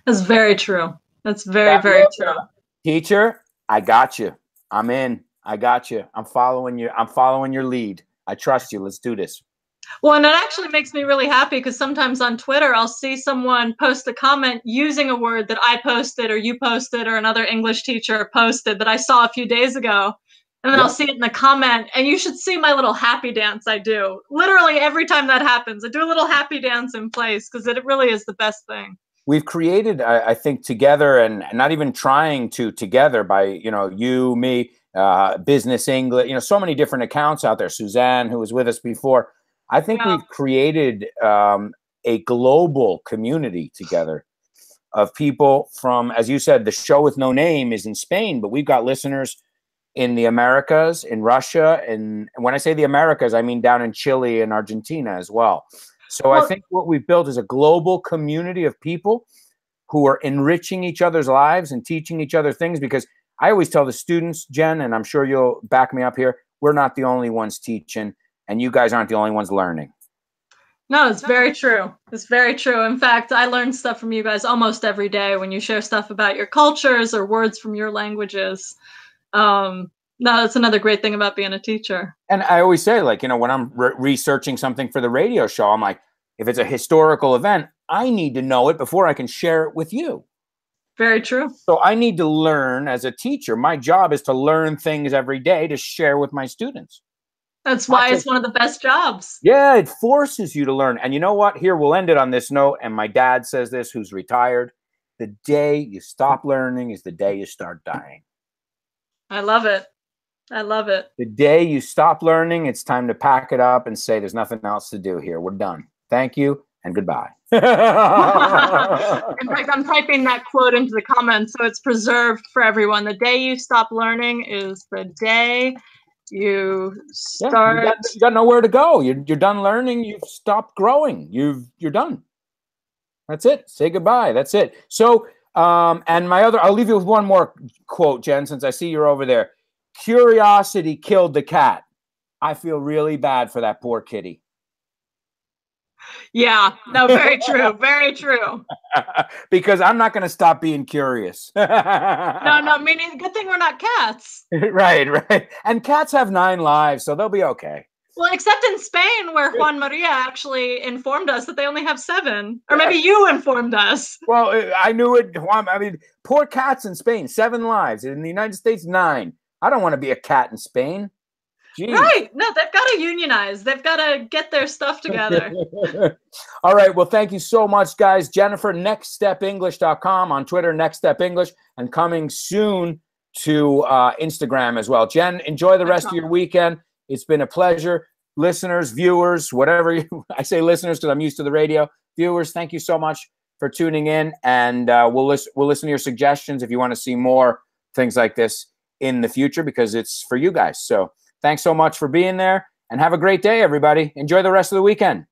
C: That's very true. That's very, very true.
B: Teacher, I got you. I'm in. I got you. I'm following you. I'm following your lead. I trust you. Let's do this.
C: Well, and it actually makes me really happy, because sometimes on Twitter, I'll see someone post a comment using a word that I posted, or you posted, or another English teacher posted that I saw a few days ago. And then I'll see it in the comment, and you should see my little happy dance I do. Literally every time that happens, I do a little happy dance in place, because it really is the best thing. We've created, I think, together, and not even trying to together by, you, me, Business English, so many different accounts out there. Suzanne, who was with us before. I think we've created a global community together of people from, as you said, the show with no name is in Spain, but we've got listeners in the Americas, in Russia. And when I say the Americas, I mean down in Chile and Argentina as well. So I think what we've built is a global community of people who are enriching each other's lives and teaching each other things, because I always tell the students, Jen, and I'm sure you'll back me up here, we're not the only ones teaching, and you guys aren't the only ones learning. No, it's very true. It's very true. In fact, I learn stuff from you guys almost every day when you share stuff about your cultures or words from your languages. No, that's another great thing about being a teacher. And I always say, when I'm researching something for the radio show, I'm like, if it's a historical event, I need to know it before I can share it with you. Very true. So I need to learn as a teacher. My job is to learn things every day to share with my students. That's why it's one of the best jobs. Yeah, it forces you to learn. And you know what? Here, we'll end it on this note. And my dad says this, who's retired. The day you stop learning is the day you start dying. I love it. I love it. The day you stop learning, it's time to pack it up and say, there's nothing else to do here. We're done. Thank you.
B: and goodbye.
C: In fact, I'm typing that quote into the comments so it's preserved for everyone. The day you stop learning is the day you start.
B: Yeah, you got nowhere to go. You're done learning. You've stopped growing. You're done. That's it. Say goodbye. That's it. So, and I'll leave you with one more quote, Jen, since I see you're over there. Curiosity killed the cat. I feel really bad for that poor kitty.
C: Yeah, no, very true. Very true.
B: Because I'm not going to stop being curious.
C: No, meaning good thing we're not cats.
B: Right. And cats have 9 lives, so they'll be okay.
C: Well, except in Spain, where Juan Maria actually informed us that they only have 7. Or maybe you informed us.
B: Well, I knew it. I mean, poor cats in Spain, 7 lives. In the United States, 9. I don't want to be a cat in Spain. Jeez.
C: Right. No, they've got to unionize. They've got to get their stuff together.
B: All right. Well, thank you so much, guys. Jennifer, nextstepenglish.com, on Twitter, Next Step English, and coming soon to Instagram as well. Jen, enjoy the rest of your weekend. It's been a pleasure. Listeners, viewers, whatever I say listeners because I'm used to the radio. Viewers, thank you so much for tuning in. And we'll listen to your suggestions if you want to see more things like this in the future, because it's for you guys. So thanks so much for being there, and have a great day, everybody. Enjoy the rest of the weekend.